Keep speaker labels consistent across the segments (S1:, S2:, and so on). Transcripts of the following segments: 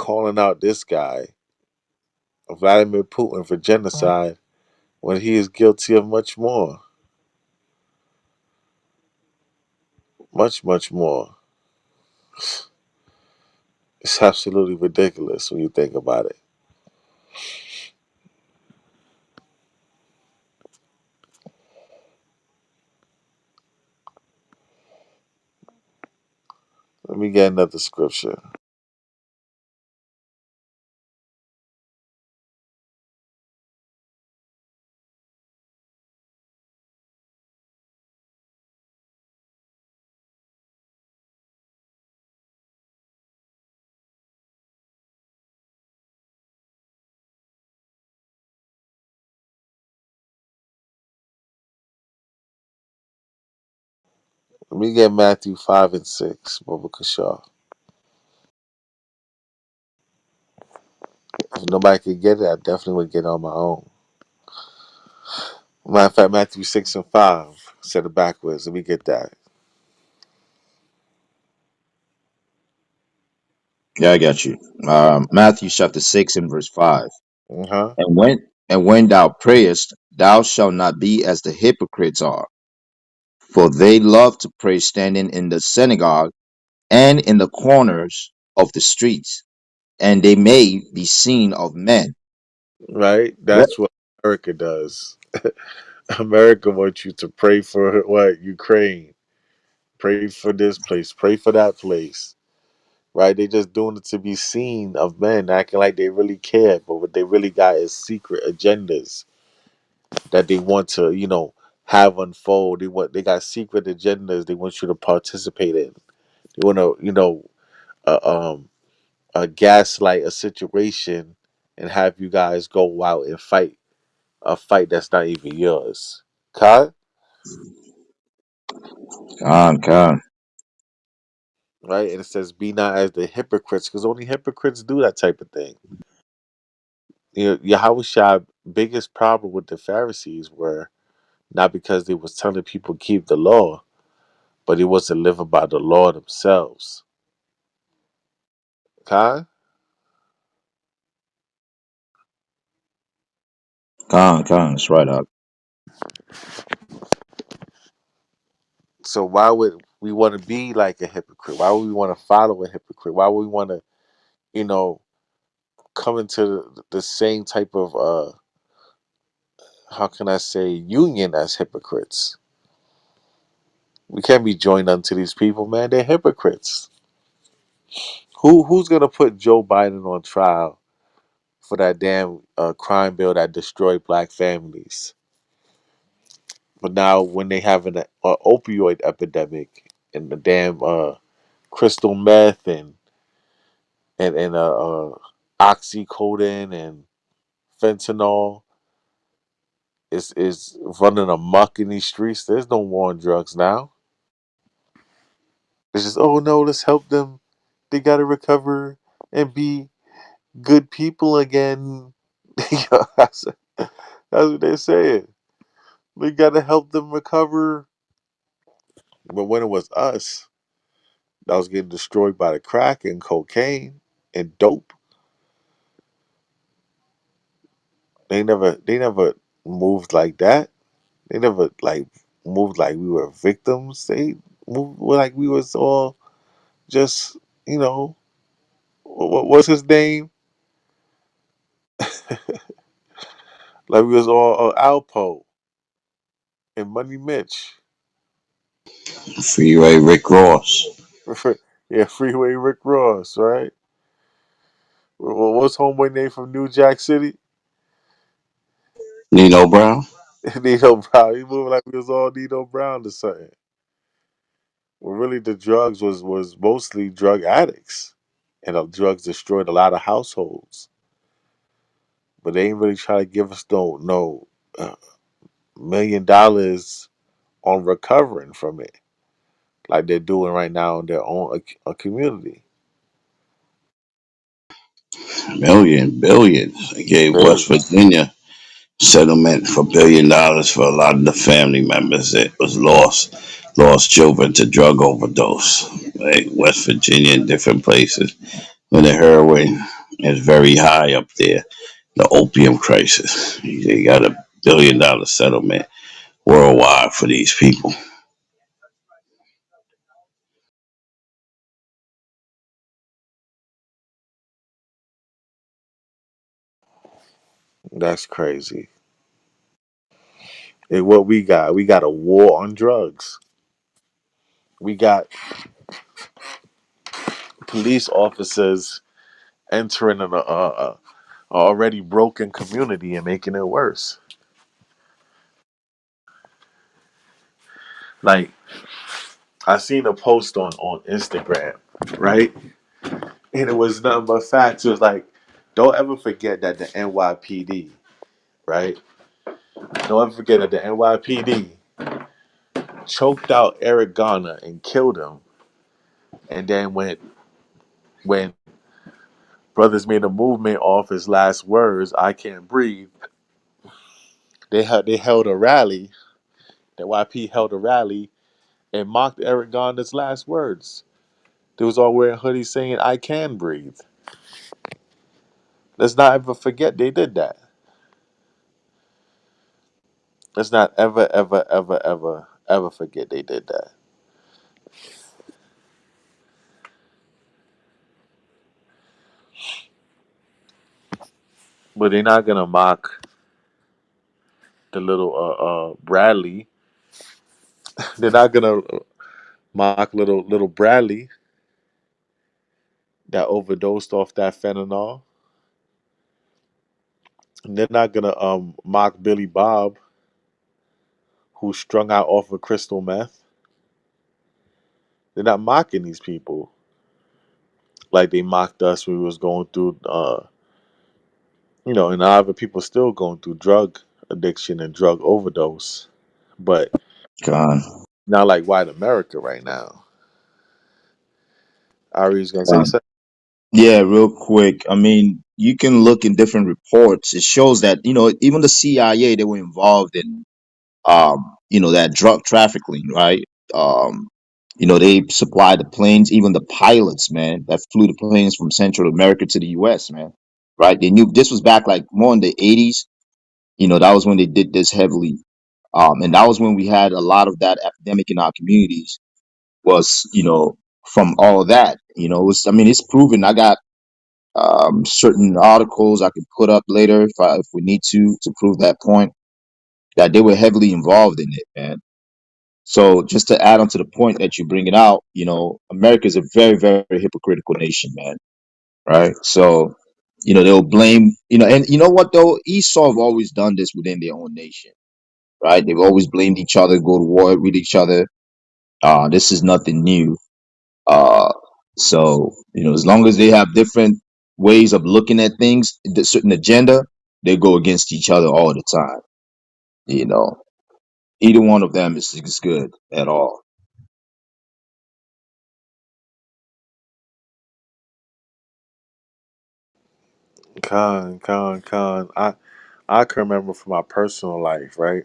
S1: calling out this guy, Vladimir Putin, for genocide when he is guilty of much more, much, much more. It's absolutely ridiculous when you think about it. Let me get another scripture. Let me get Matthew 5 and 6, Baba Kashaw. If nobody could get it, I definitely would get it on my own. Matter of fact, Matthew 6 and 5. Said it backwards. Let me get that.
S2: Yeah, I got you. Matthew chapter 6 and verse 5.
S1: Uh-huh.
S2: And when thou prayest, thou shalt not be as the hypocrites are, for they love to pray standing in the synagogue and in the corners of the streets, and they may be seen of men.
S1: Right?
S2: What?
S1: That's what America does. America wants you to pray for what? Ukraine. Pray for this place. Pray for that place. Right? They just doing it to be seen of men, acting like they really care, but what they really got is secret agendas that they want to, have unfold. They got secret agendas they want you to participate in. They want to, uh, um, gaslight a situation and have you guys go out and fight a fight that's not even yours. Kai?
S2: Con.
S1: Right? And it says, be not as the hypocrites, because only hypocrites do that type of thing. Yahweh biggest problem with the Pharisees were not because they was telling people keep the law, but he wasn't living by the law themselves. Kai?
S2: Con. That's right up.
S1: So why would we want to be like a hypocrite? Why would we want to follow a hypocrite? Why would we want to, you know, come into the same type of how can I say, union as hypocrites? We can't be joined unto these people, man. They're hypocrites. Who's gonna put Joe Biden on trial for that damn crime bill that destroyed black families? But now when they have an opioid epidemic and the damn crystal meth and oxycodone and fentanyl is running amok in these streets. There's no war on drugs now. It's just, oh no, let's help them. They gotta recover and be good people again. That's what they're saying. We gotta help them recover. But when it was us that was getting destroyed by the crack and cocaine and dope, they never moved like that. They never like moved like we were victims. They moved like we was all just, you know, what's his name? Like we was all Alpo and Money Mitch.
S2: Freeway Rick Ross.
S1: Yeah, Freeway Rick Ross, right? What's homeboy name from New Jack City?
S2: Nino Brown.
S1: Nino Brown. He moving like we was all Nino Brown or something. Well, really, the drugs was mostly drug addicts, and the drugs destroyed a lot of households. But they ain't really try to give us no $1 million on recovering from it, like they're doing right now in their own community.
S2: Million, billions. They gave West
S1: Billions.
S2: Virginia settlement for $1 billion for a lot of the family members that was lost children to drug overdose. Like West Virginia and different places with the heroin.
S3: It's very high up there. The opium crisis. They got $1 billion settlement worldwide for these people.
S1: That's crazy. And what we got? We got a war on drugs. We got police officers entering a already broken community and making it worse. Like I seen a post on Instagram, right? And it was nothing but facts. It was like, don't ever forget that the NYPD, right? Don't ever forget that the NYPD choked out Eric Garner and killed him. And then when brothers made a movement off his last words, "I can't breathe," they held a rally. The YP held a rally and mocked Eric Garner's last words. They was all wearing hoodies saying, "I can breathe." Let's not ever forget they did that. Let's not ever, ever, ever, ever, ever forget they did that. But they're not gonna mock the little Bradley. They're not gonna mock little Bradley that overdosed off that fentanyl. And they're not gonna mock Billy Bob who strung out off of crystal meth. They're not mocking these people like they mocked us when we was going through and other people still going through drug addiction and drug overdose. But
S2: Con.
S1: not like white America right now. Ari's gonna say something.
S2: Yeah, real quick. I mean, you can look in different reports. It shows that, even the CIA, they were involved in, that drug trafficking, right? Um, they supplied the planes, even the pilots, man, that flew the planes from Central America to the US, man, right? They knew this was back like more in the 80s. That was when they did this heavily. And that was when we had a lot of that epidemic in our communities was, from all of that, I mean, it's proven. I got certain articles I can put up later if we need to prove that point that they were heavily involved in it, man. So just to add on to the point that you bring it out, America is a very, very hypocritical nation, man. Right? So, they'll blame, and you know what though? Esau have always done this within their own nation, right? They've always blamed each other, go to war with each other. This is nothing new. Uh, so as long as they have different ways of looking at things, a certain agenda, they go against each other all the time. You know, either one of them is good at all.
S1: Con. I can remember from my personal life, right?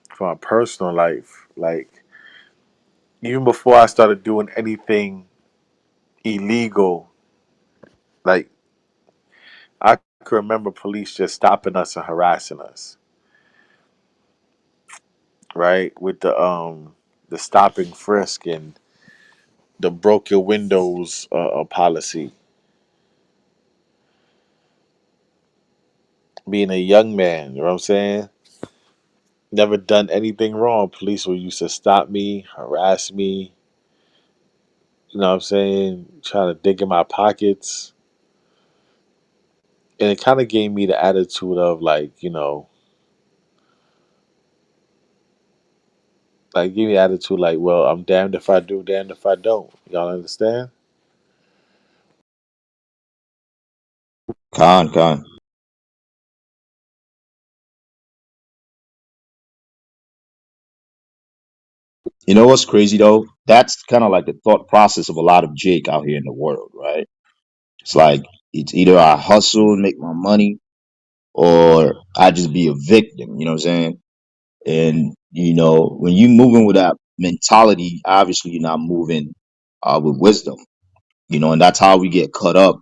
S1: From my personal life, like even before I started doing anything illegal, like I can remember police just stopping us and harassing us, right? With the stopping frisk and the broke your windows policy. Being a young man, you know what I'm saying? Never done anything wrong. Police will used to stop me, harass me, you know what I'm saying? Trying to dig in my pockets. And it kind of gave me the attitude of give me the attitude like, well, I'm damned if I do, damned if I don't. Y'all understand?
S2: Con. You know what's crazy though? That's kind of like the thought process of a lot of Jake out here in the world, right? It's like it's either I hustle and make my money, or I just be a victim. You know what I'm saying? And when you moving with that mentality, obviously you're not moving with wisdom. And that's how we get caught up.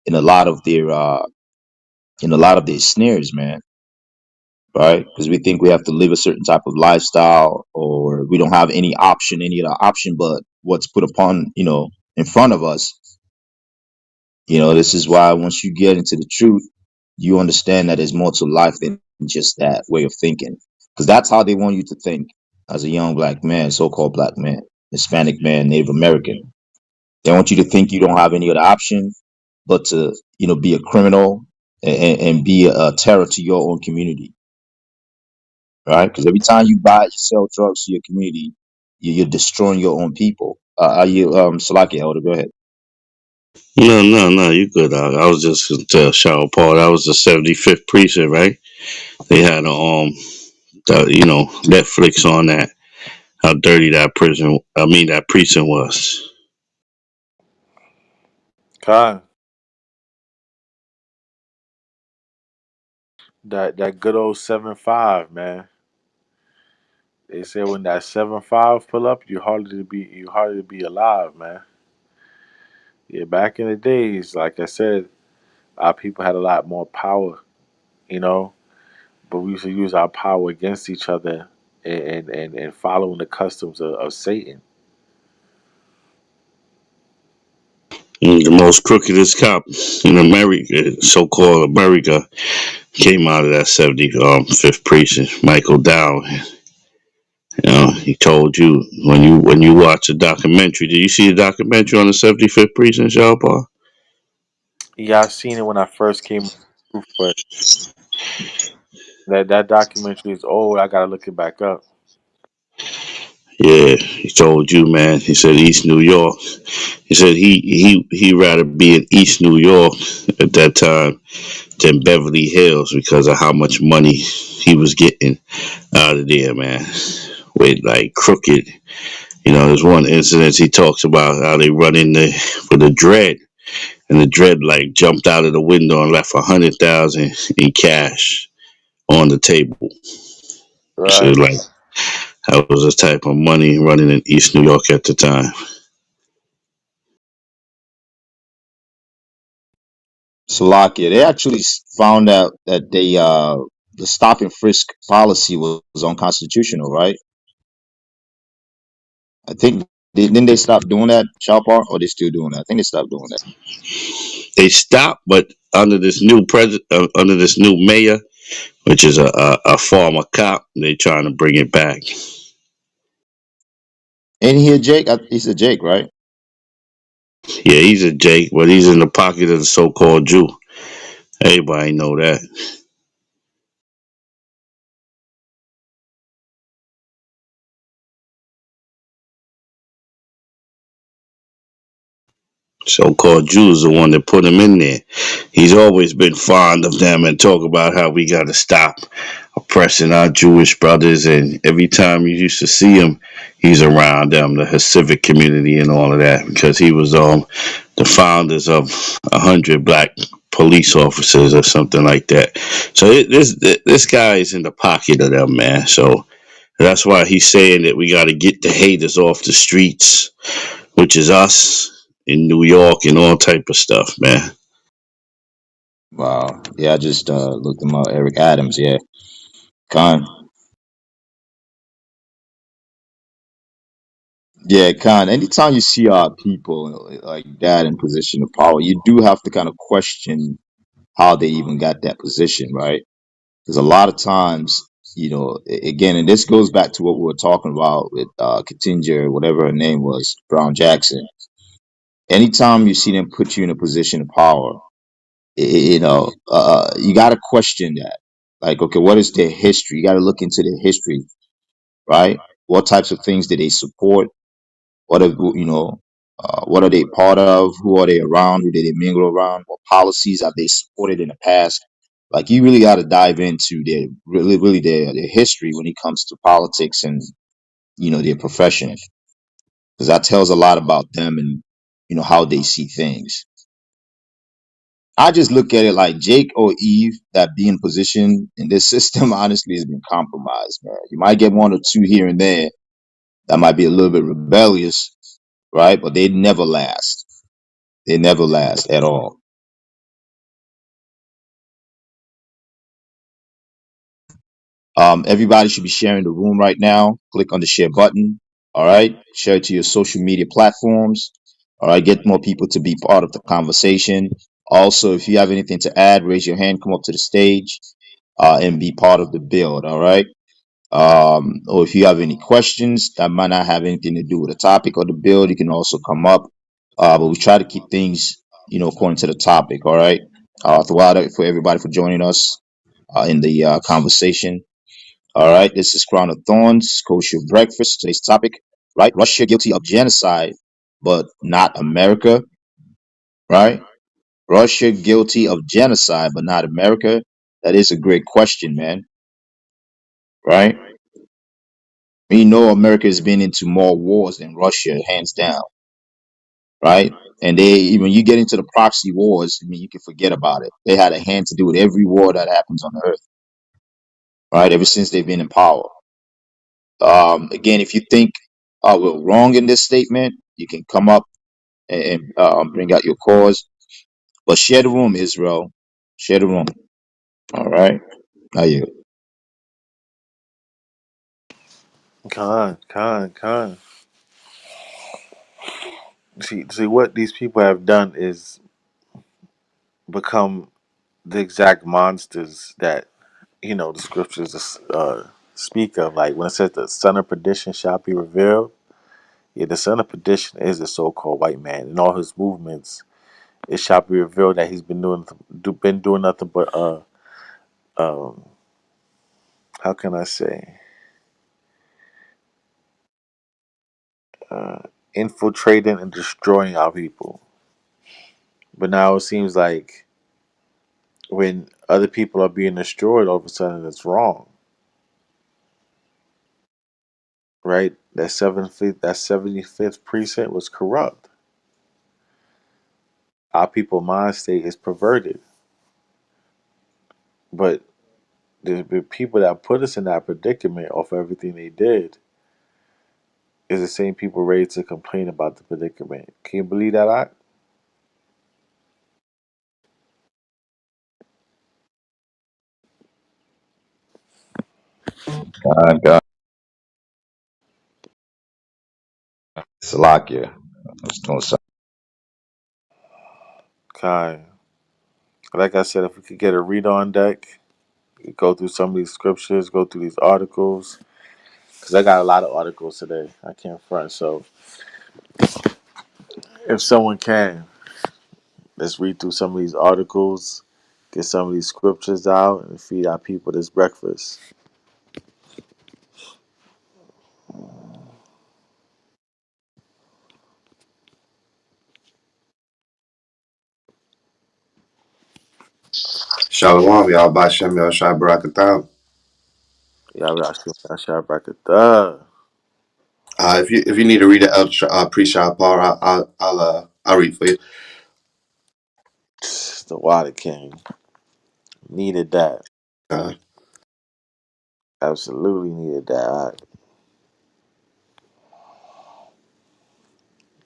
S2: in a lot of their snares, man. Right? Because we think we have to live a certain type of lifestyle, or we don't have any other option but what's put upon, in front of us. This is why once you get into the truth, you understand that there's more to life than just that way of thinking. Because that's how they want you to think as a young black man, so-called black man, Hispanic man, Native American. They want you to think you don't have any other option but to, be a criminal and be a terror to your own community, right? Because every time you buy, you sell drugs to your community, you're destroying your own people. Are you, Salaki Elder? Go ahead.
S3: No, no, no, you good. I was just gonna tell Shaw Paul that was the 75th precinct, right? They had Netflix on that. How dirty that precinct was.
S1: God, that good old 7-5, man. They say when that 7-5 pull up, you hardly be alive, man. Yeah, back in the days, like I said, our people had a lot more power, you know, but we used to use our power against each other and following the customs of Satan.
S3: The most crookedest cop in America, so-called America, came out of that 75th precinct. Michael Dow. He told you when you watch a documentary. Did you see a documentary on the 75th precinct, Shaw Paul?
S1: Yeah, I seen it when I first came, but that documentary is old. I gotta look it back up.
S3: Yeah, he told you, man. He said East New York. He said he rather be in East New York at that time than Beverly Hills because of how much money he was getting out of there, man. With like crooked, there's one incident he talks about how they run in the for the dread, and the dread like jumped out of the window and left 100,000 in cash on the table. So
S1: Right.
S3: like that was the type of money running in East New York at the time.
S2: Slovakia, they actually found out that the stop and frisk policy was unconstitutional, right? I think didn't they stop doing that, Shalpar, or they still doing that? I think they stopped doing that.
S3: They stopped, but under this new mayor, which is a former cop, they trying to bring it back.
S2: Ain't he a Jake? He's a Jake, right?
S3: Yeah, he's a Jake, but he's in the pocket of the so-called Jew. Everybody know that. So-called Jew is the one that put him in there. He's always been fond of them and talk about how we got to stop oppressing our Jewish brothers. And every time you used to see him, he's around them, the Hasidic community and all of that, because he was the founders of 100 black police officers or something like that. So this guy is in the pocket of them, man. So that's why he's saying that we got to get the haters off the streets, which is us in New York and all type of stuff, man.
S2: Wow. Yeah, I just looked him up. Eric Adams. Yeah, Khan. Yeah, Khan. Anytime you see our people like that in position of power, you do have to kind of question how they even got that position, right? Because a lot of times, again, and this goes back to what we were talking about with Katinja, whatever her name was, Brown Jackson. Anytime you see them put you in a position of power, you got to question that. Like, okay, what is their history? You got to look into their history, right? What types of things did they support? What are what are they part of? Who are they around? Who did they mingle around? What policies have they supported in the past? Like, you really got to dive into their really their history when it comes to politics and their profession, because that tells a lot about them and how they see things. I just look at it like Jake or Eve that be in position in this system honestly has been compromised, man. You might get one or two here and there that might be a little bit rebellious, right? But they never last. They never last at all. Everybody should be sharing the room right now. Click on the share button. All right. Share it to your social media platforms. All right. Get more people to be part of the conversation. Also, if you have anything to add, raise your hand, come up to the stage, and be part of the build. All right. Or if you have any questions that might not have anything to do with the topic or the build, you can also come up. But we try to keep things, according to the topic. All right. Throughout it for everybody for joining us in the conversation. All right, this is Crown of Thorns, kosher breakfast. Today's topic, right? Russia guilty of genocide, but not America, right? Russia guilty of genocide, but not America. That is a great question, man, right? We know America has been into more wars than Russia, hands down, right? And when you get into the proxy wars, I mean, you can forget about it. They had a hand to do with every war that happens on earth, right? Ever since they've been in power. Again, if you think we're wrong in this statement, you can come up and bring out your cause. But share the room, Israel. Share the room. All right. Now you.
S1: Con. See, what these people have done is become the exact monsters that the scriptures speak of. Like when it says the son of perdition shall be revealed. Yeah, the son of perdition is the so-called white man. In all his movements, it shall be revealed that he's been doing nothing but um, how can I say, uh, infiltrating and destroying our people. But now it seems like when other people are being destroyed, all of a sudden it's wrong, right? That 75th precinct was corrupt. Our people mind state is perverted. But the people that put us in that predicament off everything they did is the same people ready to complain about the predicament. Can you believe that?
S2: God. Salakia. I was doing something.
S1: Kind. Like I said, if we could get a read on deck, go through some of these scriptures, go through these articles, because I got a lot of articles today. I can't front. So if someone can, let's read through some of these articles, get some of these scriptures out, and feed our people this breakfast.
S4: Shalom, y'all. Bashem, y'all. Shai Barakatam.
S1: Yahweh Barakatah.
S4: If you need to read the pre-Shah Par, I'll read for you.
S1: The Water King needed that.
S4: Uh,
S1: Absolutely needed that. All right.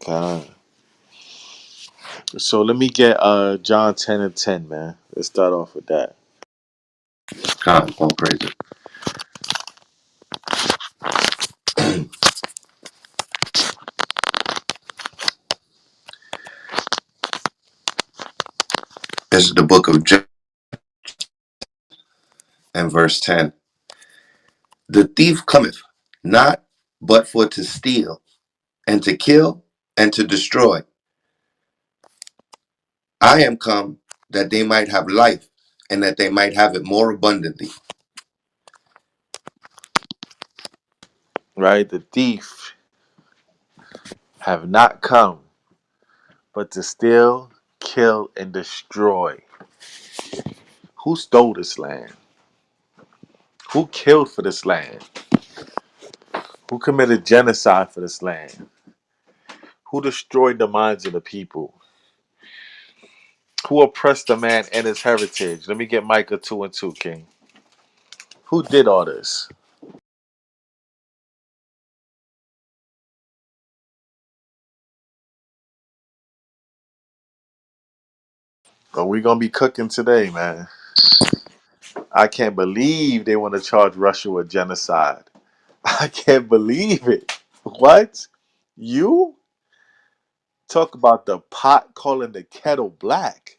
S1: Kind. So let me get John 10 and 10, man. Let's start off with that.
S4: all praises. This is the book of John and verse 10. The thief cometh not but for to steal and to kill and to destroy. I am come that they might have life and that they might have it more abundantly.
S1: Right? The thief have not come but to steal, kill, and destroy. Who stole this land? Who killed for this land? Who committed genocide for this land? Who destroyed the minds of the people? Who oppressed the man and his heritage? Let me get Micah 2 and 2, King. Who did all this? Are we gonna be cooking today, man? I can't believe they want to charge Russia with genocide. I can't believe it. What? You talk about the pot calling the kettle black.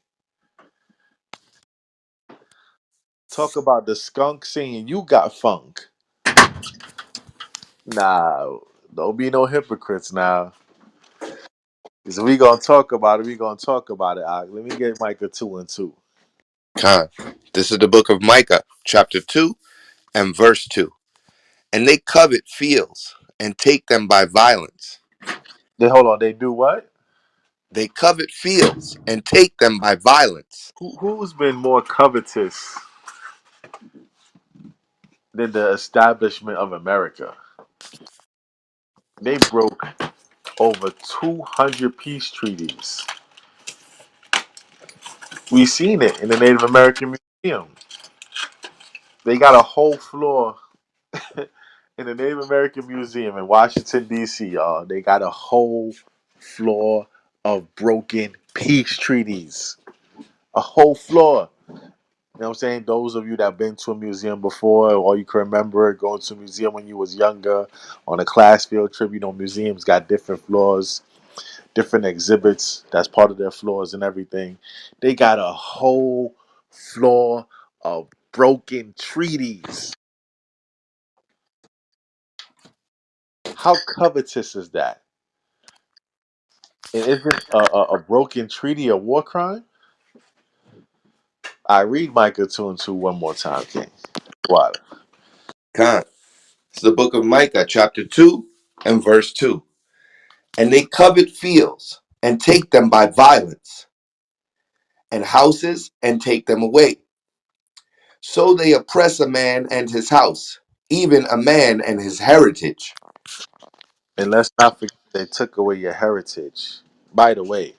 S1: Talk about the skunk saying you got funk. Nah, don't be no hypocrites now. Cause we gonna talk about it. We gonna talk about it. Let me get Micah 2:2.
S4: Khan. This is the book of Micah, chapter 2 and verse 2. And they covet fields and take them by violence.
S1: They hold on. They do what?
S4: They covet fields and take them by violence.
S1: Who's been more covetous than the establishment of America? They broke over 200 peace treaties. We seen it in the Native American Museum. They got a whole floor in the Native American Museum in Washington D.C. Y'all. They got a whole floor of broken peace treaties. A whole floor. You know what I'm saying? Those of you that have been to a museum before, or you can remember going to a museum when you was younger, on a class field trip, museums got different floors, different exhibits that's part of their floors and everything. They got a whole floor of broken treaties. How covetous is that? And isn't a broken treaty a war crime? I read Micah 2:2 one more time, King. What?
S4: Khan. It's the book of Micah, chapter 2 and verse 2. And they covet fields and take them by violence, and houses and take them away. So they oppress a man and his house, even a man and his heritage.
S1: And let's not forget they took away your heritage. By the way,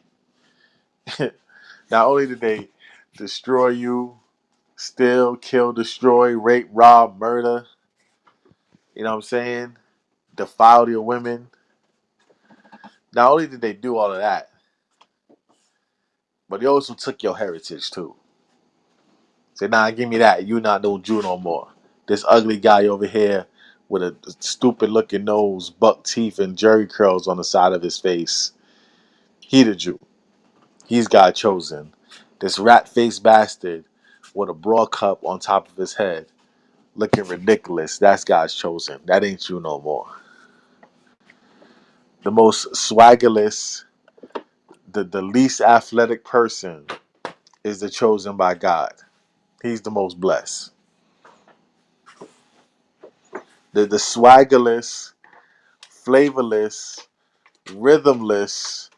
S1: not only did they destroy you, steal, kill, destroy, rape, rob, murder, you know what I'm saying? Defile your women. Not only did they do all of that, but they also took your heritage too. Say, nah, give me that. You not no Jew no more. This ugly guy over here with a stupid looking nose, buck teeth, and jerry curls on the side of his face. He the Jew. He's God chosen. This rat faced bastard with a broad cup on top of his head, looking ridiculous. That's God's chosen. That ain't you no more. The most swaggerless, the least athletic person is the chosen by God. He's the most blessed. The swaggerless, flavorless, rhythmless,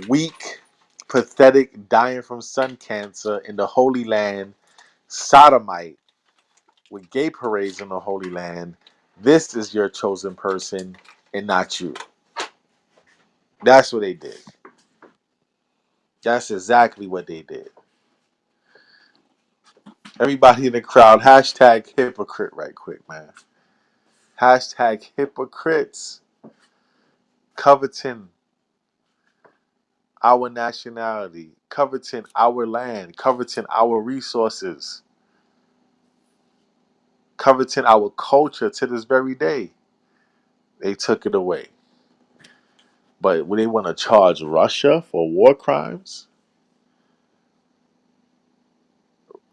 S1: weak, pathetic, dying from sun cancer in the Holy Land, sodomite with gay parades in the Holy Land. This is your chosen person and not you. That's what they did. That's exactly what they did. Everybody in the crowd, hashtag hypocrite right quick, man. Hashtag hypocrites. Coveting our nationality, coveting our land, coveting our resources, coveting our culture to this very day. They took it away. But when they want to charge Russia for war crimes,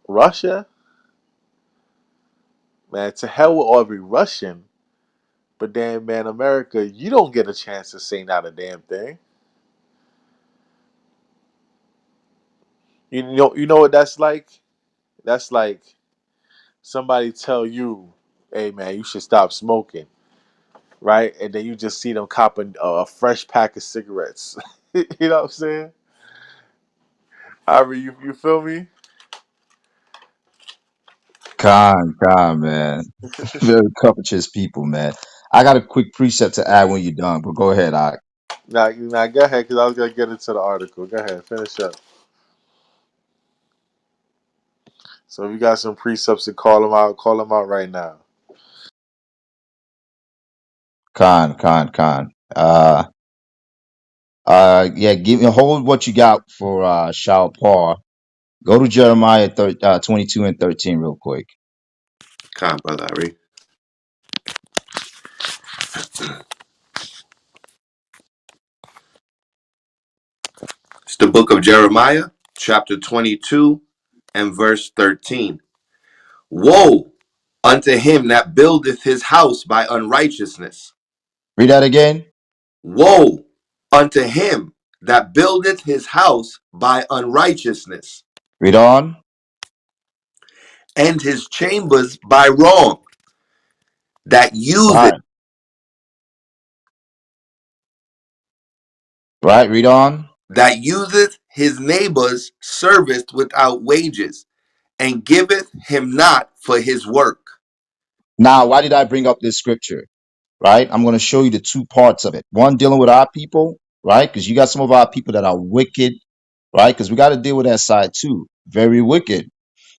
S1: Russia, man, to hell with every Russian. But then, man, America, you don't get a chance to say not a damn thing. You know what that's like? That's like somebody tell you, "Hey, man, you should stop smoking," right? And then you just see them copping a fresh pack of cigarettes. You know what I'm saying? Ivory, you feel me?
S2: Con, man. Very covetous people, man. I got a quick precept to add when you're done, but go ahead, I.
S1: Now, go ahead, because I was gonna get into the article. Go ahead, finish up. So if you got some precepts to call them out, call them out right now.
S2: Con. Yeah, give me hold what you got for Shao Paul. Go to Jeremiah 22 and 13 real quick.
S4: Con, brother, I read. It's the book of Jeremiah, chapter 22 and verse 13. Woe unto him that buildeth his house by unrighteousness.
S2: Read that again.
S4: Woe unto him that buildeth his house by unrighteousness,
S2: Read on.
S4: and his chambers by wrong, that useth
S2: Right. Right. Read on.
S4: his neighbor's service without wages, and giveth him not for his work.
S2: Now, why did I bring up this scripture? Right. I'm going to show you the two parts of it. One dealing with our people, right? Because you got some of our people that are wicked, right? Because we got to deal with that side too. Very wicked.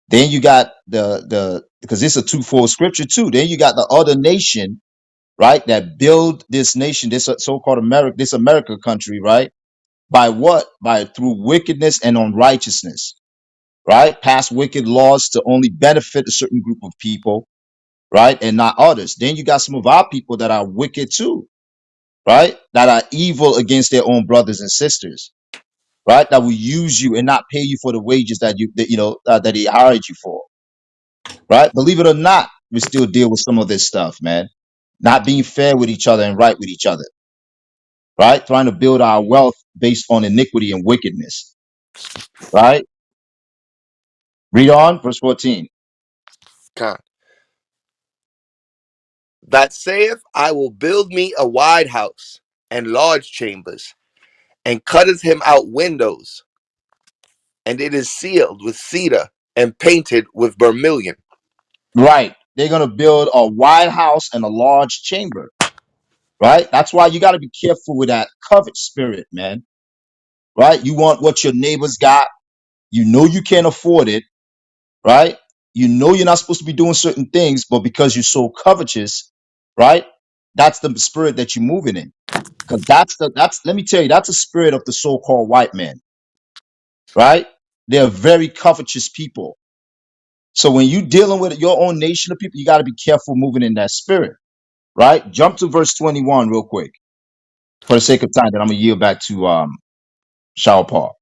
S2: Then you got the because it's a twofold scripture too. Then you got the other nation, right? That build this nation, this so-called America, this America country, right? By what? By through wickedness and unrighteousness, right? Pass wicked laws to only benefit a certain group of people, right? And not others. Then you got some of our people that are wicked too, right? That are evil against their own brothers and sisters, right? That will use you and not pay you for the wages that he hired you for, right? Believe it or not, we still deal with some of this stuff, man. Not being fair with each other and right with each other, right? Trying to build our wealth based on iniquity and wickedness, right? Read on, verse 14.
S4: Con. That saith, I will build me a wide house and large chambers, and cutteth him out windows, and it is sealed with cedar and painted with vermilion.
S2: Right. They're going to build a wide house and a large chamber, right? That's why you got to be careful with that covet spirit, man, right? You want what your neighbors got. You know you can't afford it, right? You know you're not supposed to be doing certain things, but because you're so covetous, right? That's the spirit that you're moving in. Because let me tell you, that's a spirit of the so-called white man, right? They're very covetous people. So when you're dealing with your own nation of people, you got to be careful moving in that spirit, right? Jump to verse 21 real quick for the sake of time. Then I'm gonna yield back to Shaw Paul.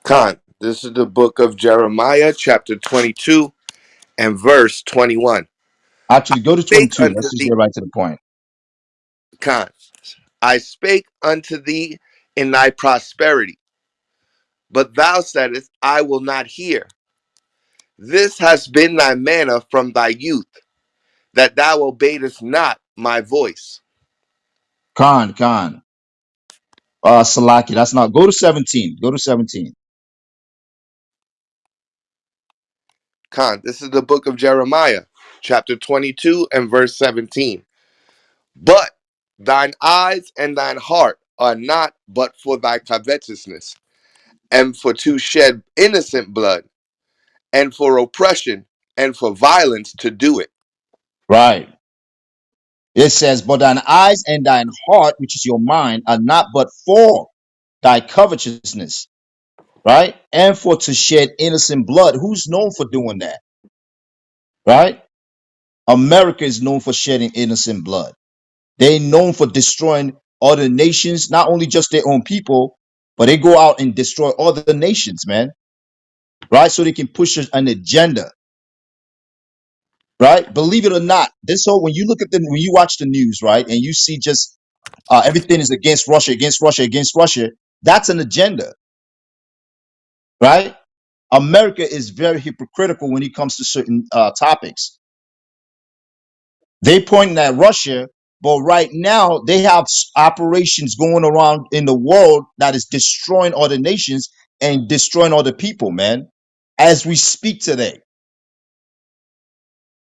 S4: Con. This is the book of Jeremiah, chapter 22 and verse 21.
S2: Actually, go to
S4: Spake
S2: 22.
S4: unto
S2: Let's just
S4: thee,
S2: get right to the point.
S4: Con. I spake unto thee in thy prosperity, but thou saidst, I will not hear. This has been thy manner from thy youth, that thou obeyedest not my voice.
S2: Khan. Salaki. That's not. Go to 17. Go to 17.
S4: Con. This is the book of Jeremiah, chapter 22 and verse 17. But thine eyes and thine heart are not but for thy covetousness, and for to shed innocent blood, and for oppression, and for violence to do it.
S2: Right. It says, but thine eyes and thine heart, which is your mind, are not but for thy covetousness, right? And for to shed innocent blood. Who's known for doing that? Right? America is known for shedding innocent blood. They're known for destroying other nations, not only just their own people, but they go out and destroy other nations, man. Right? So they can push an agenda. Right? Believe it or not, this whole when you watch the news, right, and you see just everything is against Russia, against Russia, against Russia, that's an agenda, right? America is very hypocritical when it comes to certain topics. They pointing at Russia, but right now they have operations going around in the world that is destroying other nations and destroying other people, man, as we speak today,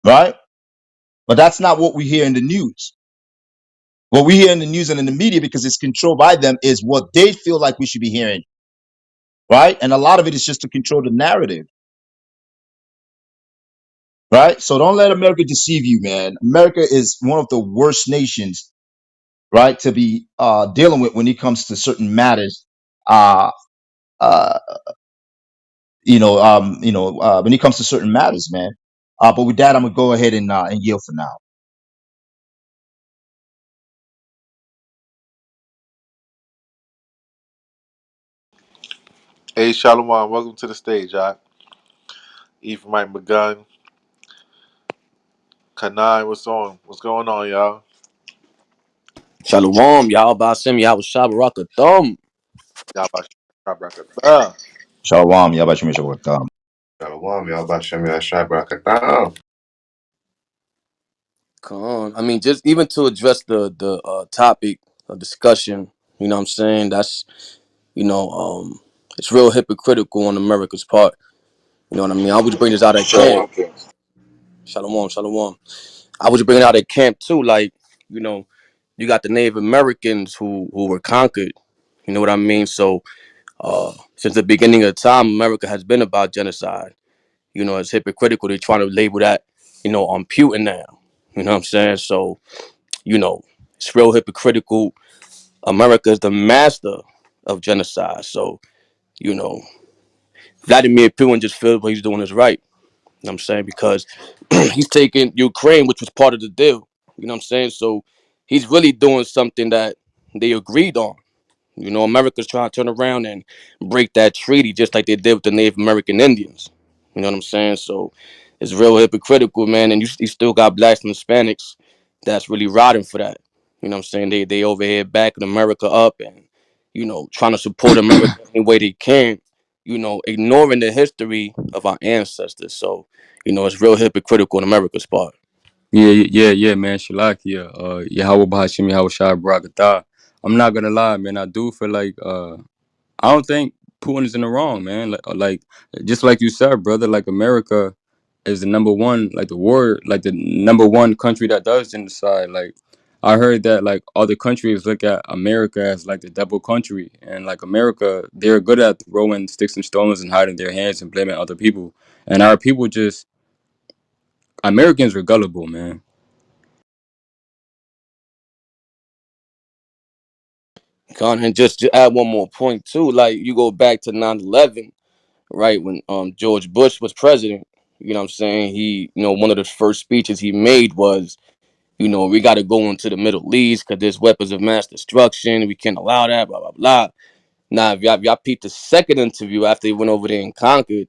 S2: right? But that's not what we hear in the news. What we hear in the news and in the media, because it's controlled by them, is what they feel like we should be hearing, right? And a lot of it is just to control the narrative, right? So don't let America deceive you, man. America is one of the worst nations, right, to be dealing with when it comes to certain matters. Uh, uh, when it comes to certain matters, man. But with that, I'm gonna go ahead and yield for now.
S1: Hey, Shalom, welcome to the stage, Ephraimite Begun, Kanai, what's going on, y'all?
S5: Shalom, y'all Basim, y'all Shabaraka Thumb.
S1: Y'all about to
S2: Shalom, Yabashim Shabbat.
S4: Shalom, y'all. Bashem Yashai.
S5: I mean, just even to address the topic of discussion, you know what I'm saying? That's, you know, it's real hypocritical on America's part. You know what I mean? I was bringing this out at camp.
S3: Shalom, King.
S5: Shalom, shalom. I was bringing out at camp too, like, you know, you got the Native Americans who were conquered. You know what I mean? So, since the beginning of time, America has been about genocide. You know, it's hypocritical. They're trying to label that, on Putin now. You know what I'm saying? So, it's real hypocritical. America is the master of genocide. So, you know, Vladimir Putin just feels what he's doing is right. You know what I'm saying? Because he's taking Ukraine, which was part of the deal. You know what I'm saying? So he's really doing something that they agreed on. You know, America's trying to turn around and break that treaty just like they did with the Native American Indians. You know what I'm saying? So it's real hypocritical, man. And you still got blacks and Hispanics that's really rotting for that. You know what I'm saying? They over here backing America up and, trying to support America any way they can, ignoring the history of our ancestors. So, it's real hypocritical on America's part.
S6: Yeah, man. Shalakia. Yahweh Bahashim, Yahweh Shai Barakatah. I'm not gonna lie, man. I do feel like I don't think Putin is in the wrong, man. Like just like you said, brother. Like America is the number one, like the war, like the number one country that does genocide. Like I heard that like other countries look at America as like the devil country, and like America, they're good at throwing sticks and stones and hiding their hands and blaming other people. And our people just Americans are gullible, man.
S5: And just to add one more point too, like you go back to 9/11, right, when George Bush was president. You know what I'm saying? He, one of the first speeches he made was, we got to go into the Middle East because there's weapons of mass destruction. We can't allow that, blah, blah, blah. Now, if y'all peeped the second interview after he went over there and conquered,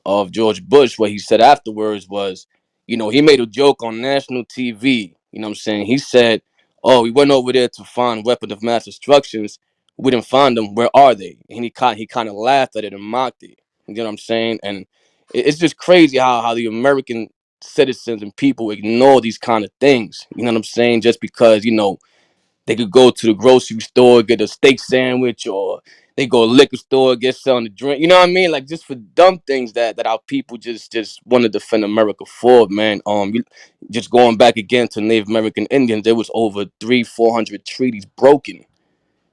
S5: of George Bush, what he said afterwards was, he made a joke on national TV. You know what I'm saying? He said, "Oh, we went over there to find weapons of mass destructions. We didn't find them. Where are they?" And he kind of laughed at it and mocked it. You know what I'm saying? And it's just crazy how the American citizens and people ignore these kind of things. You know what I'm saying? Just because they could go to the grocery store, get a steak sandwich, or they go to the liquor store, get something to drink. You know what I mean? Like just for dumb things that our people just want to defend America for, man. Just going back again to Native American Indians, there was over 300-400 treaties broken.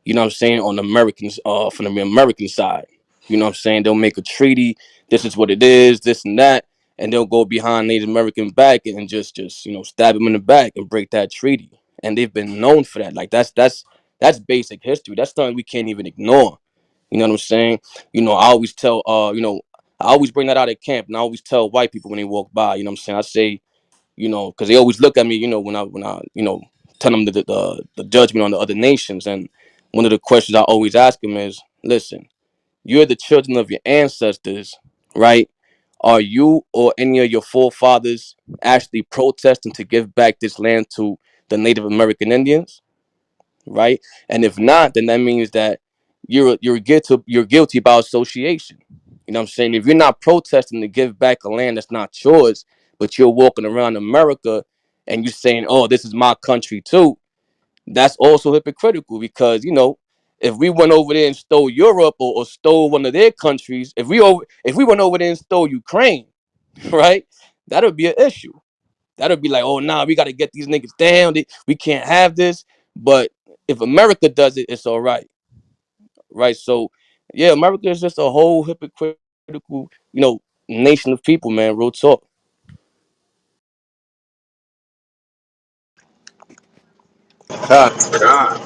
S5: You know what I'm saying, on the Americans, from the American side. You know what I'm saying? They'll make a treaty. This is what it is, this and that, and they'll go behind Native American back and just stab them in the back and break that treaty. And they've been known for that. Like that's basic history. That's something we can't even ignore. You know what I'm saying? I always tell I always bring that out at camp, and I always tell white people when they walk by. You know what I'm saying? I say, because they always look at me, when I tell them the judgment on the other nations. And one of the questions I always ask them is, listen, you're the children of your ancestors, right? Are you or any of your forefathers actually protesting to give back this land to the Native American Indians, right? And if not, then that means that you're guilty by association. You know what I'm saying? If you're not protesting to give back a land that's not yours, but you're walking around America and you're saying, "Oh, this is my country too," that's also hypocritical because if we went over there and stole Europe, or stole one of their countries, if we went over there and stole Ukraine, right, that would be an issue. That would be like, oh, nah, we got to get these niggas down. We can't have this. But if America does it, it's all right, right? So yeah, America is just a whole hypocritical, nation of people, man. Real talk.
S1: Con.
S7: God.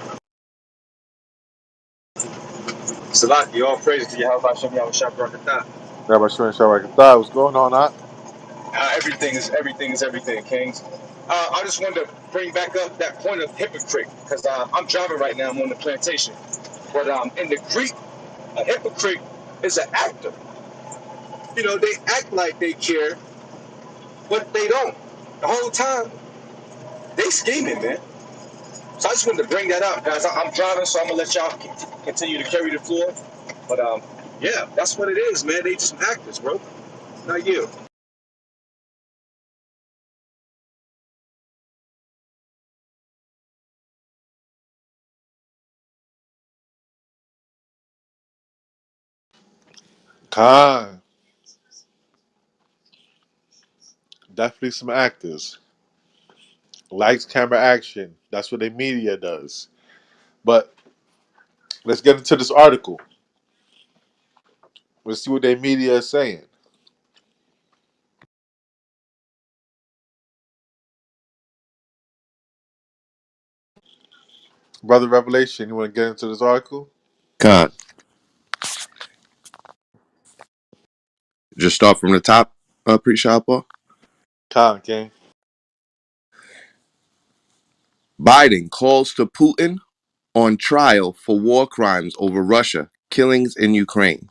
S7: Salaki, all praise to Yahweh Shem Yahweh Shah Barakatah.
S1: Rabbi Shimon Shabbat, what's going on, Doc?
S7: Everything is everything, Kings. I just wanted to bring back up that point of hypocrite because I'm driving right now. I'm on the plantation, but in the Greek, a hypocrite is an actor. You know, they act like they care, but they don't. The whole time they scheming, man. So I just wanted to bring that up, guys. I'm driving, so I'm gonna let y'all continue to carry the floor. But yeah, that's what it is, man. They just actors, bro. Not you.
S1: Khan, definitely some actors. Lights, camera, action. That's what the media does. But let's get into this article. Let's see what their media is saying. Brother Revelation, you want to get into this article?
S4: Con. Just start from the top, pre-shop.
S1: Khan, King.
S4: Biden calls to Putin on trial for war crimes over Russia, killings in Ukraine.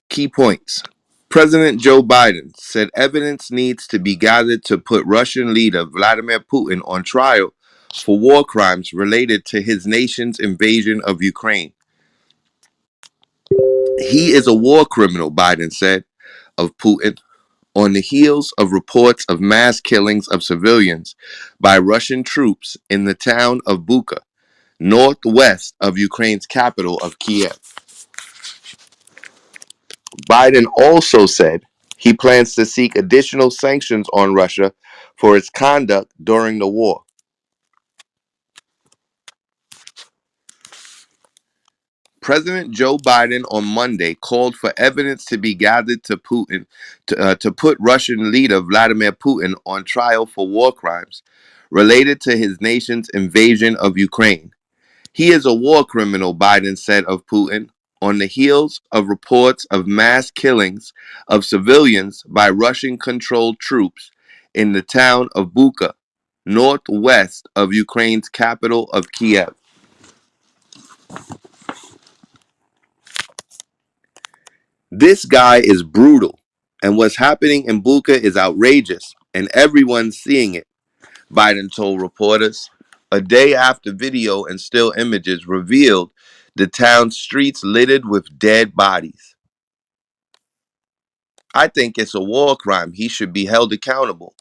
S4: Key points. President Joe Biden said evidence needs to be gathered to put Russian leader Vladimir Putin on trial for war crimes related to his nation's invasion of Ukraine. He is a war criminal, Biden said of Putin, on the heels of reports of mass killings of civilians by Russian troops in the town of Bucha, northwest of Ukraine's capital of Kiev. Biden also said he plans to seek additional sanctions on Russia for its conduct during the war. President Joe Biden on Monday called for evidence to be gathered to Putin to put Russian leader Vladimir Putin on trial for war crimes related to his nation's invasion of Ukraine. He is a war criminal, Biden said of Putin, on the heels of reports of mass killings of civilians by Russian-controlled troops in the town of Bucha, northwest of Ukraine's capital of Kiev. This guy is brutal, and what's happening in Bucha is outrageous, and everyone's seeing it, Biden told reporters. A day after video and still images revealed the town's streets littered with dead bodies. I think it's a war crime. He should be held accountable.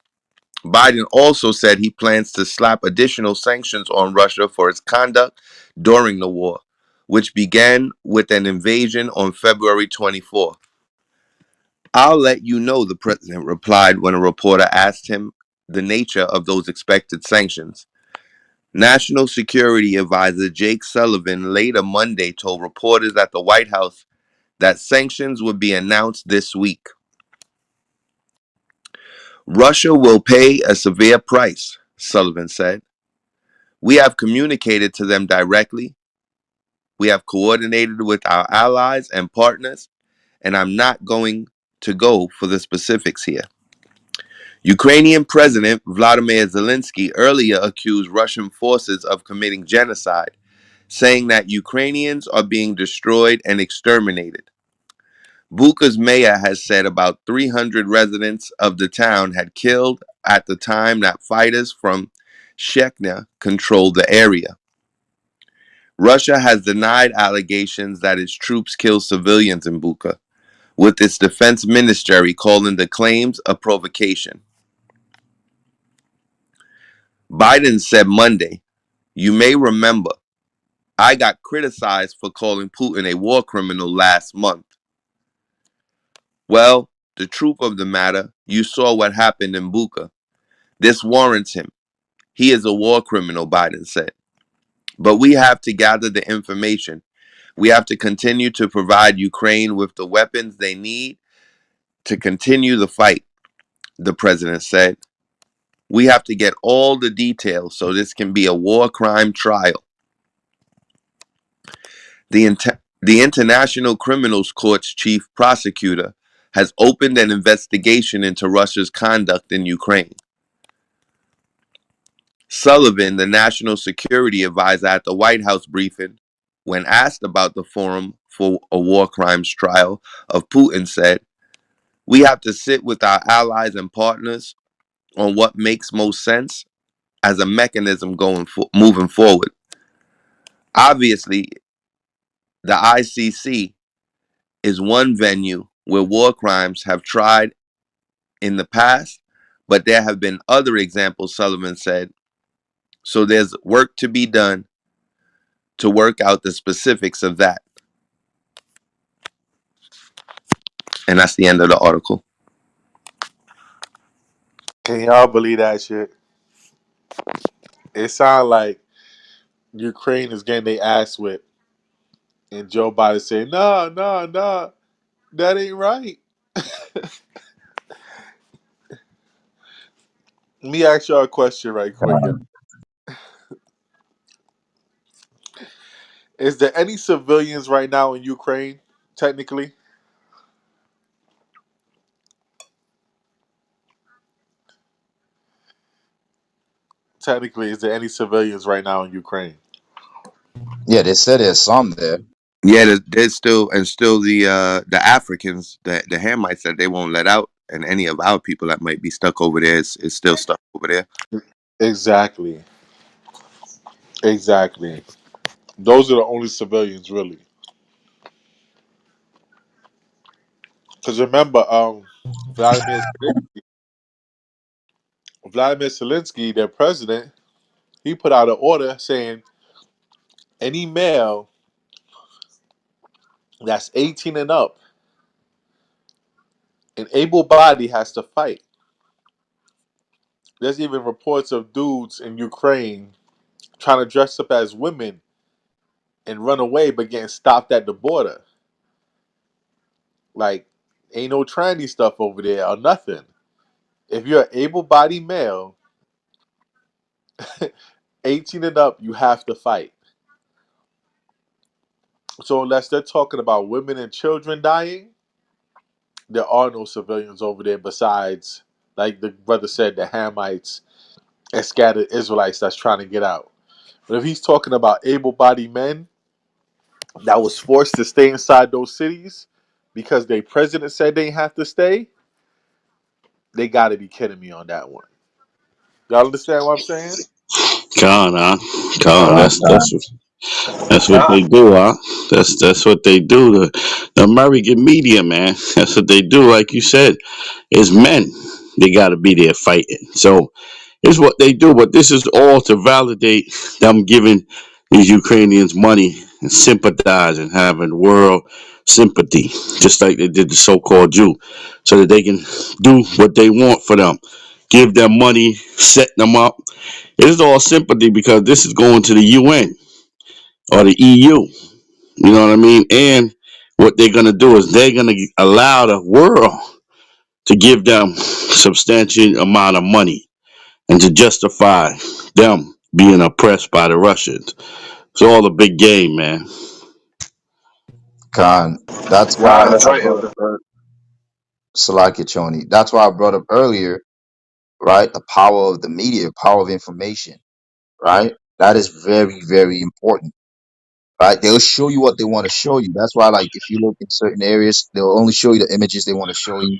S4: Biden also said he plans to slap additional sanctions on Russia for its conduct during the war, which began with an invasion on February 24th. I'll let you know, the president replied when a reporter asked him the nature of those expected sanctions. National Security Advisor Jake Sullivan later Monday told reporters at the White House that sanctions would be announced this week. Russia will pay a severe price, Sullivan said. We have communicated to them directly. We have coordinated with our allies and partners, and I'm not going to go for the specifics here. Ukrainian President Vladimir Zelensky earlier accused Russian forces of committing genocide, saying that Ukrainians are being destroyed and exterminated. Bucha's mayor has said about 300 residents of the town had killed at the time that fighters from Chechnya controlled the area. Russia has denied allegations that its troops killed civilians in Bucha, with its defense ministry calling the claims a provocation. Biden said Monday, "You may remember, I got criticized for calling Putin a war criminal last month. Well, the truth of the matter, you saw what happened in Bucha. This warrants him. He is a war criminal," Biden said. "But we have to gather the information. We have to continue to provide Ukraine with the weapons they need to continue the fight," the president said. "We have to get all the details so this can be a war crime trial." The The International Criminals Court's chief prosecutor has opened an investigation into Russia's conduct in Ukraine. Sullivan, the national security advisor at the White House briefing, when asked about the Forum for a War Crimes Trial of Putin, said, "We have to sit with our allies and partners on what makes most sense as a mechanism moving forward. Obviously, the ICC is one venue where war crimes have tried in the past, but there have been other examples," Sullivan said. "So there's work to be done to work out the specifics of that." And that's the end of the article.
S1: Can y'all believe that shit? It sounds like Ukraine is getting their ass whipped, and Joe Biden saying, "No, no, no, that ain't right." Let me ask y'all a question right quick. Yo. Is there any civilians right now in Ukraine? Technically, technically, is there any civilians right now in Ukraine?
S2: Yeah, they said there's some there.
S4: Yeah, there's still the Africans, the Hamites that they won't let out, and any of our people that might be stuck over there is still stuck over there.
S1: Exactly, exactly. Those are the only civilians, really. Because remember, Vladimir Vladimir Zelensky, their president, he put out an order saying any male that's 18 and up, an able body, has to fight. There's even reports of dudes in Ukraine trying to dress up as women and run away, but getting stopped at the border. Like, ain't no tranny stuff over there or nothing. If you're an able bodied male, 18 and up, you have to fight. So, unless they're talking about women and children dying, there are no civilians over there besides, like the brother said, the Hamites and scattered Israelites that's trying to get out. But if he's talking about able bodied men that was forced to stay inside those cities because their president said they have to stay, they got to be kidding me on that one. Y'all understand what I'm saying?
S3: Con, huh? Con,
S2: Con,
S3: that's what they do, huh? That's what they do. The American media, man. That's what they do. Like you said, is men. They got to be there fighting. So it's what they do. But this is all to validate them giving these Ukrainians money and sympathizing, having world sympathy, just like they did the so-called Jew, so that they can do what they want for them. Give them money, set them up. It is all sympathy because this is going to the UN or the EU. You know what I mean? And what they're going to do is they're going to allow the world to give them substantial amount of money and to justify them being oppressed by the Russians. It's all a big game, man.
S2: con. That's why
S7: Nah, that's
S2: I
S7: right,
S2: brought
S7: Elder.
S2: up Salaki Choni. That's why I brought up earlier, right? The power of the media, power of information, right? That is very, very important, right? They'll show you what they want to show you. That's why, like, if you look in certain areas, they'll only show you the images they want to show you,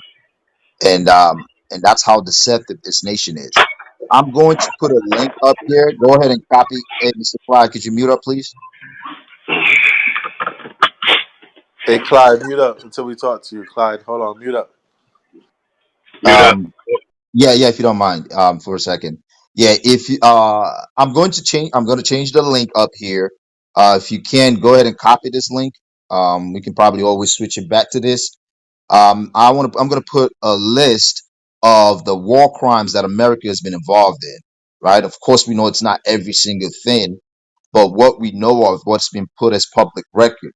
S2: and that's how deceptive this nation is. I'm going to put a link up here. Go ahead and copy. Hey, Mr. Fly, could you mute up, please?
S1: Hey, Clyde, mute up until we talk to you. Clyde, hold on, mute up.
S3: Mute up.
S2: Yeah, if you don't mind, for a second. Yeah, if you, I'm going to change the link up here. If you can, go ahead and copy this link. We can probably always switch it back to this. I'm going to put a list of the war crimes that America has been involved in. Right. Of course, we know it's not every single thing, but what we know of, what's been put as public record,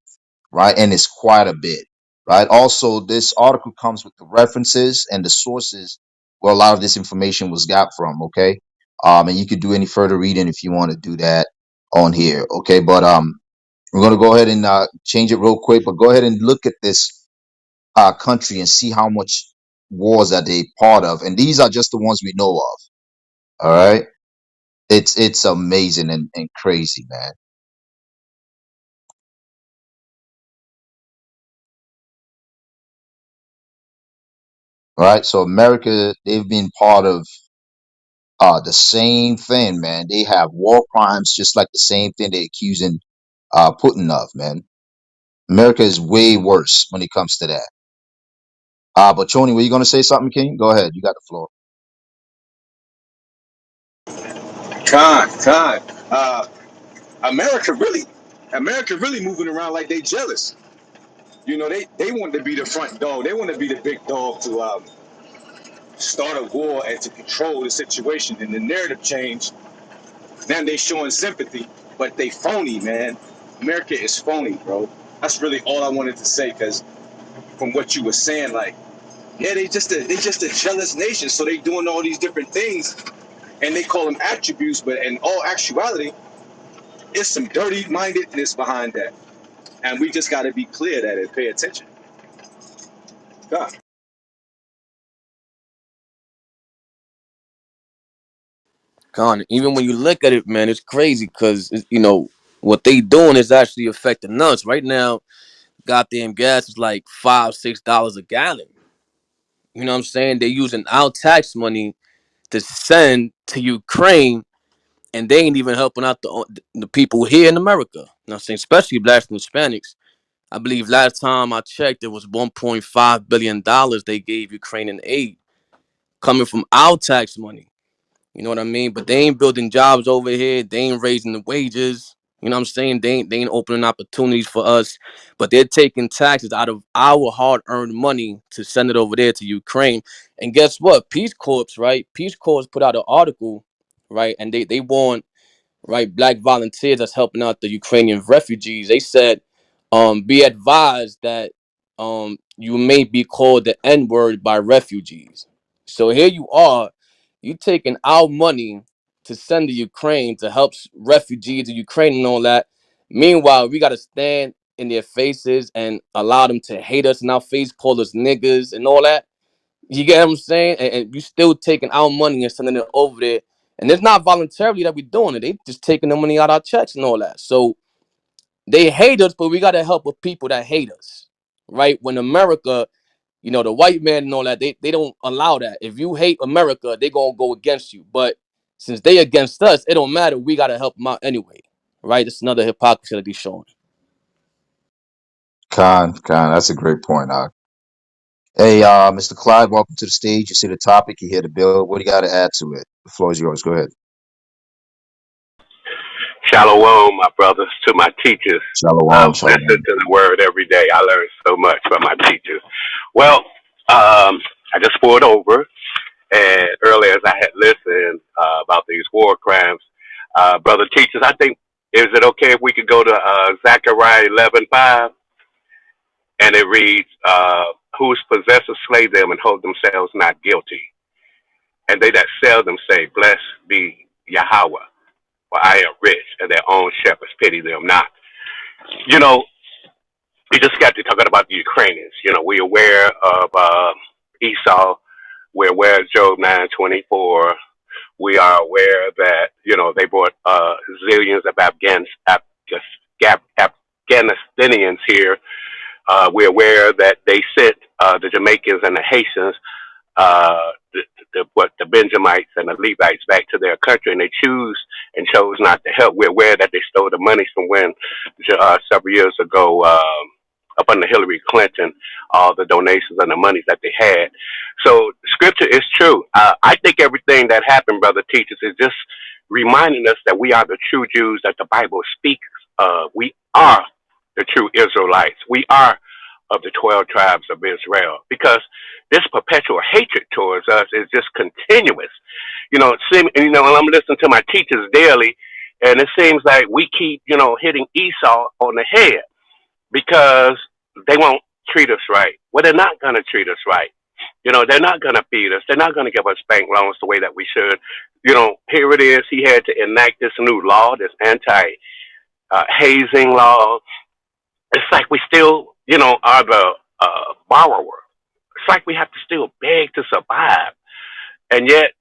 S2: right? And it's quite a bit, right? Also, this article comes with the references and the sources where a lot of this information was got from, okay? And you could do any further reading if you want to do that on here, okay? But We're going to go ahead and change it real quick, but go ahead and look at this country and see how much wars that they part of. And these are just the ones we know of. All right. It's amazing and crazy, man. All right. So America, they've been part of the same thing, man. They have war crimes just like the same thing they're accusing Putin of, man. America is way worse when it comes to that. But Tony, were you gonna say something, King? Go ahead. You got the floor.
S7: Con. America really, America really moving around like they jealous. You know, they want to be the front dog. They want to be the big dog to start a war and to control the situation. And the narrative change. Now they showing sympathy, but they phony, man. America is phony, bro. That's really all I wanted to say. Because from what you were saying, like, yeah, they just a jealous nation. So they doing all these different things, and they call them attributes. But in all actuality, it's some dirty mindedness behind that. And we just got to be clear that and pay attention. God.
S5: Con, even when you look at it, man, it's crazy because what they doing is actually affecting us right now. Goddamn gas is like $5-6 a gallon. You know what I'm saying? They're using our tax money to send to Ukraine, and they ain't even helping out the people here in America. You know what I'm saying? Especially blacks and Hispanics. I believe last time I checked, it was $1.5 billion they gave Ukraine in aid coming from our tax money. You know what I mean? But they ain't building jobs over here. They ain't raising the wages. You know what I'm saying? They ain't opening opportunities for us. But they're taking taxes out of our hard-earned money to send it over there to Ukraine. And guess what? Peace Corps, right? Peace Corps put out an article, right? And they want, right, black volunteers that's helping out the Ukrainian refugees. They said, be advised that you may be called the N-word by refugees. So here you are, you taking our money to send to Ukraine to help refugees in Ukraine and all that. Meanwhile, we gotta stand in their faces and allow them to hate us in our face, call us niggas and all that. You get what I'm saying? And you still taking our money and sending it over there. And it's not voluntarily that we're doing it. They just taking the money out of our checks and all that. So they hate us, but we gotta help with people that hate us. Right? When America, the white man and all that, they don't allow that. If you hate America, they gonna go against you. But since they against us, it don't matter. We gotta help them out anyway. Right? It's another hypocrisy that they showing.
S2: Khan, that's a great point. Hey, Mr. Clyde, welcome to the stage. You see the topic, you hear the bill. What do you got to add to it? The floor is yours. Go ahead.
S8: Shalom, my brothers, to my teachers.
S2: Shalom,
S8: Listen to
S2: shalom.
S8: the word every day. I learn so much from my teachers. Well, I just poured over, and earlier as I had listened about these war crimes, brother teachers, I think, is it okay if we could go to Zechariah 11:5, and it reads, whose possessors slay them and hold themselves not guilty, and they that sell them say, blessed be Yahweh, for I am rich, and their own shepherds pity them not. You know, you just got to talking about the Ukrainians. We're aware of Esau. We're aware of Job 9:24. We are aware that they brought zillions of Afghanistanians here. We're aware that they sent the Jamaicans and the Haitians, the Benjamites and the Levites back to their country, and they chose not to help. We're aware that they stole the money from when several years ago, up under Hillary Clinton, all the donations and the monies that they had. So scripture is true. I think everything that happened, brother teachers, is just reminding us that we are the true Jews that the Bible speaks of. We are the true Israelites. We are of the 12 tribes of Israel, because this perpetual hatred towards us is just continuous. And I'm listening to my teachers daily, and it seems like we keep, hitting Esau on the head because they won't treat us right. Well, they're not going to treat us right. They're not going to feed us. They're not going to give us bank loans the way that we should. Here it is. He had to enact this new law, this anti hazing laws. It's like we still, are the borrower. It's like we have to still beg to survive, and yet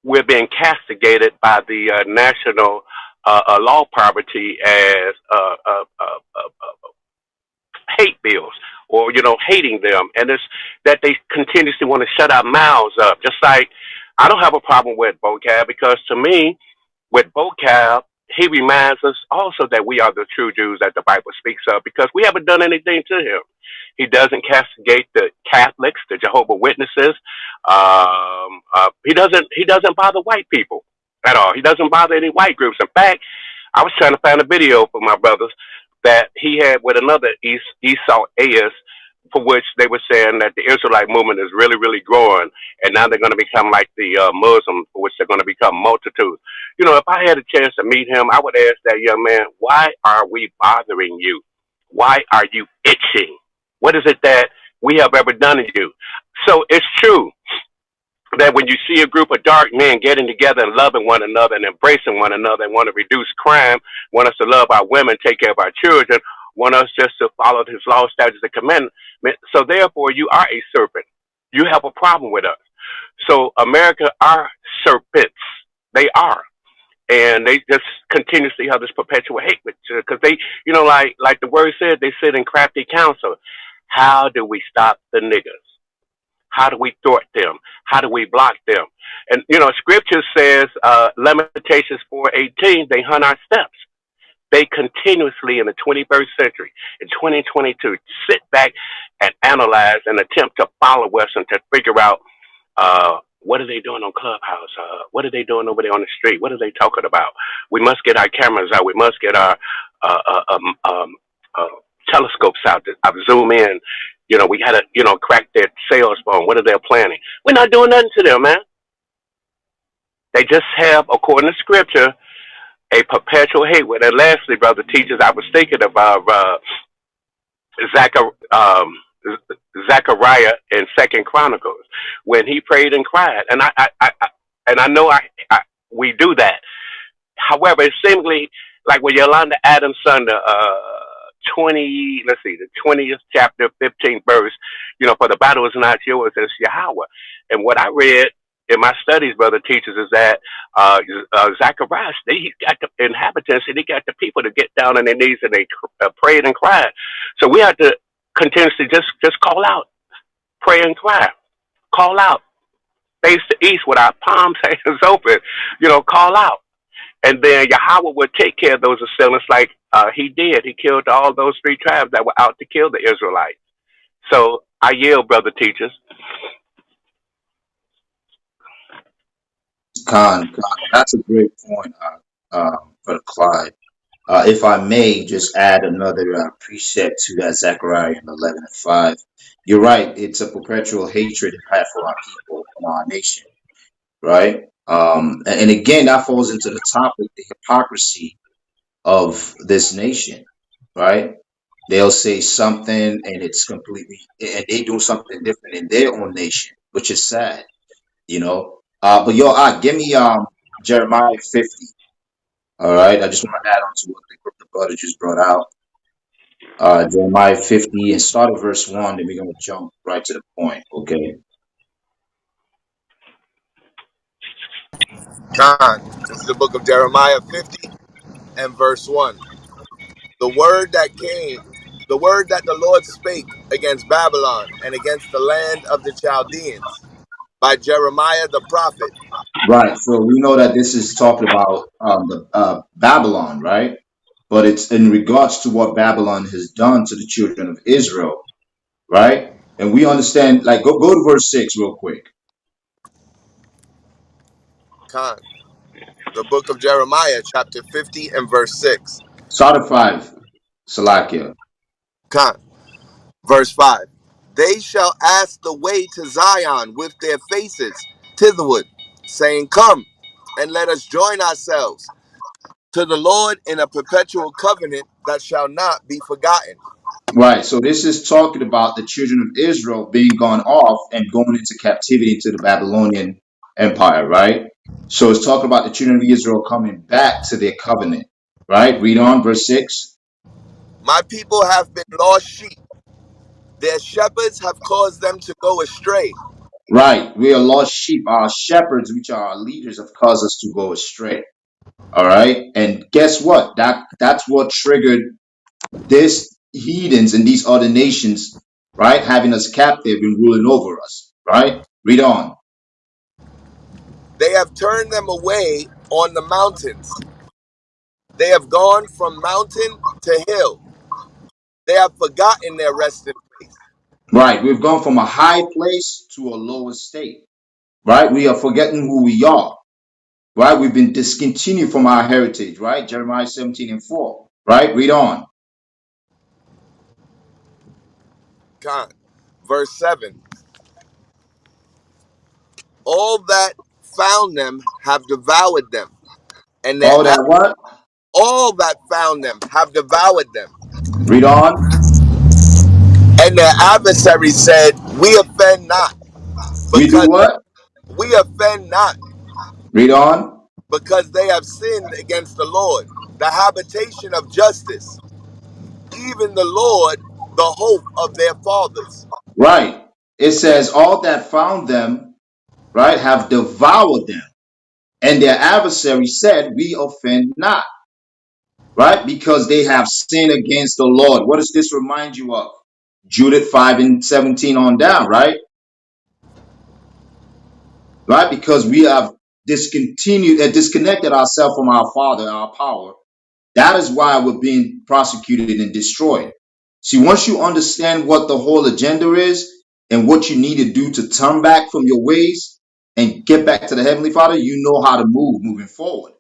S8: we're being castigated by the national law poverty as hate bills, or hating them, and it's that they continuously want to shut our mouths up. Just like I don't have a problem with vocab, because to me, with vocab, he reminds us also that we are the true Jews that the Bible speaks of, because we haven't done anything to him. He doesn't castigate the Catholics, the Jehovah Witnesses. He doesn't bother white people at all. He doesn't bother any white groups. In fact, I was trying to find a video for my brothers that he had with another Esau Ayers, for which they were saying that the Israelite movement is really, really growing, and now they're going to become like the Muslims, for which they're going to become multitudes. If I had a chance to meet him, I would ask that young man, why are we bothering you? Why are you itching? What is it that we have ever done to you? So it's true that when you see a group of dark men getting together and loving one another and embracing one another and want to reduce crime, want us to love our women, take care of our children, want us just to follow his law, statutes, and commandments. So therefore, you are a serpent. You have a problem with us. So America are serpents. They are. And they just continuously have this perpetual hate because they, like the word said, they sit in crafty counsel. How do we stop the niggas? How do we thwart them? How do we block them? And Scripture says, Lamentations 4:18, they hunt our steps. They continuously in the 21st century, in 2022, sit back and analyze and attempt to follow us and to figure out what are they doing on Clubhouse? What are they doing over there on the street? What are they talking about? We must get our cameras out. We must get our telescopes out to zoom in. We got to, crack their sales phone. What are they planning? We're not doing nothing to them, man. They just have, according to Scripture, a perpetual hate. And lastly, brother teachers, I was thinking about Zechariah in Second Chronicles when he prayed and cried, and I know we do that. However, it's seemingly like when Yolanda Adams' son, the 20th chapter, 15th verse. For the battle is not yours, it's Yahweh. And what I read in my studies, brother teachers, is that Zacharias, he got the inhabitants and he got the people to get down on their knees and they prayed and cried. So we have to continuously just call out, pray and cry, call out, face the east with our palms hands open, call out. And then Yahweh would take care of those assailants like he did. He killed all those 3 tribes that were out to kill the Israelites. So I yield, brother teachers.
S2: Khan, that's a great point, Brother Clyde. If I may just add another precept to that, Zechariah 11:5. You're right. It's a perpetual hatred they have for our people and our nation, right? And again, that falls into the topic, the hypocrisy of this nation, right? They'll say something and it's completely, and they do something different in their own nation, which is sad, you know. But yo, give me Jeremiah 50. All right, I just want to add on to what the brother just brought out. Jeremiah 50 and start at verse 1, then we're gonna jump right to the point. Okay.
S4: Con, this is the book of Jeremiah 50 and verse 1. The word that came, the word that the Lord spake against Babylon and against the land of the Chaldeans by Jeremiah the prophet.
S2: Right. So we know that this is talking about the Babylon, right? But it's in regards to what Babylon has done to the children of Israel, right? And we understand, like, go to verse 6 real quick.
S4: Con, the book of Jeremiah, chapter 50 and verse 6.
S2: Start at 5, Salakia.
S4: Con, verse 5. They shall ask the way to Zion with their faces thitherward, saying, Come, and let us join ourselves to the Lord in a perpetual covenant that shall not be forgotten.
S2: Right. So this is talking about the children of Israel being gone off and going into captivity to the Babylonian Empire, right? So it's talking about the children of Israel coming back to their covenant. Right? Read on, verse 6.
S4: My people have been lost sheep. Their shepherds have caused them to go astray.
S2: Right. We are lost sheep. Our shepherds, which are our leaders, have caused us to go astray. All right. And guess what? That's what triggered this heathens and these other nations, right, having us captive and ruling over us. Right? Read on.
S4: They have turned them away on the mountains. They have gone from mountain to hill. They have forgotten their resting place.
S2: Right. We've gone from a high place to a lower state. Right? We are forgetting who we are. Right? We've been discontinued from our heritage. Right? Jeremiah 17:4. Right? Read on.
S4: Con. Verse 7. All that found them have devoured them, and
S2: All that what?
S4: all that found them have devoured them.
S2: Read on.
S4: And their adversary said, We offend not,
S2: We do
S4: because
S2: what?
S4: we offend not,
S2: Read on.
S4: because they have sinned against the Lord, the habitation of justice, even the Lord, the hope of their fathers.
S2: Right. It says, all that found them, right, have devoured them. And their adversary said, we offend not, right? Because they have sinned against the Lord. What does this remind you of? Judith 5:17 on down, right? Right? Because we have discontinued and disconnected ourselves from our Father, our power. That is why we're being prosecuted and destroyed. See, once you understand what the whole agenda is and what you need to do to turn back from your ways and get back to the Heavenly Father, you know how to move moving forward,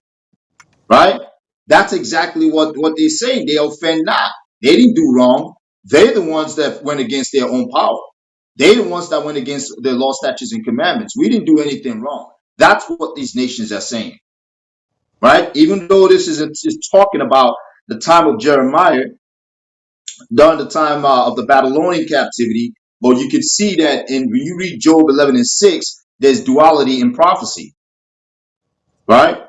S2: right? That's exactly what they say. They offend not. They didn't do wrong. They're the ones that went against their own power. They're the ones that went against their law, statutes, and commandments. We didn't do anything wrong. That's what these nations are saying, right? Even though this is talking about the time of Jeremiah, during the time of the Babylonian captivity, but you can see that when you read Job 11:6, there's duality in prophecy, right?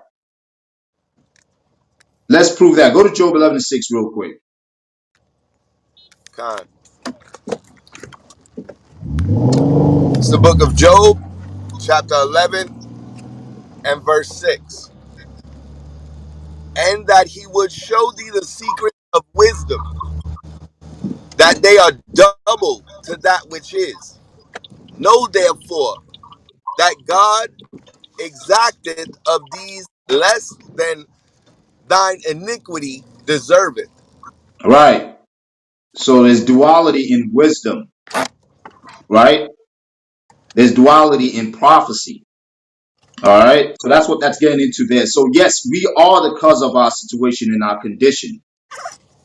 S2: Let's prove that. Go to Job 11:6 real quick.
S4: Con. It's the book of Job, chapter 11 and verse 6. And that he would show thee the secret of wisdom, that they are double to that which is. Know therefore that God exacteth of these less than thine iniquity deserveth.
S2: Right. So there's duality in wisdom, right? There's duality in prophecy. All right. So that's what that's getting into there. So yes, we are the cause of our situation and our condition.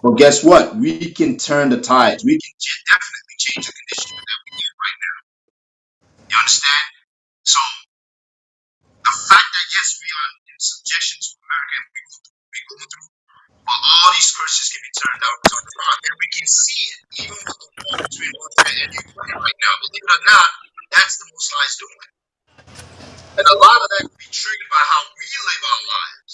S2: But guess what? We can turn the tides. We can definitely change the condition that we get right now. You understand? So the fact that yes, we are in subjection to America and we go through, but all these curses can be turned out, and we can see it, even with the war between Russia and Ukraine right now. Believe it or not, that's the Most High's doing. And a lot of that can be triggered by how we live our lives.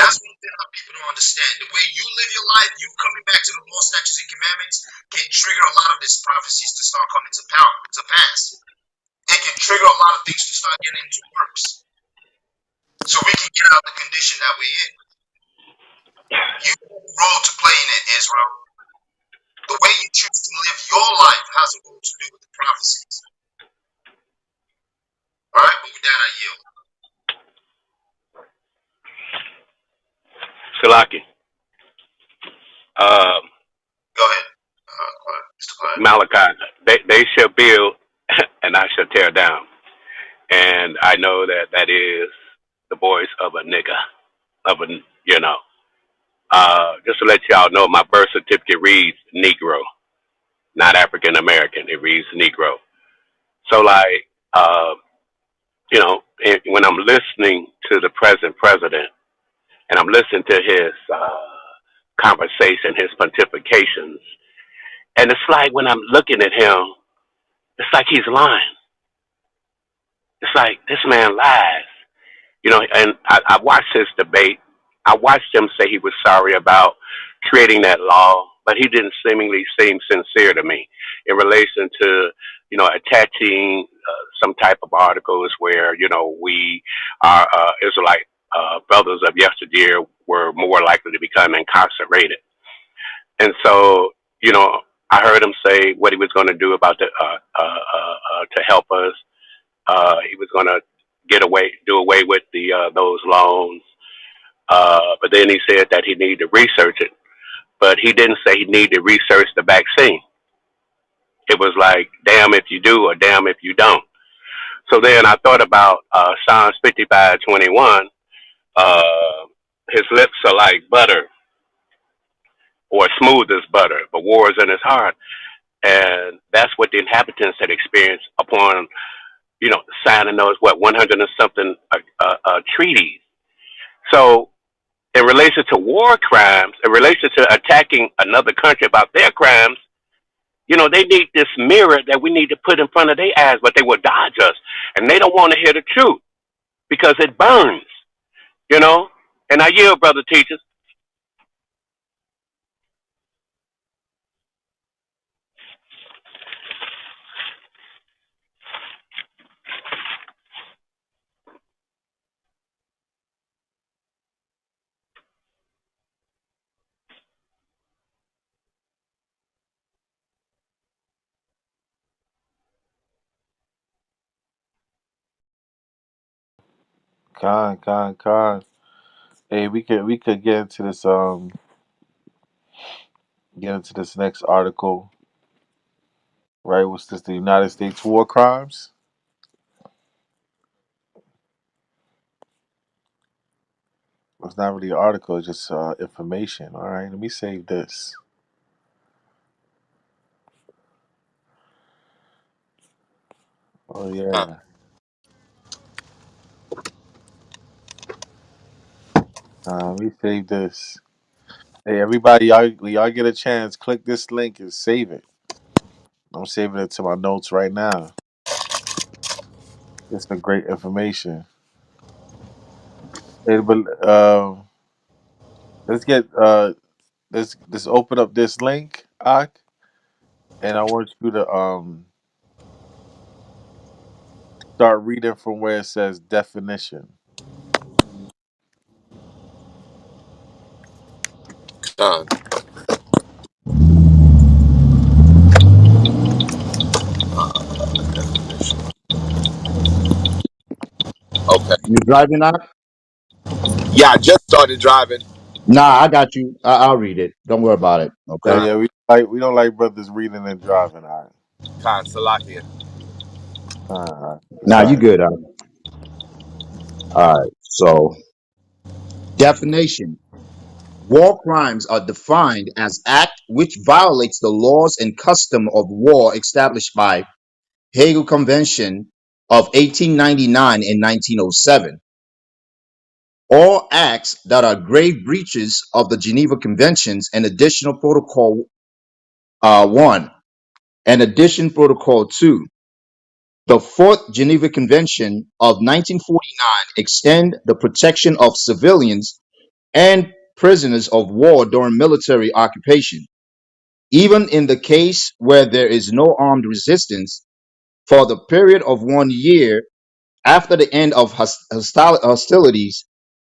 S2: That's one thing that people don't understand. The way you live your life, you coming back to the law, statutes, and commandments can trigger a lot of these prophecies to start coming to pass. It can trigger a lot of things to start getting into works. So we can get out the condition that we're in. You have a role to play in it, Israel. The way you choose to live your life has a role to do with the prophecies. All right, but with that, I yield.
S8: Salaki.
S2: Go ahead, Mr. Clyde.
S8: Malachi. They shall build, and I shall tear down. And I know that that is the voice of a nigga, of a, you know. Just to let y'all know, my birth certificate reads Negro, not African American. It reads Negro. So, like, you know, when I'm listening to the present president and I'm listening to his conversation, his pontifications, and it's like when I'm looking at him, it's like he's lying. It's like this man lies, you know. And I watched his debate. I watched him say he was sorry about creating that law, but he didn't seemingly seem sincere to me in relation to, attaching some type of articles where, we, our Israelite brothers of yesteryear, were more likely to become incarcerated. And so, you know, I heard him say what he was going to do about to help us. He was going to do away with the those loans. But then he said that he needed to research it. But he didn't say he needed to research the vaccine. It was like, damn if you do or damn if you don't. So then I thought about Psalms 55:21. Uh, his lips are like butter or smooth as butter, but war is in his heart. And that's what the inhabitants had experienced upon, signing those, 100 and something treaties. So in relation to war crimes, in relation to attacking another country about their crimes, they need this mirror that we need to put in front of their eyes, but they will dodge us. And they don't want to hear the truth because it burns, you know? And I yield, brother teachers.
S1: Con. Hey, we could get into this next article, right? What's this? The United States war crimes? It's not really an article, it's just information. All right, let me save this. Oh yeah. Let me save this. Hey, everybody, y'all get a chance, click this link and save it. I'm saving it to my notes right now. It's some great information. Hey, but let's get let's open up this link, Ak, and I want you to start reading from where it says definition.
S4: Con. Definition. Okay.
S2: You driving now?
S4: Yeah, I just started driving.
S2: Nah, I got you. I'll read it. Don't worry about it.
S1: Yeah,
S2: Okay.
S4: Con.
S1: yeah, we don't like brothers reading and driving. All right,
S4: Con. Salakia.
S1: it's
S2: Nah,
S1: all
S2: you
S1: right.
S2: good. All right. So, definition. War crimes are defined as act which violates the laws and custom of war established by Hague Convention of 1899 and 1907. All acts that are grave breaches of the Geneva Conventions and Additional Protocol 1 and Addition Protocol 2. The Fourth Geneva Convention of 1949 extend the protection of civilians and prisoners of war during military occupation, even in the case where there is no armed resistance, for the period of 1 year after the end of hostilities,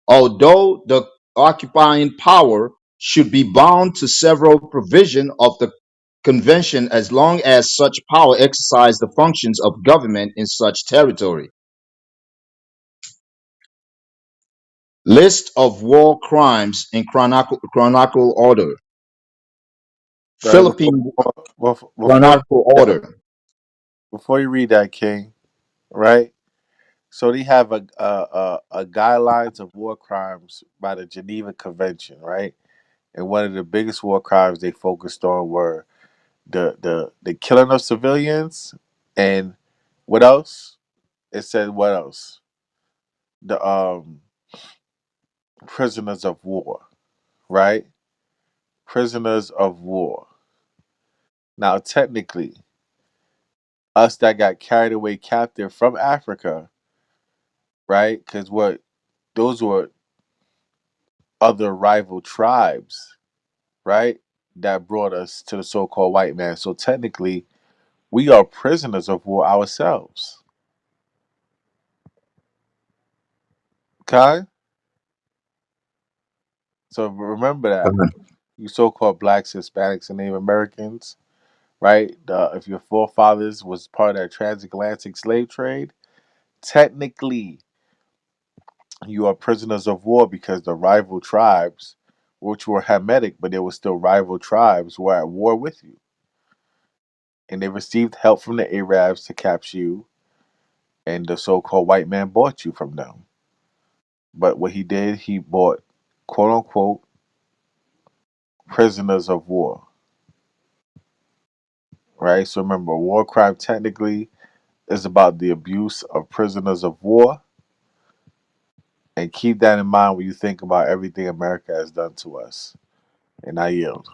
S2: although the occupying power should be bound to several provisions of the convention as long as such power exercise the functions of government in such territory. List of war crimes in chronicle order.
S1: Right
S2: Philippine
S1: before
S2: chronicle
S1: yeah,
S2: order.
S1: before you read that, King, right? So they have a guidelines of war crimes by the Geneva Convention, right? And one of the biggest war crimes they focused on were the killing of civilians, and what else? It said what else? The prisoners of war, right? Prisoners of war. Now, technically, us that got carried away captive from Africa, right? Because what those were other rival tribes, right? That brought us to the so-called white man. So technically, we are prisoners of war ourselves. Okay? So remember that. You so-called blacks, Hispanics, and Native Americans, right? If your forefathers was part of that transatlantic slave trade, technically you are prisoners of war because the rival tribes, which were Hamitic, but they were still rival tribes, were at war with you. And they received help from the Arabs to capture you, and the so called white man bought you from them. But what he did, he bought quote unquote prisoners of war, right? So remember, war crime technically is about the abuse of prisoners of war. And keep that in mind when you think about everything America has done to us. And I yield.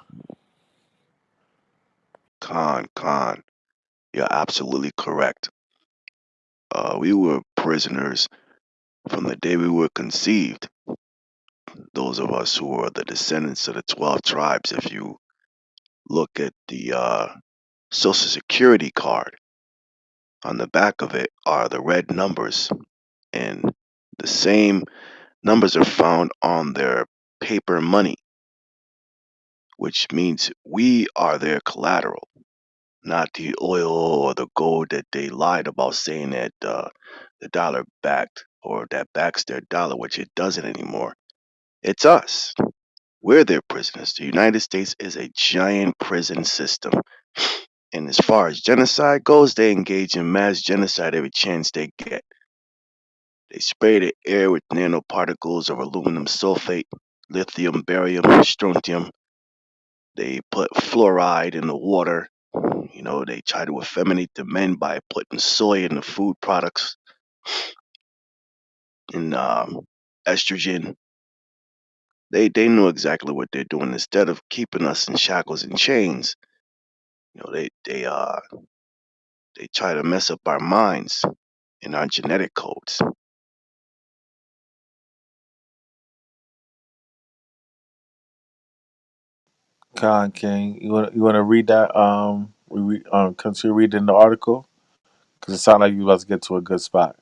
S9: Khan, you're absolutely correct. We were prisoners from the day we were conceived. Those of us who are the descendants of the 12 tribes, if you look at the Social Security card, on the back of it are the red numbers, and the same numbers are found on their paper money, which means we are their collateral, not the oil or the gold that they lied about saying that the dollar backed or that backs their dollar, which it doesn't anymore. It's us. We're their prisoners. The United States is a giant prison system. And as far as genocide goes, they engage in mass genocide every chance they get. They spray the air with nanoparticles of aluminum sulfate, lithium, barium, strontium. They put fluoride in the water. They try to effeminate the men by putting soy in the food products and estrogen. They know exactly what they're doing. Instead of keeping us in shackles and chains, they try to mess up our minds and our genetic codes.
S1: Khan King, you want to read that? Continue reading the article because it sounds like you about to get to a good spot.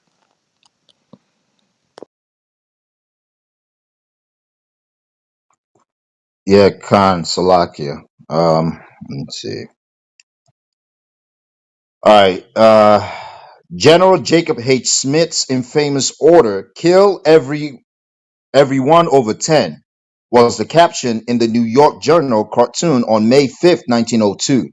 S2: Yeah, Khan Salakia. Let's see. All right. General Jacob H. Smith's infamous order, kill everyone over 10, was the caption in the New York Journal cartoon on May 5th, 1902.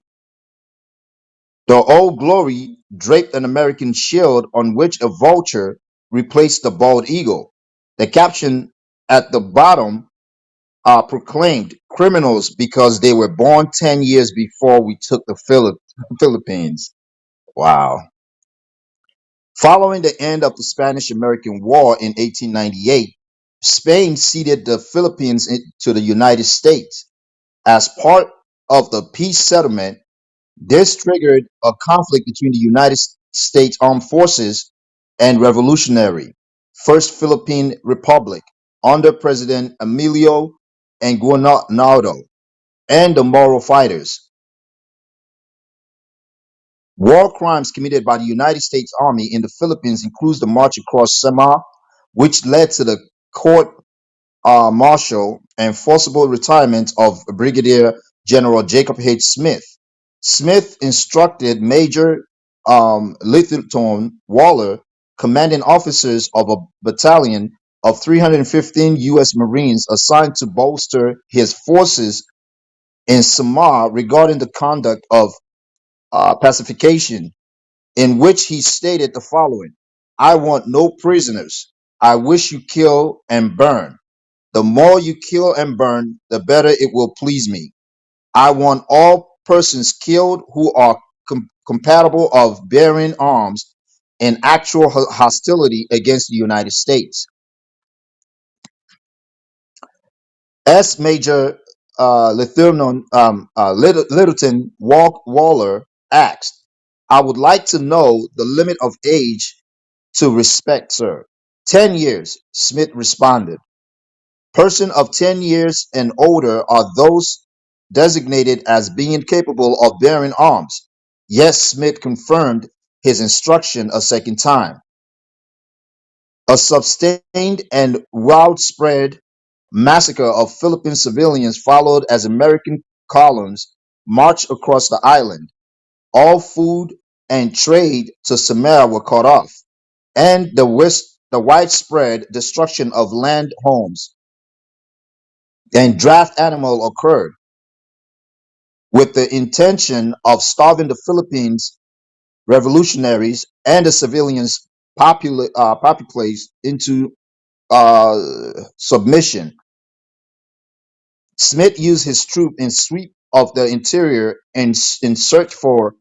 S2: The Old Glory draped an American shield on which a vulture replaced the bald eagle. The caption at the bottom proclaimed criminals because they were born 10 years before we took the Philippines. Wow. Following the end of the Spanish American War in 1898, Spain ceded the Philippines to the United States. As part of the peace settlement, this triggered a conflict between the United States Armed Forces and Revolutionary First Philippine Republic under President Emilio Aguinaldo and the Moro fighters. War crimes committed by the United States Army in the Philippines includes the march across Samar, which led to the court martial and forcible retirement of Brigadier General Jacob H. Smith. Smith instructed Major Lyttelton Waller, commanding officers of a battalion of 315 U.S. Marines assigned to bolster his forces in Samar regarding the conduct of pacification, in which he stated the following: I want no prisoners. I wish you kill and burn. The more you kill and burn, the better it will please me. I want all persons killed who are compatible of bearing arms in actual hostility against the United States. As Major Littleton Waller asked, I would like to know the limit of age to respect, sir. 10 years, Smith responded. Person of 10 years and older are those designated as being capable of bearing arms. Yes, Smith confirmed his instruction a second time. A sustained and widespread massacre of Philippine civilians followed as American columns marched across the island. All food and trade to Samara were cut off, and the widespread destruction of land homes and draft animal occurred with the intention of starving the Philippines revolutionaries and the civilians populace into uh, submission. Smith used his troop in sweep of the interior in search for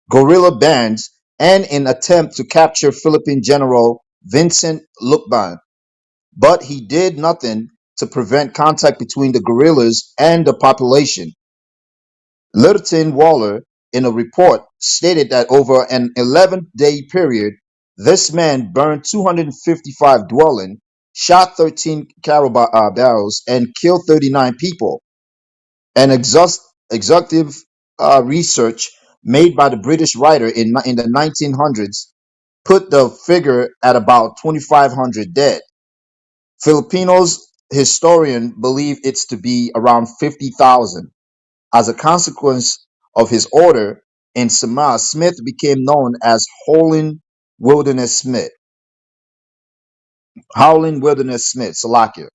S2: guerrilla bands and in attempt to capture Philippine General Vincent Lucban, but he did nothing to prevent contact between the guerrillas and the population. Lieutenant Waller, in a report, stated that over an 11-day period, this man burned 255 dwellings, shot 13 cattle barrels, and killed 39 people. An exhaustive research made by the British writer in the 1900s put the figure at about 2,500 dead. Filipinos historian believe it's to be around 50,000. As a consequence of his order in Samar, Smith became known as Wilderness Smith. Howling Wilderness Smith, Salakia.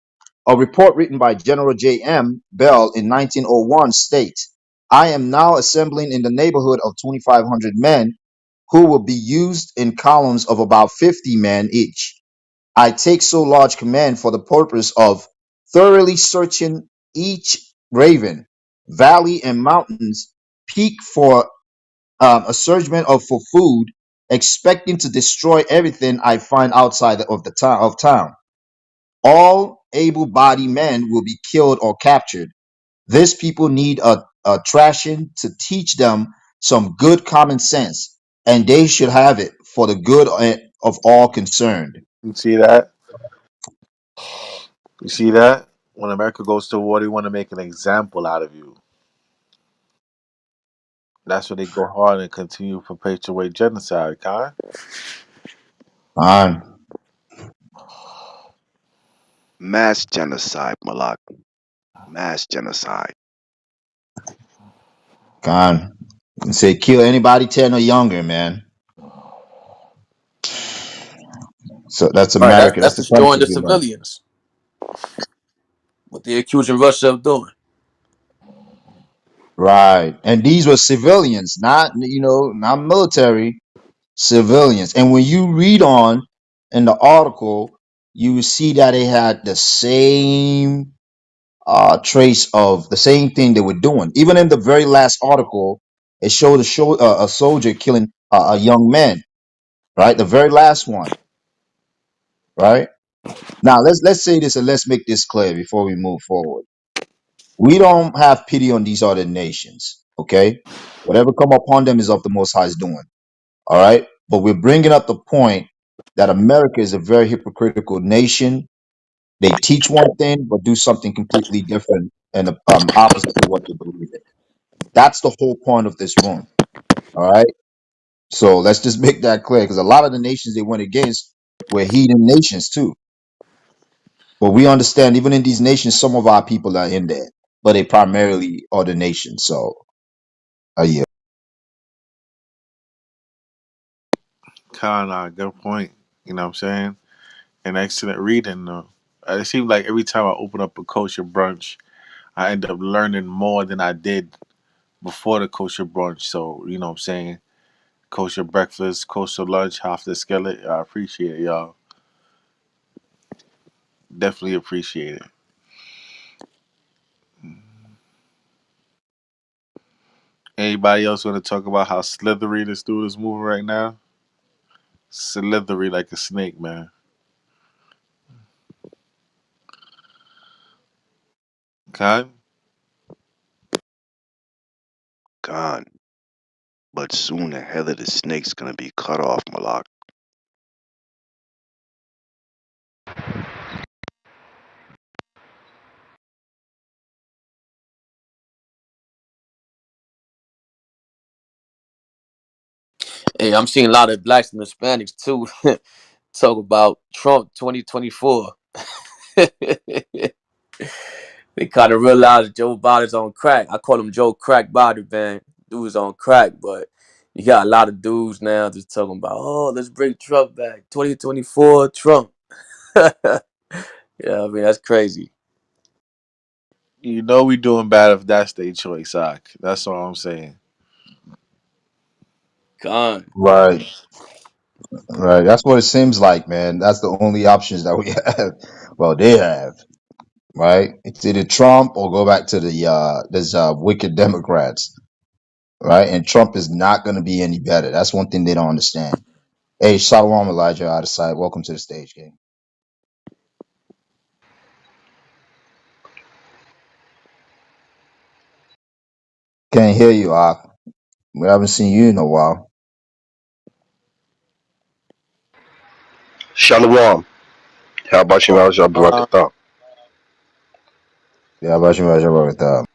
S2: A report written by General J.M. Bell in 1901 states, I am now assembling in the neighborhood of 2,500 men who will be used in columns of about 50 men each. I take so large command for the purpose of thoroughly searching each raven, valley, and mountains peak for a surgement of for food, expecting to destroy everything I find outside of the town. All able-bodied men will be killed or captured. This people need a thrashing to teach them some good common sense, and they should have it for the good of all concerned.
S1: You see that? You see that? When America goes to war, they want to make an example out of you. That's when they go hard and continue to perpetuate genocide, Kai.
S2: Khan,
S9: Mass genocide, Malak. Mass genocide.
S2: Khan. And say kill anybody 10 or younger, man. So that's
S5: Right,
S2: America.
S5: that's
S2: That's the
S5: destroying
S2: country
S5: the
S2: we run.
S5: civilians. What they accusing Russia of doing.
S2: Right. And these were civilians, not military, civilians. And when you read on in the article, you will see that they had the same trace of the same thing they were doing. Even in the very last article, it showed a soldier killing a young man, right? The very last one, right? Now let's say this and let's make this clear before we move forward. We don't have pity on these other nations, okay? Whatever come upon them is of the Most High's doing, all right? But we're bringing up the point that America is a very hypocritical nation. They teach one thing but do something completely different and opposite to what they believe in. That's the whole point of this room, all right? So let's just make that clear because a lot of the nations they went against were heathen nations too. But we understand even in these nations, some of our people are in there, but they primarily are the nations. So, yeah.
S1: Kai, good point. You know what I'm saying? An excellent reading. It seems like every time I open up a kosher brunch, I end up learning more than I did before the kosher brunch. So, you know what I'm saying? Kosher breakfast, kosher lunch, half the skillet. I appreciate it, y'all. Definitely appreciate it. Anybody else want to talk about how slithery this dude is moving right now? Slithery like a snake, man. Okay?
S9: Gone. But soon the head of the snake's gonna be cut off, Malak.
S5: Hey, I'm seeing a lot of blacks and Hispanics too talk about Trump 2024. They kind of realized Joe Biden's on crack. I call him Joe Crack Biden, man. Dude's on crack, but you got a lot of dudes now just talking about, oh, let's bring Trump back. 2024 Trump. Yeah, I mean, that's crazy.
S1: You know we doing bad if that's their choice, Ak. That's all I'm saying.
S5: Con.
S2: Right, right. That's what it seems like, man. That's the only options that we have. Well, they have, right? It's either Trump or go back to the this wicked Democrats, right? And Trump is not going to be any better. That's one thing they don't understand. Hey, Shalom, Elijah, out of sight. Welcome to the stage, King. Can't hear you, Ak. We haven't seen you in a while.
S10: Shalom. How about you, Maj Barakatha?
S2: Yeah, about you, about that.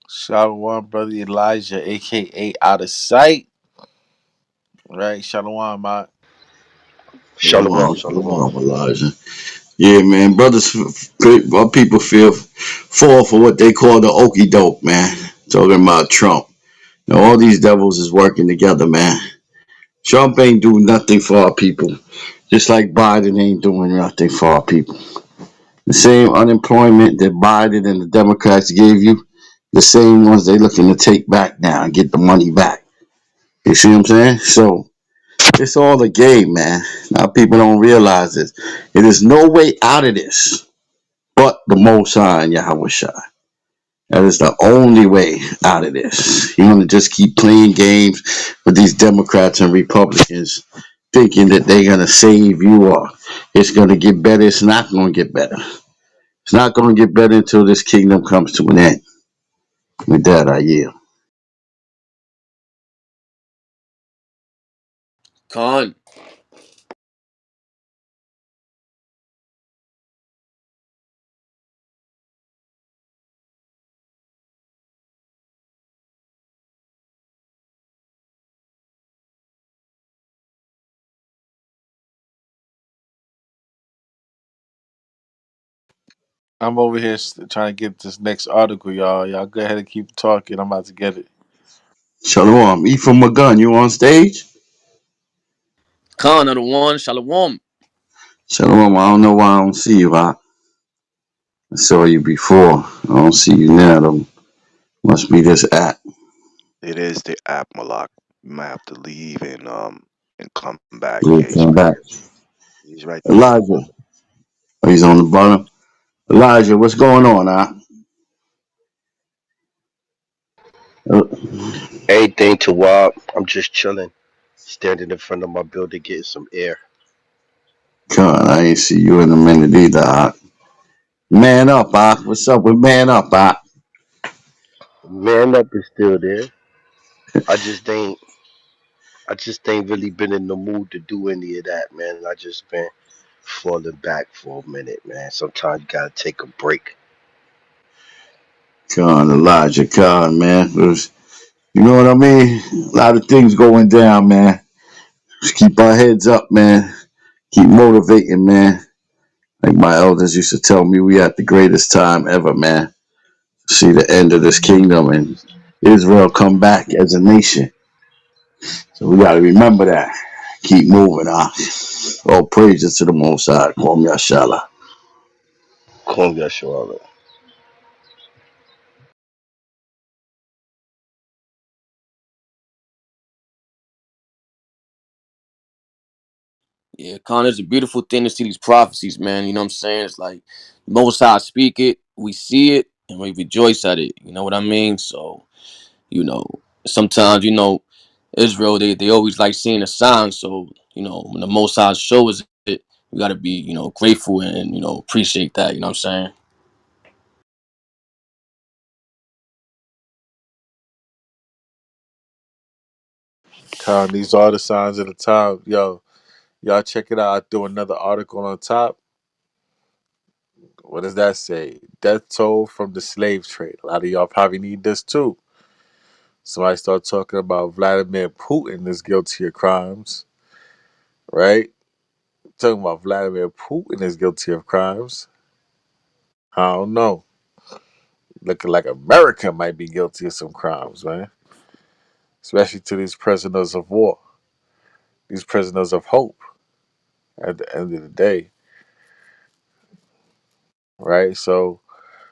S1: Shalom, brother Elijah, aka Out of Sight. Right, Shalom, Ak.
S10: Shalom,
S3: Shalom,
S10: shalom.
S3: Elijah. Yeah, man, brothers, our people fall for what they call the okey doke, man. Talking about Trump. Now, all these devils is working together, man. Trump ain't doing nothing for our people, just like Biden ain't doing nothing for our people. The same unemployment that Biden and the Democrats gave you, the same ones they looking to take back now and get the money back. You see what I'm saying? So it's all a game, man. Now people don't realize this. It is no way out of this but the Most High and Yahweh Shai. That is the only way out of this. You want to just keep playing games with these Democrats and Republicans, thinking that they're gonna save you or it's gonna get better. It's not gonna get better. It's not gonna get better until this kingdom comes to an end. With that, I yield.
S5: Con.
S1: I'm over here trying to get this next article, y'all. Y'all go ahead and keep talking. I'm about to get it.
S3: Shalom. Ephraim McGunn, you on stage?
S5: Con of the one. Shalom.
S3: Shalom. I don't know why I don't see you. I saw you before. I don't see you now, though. Must be this app.
S9: It is the app, Malak. You might have to leave and come back.
S3: Yeah,
S9: Yeah, he's
S3: come
S9: right
S3: back.
S9: there. He's right there.
S3: Elijah. Oh, he's on the bottom. Elijah, what's going on,
S10: Anything to I'm just chilling, standing in front of my building, getting some air.
S3: God, I ain't see you in a minute either, Man up, What's up with man up,
S10: Man up is still there. I just ain't. I just ain't really been in the mood to do any of that, man. I just been falling back for a minute, man. Sometimes you gotta take a break.
S3: God, Elijah, God, man. You know what I mean? A lot of things going down, man. Just keep our heads up, man. Keep motivating, man. Like my elders used to tell me, we at the greatest time ever, man. See the end of this kingdom and Israel come back as a nation. So we got to remember that. Keep moving, All praises to the Most High. Kwam Yashala.
S10: Come Yashua.
S5: Yeah, Con, it's a beautiful thing to see these prophecies, man. You know what I'm saying? It's like Most High speak it, we see it, and we rejoice at it. You know what I mean? So, you know, sometimes, Israel, they always like seeing a sign. So, when the Most High shows it, we got to be, grateful and, appreciate that. You know what I'm saying?
S1: Con, these are the signs of the time. Yo, y'all check it out. I threw another article on top. What does that say? Death toll from the slave trade. A lot of y'all probably need this too. Somebody start talking about Vladimir Putin is guilty of crimes, right? Talking about Vladimir Putin is guilty of crimes. I don't know. Looking like America might be guilty of some crimes, man. Especially to these prisoners of war, these prisoners of hope. At the end of the day, right? So,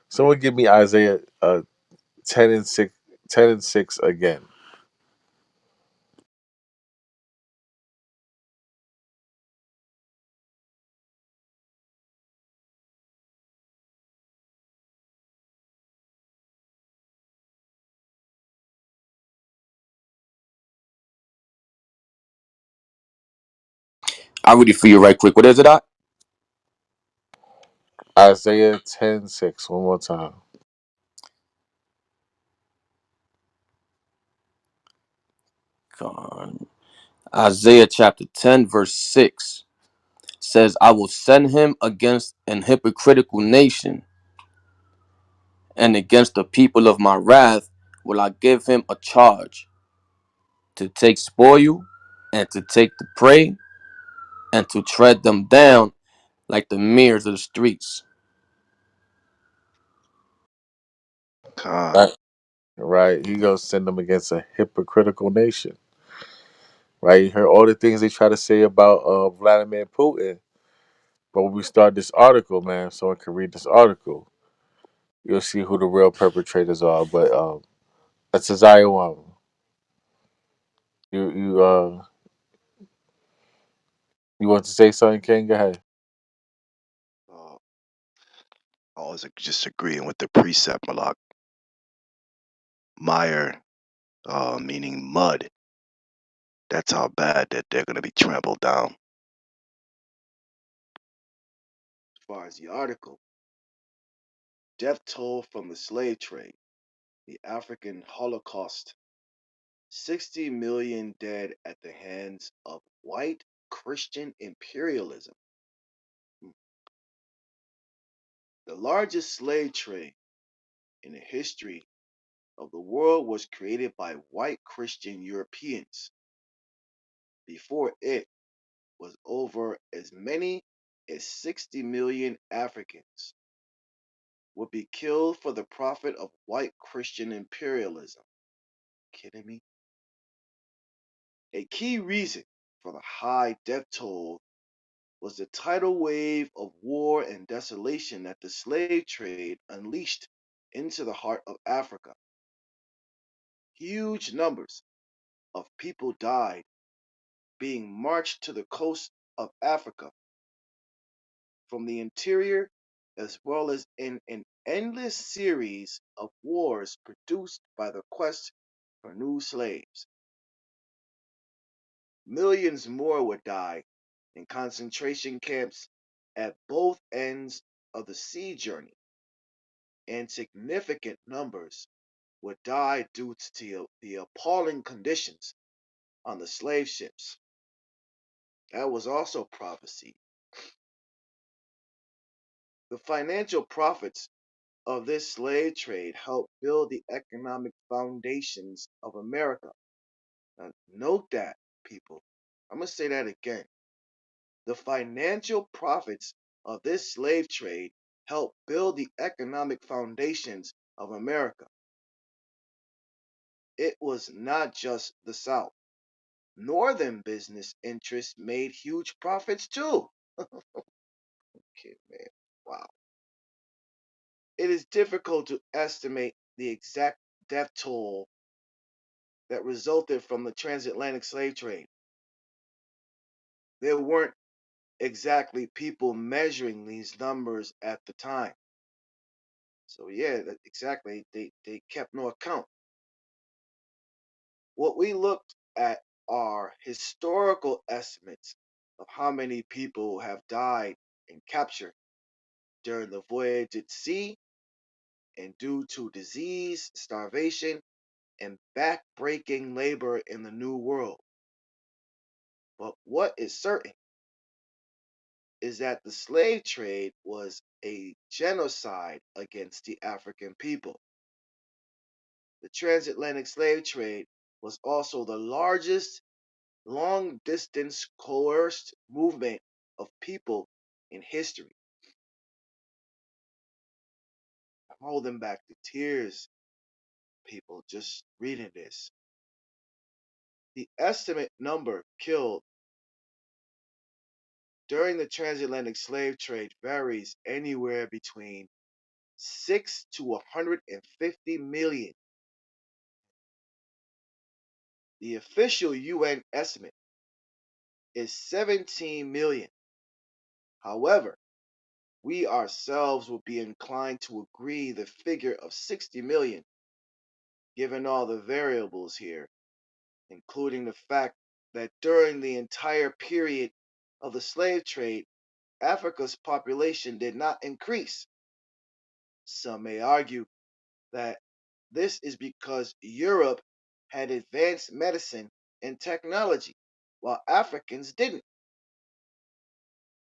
S1: someone give me Isaiah 10 and 6, 10 and 6 again.
S5: I'll read it for you right quick. What is it, Doc?
S1: Isaiah 10:6. One more time.
S5: Con. Isaiah chapter 10, verse 6 says, I will send him against an hypocritical nation, and against the people of my wrath will I give him a charge to take spoil and to take the prey and to tread them down like the mirrors of the streets.
S9: Khan.
S1: Right. Right. He gonna send them against a hypocritical nation. Right. You heard all the things they try to say about Vladimir Putin. But when we start this article, man, someone can read this article. You'll see who the real perpetrators are. But that's Isaiah 1. You want to say something, King? Go ahead.
S9: Uh, I was just agreeing with the precept, Malak. Mire, meaning mud. That's how bad that they're going to be trampled down. As far as the article, death toll from the slave trade, the African Holocaust, 60 million dead at the hands of white Christian imperialism. The largest slave trade in the history of the world was created by white Christian Europeans. Before it was over as many as 60 million Africans would be killed for the profit of white Christian imperialism. Kidding me? A key reason for the high death toll was the tidal wave of war and desolation that the slave trade unleashed into the heart of Africa. Huge numbers of people died being marched to the coast of Africa from the interior, as well as in an endless series of wars produced by the quest for new slaves. Millions more would die in concentration camps at both ends of the sea journey, and significant numbers would die due to the appalling conditions on the slave ships. That was also prophesied. The financial profits of this slave trade helped build the economic foundations of America. Now, note that, people. I'm going to say that again. The financial profits of this slave trade helped build the economic foundations of America. It was not just the South. Northern business interests made huge profits too. Okay, man. Wow. It is difficult to estimate the exact death toll that resulted from the transatlantic slave trade. There weren't exactly people measuring these numbers at the time. So yeah, exactly. They kept no account. What we looked at are historical estimates of how many people have died and captured during the voyage at sea and due to disease, starvation, and back-breaking labor in the New World. But what is certain
S11: is that the slave trade was a genocide against the African people. The transatlantic slave trade was also the largest long distance coerced movement of people in history. I'm holding back the tears, people, just reading this. The estimate number killed during the transatlantic slave trade varies anywhere between 6 to 150 million. The official UN estimate is 17 million. However, we ourselves would be inclined to agree the figure of 60 million, given all the variables here, including the fact that during the entire period of the slave trade, Africa's population did not increase. Some may argue that this is because Europe had advanced medicine and technology, while Africans didn't.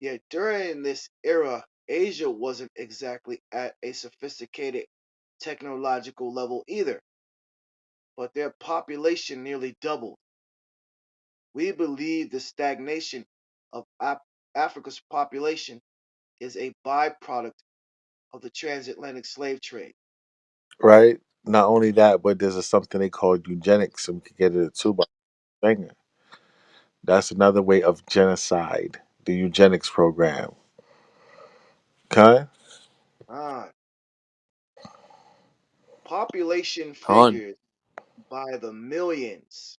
S11: Yet during this era, Asia wasn't exactly at a sophisticated technological level either, but their population nearly doubled. We believe the stagnation of Africa's population is a byproduct of the transatlantic slave trade.
S1: Right? Not only that, but there's something they call eugenics, and we could get into too by finger. That's another way of genocide. The eugenics program. Okay?
S11: Ah, population
S5: Con.
S11: figures by the millions.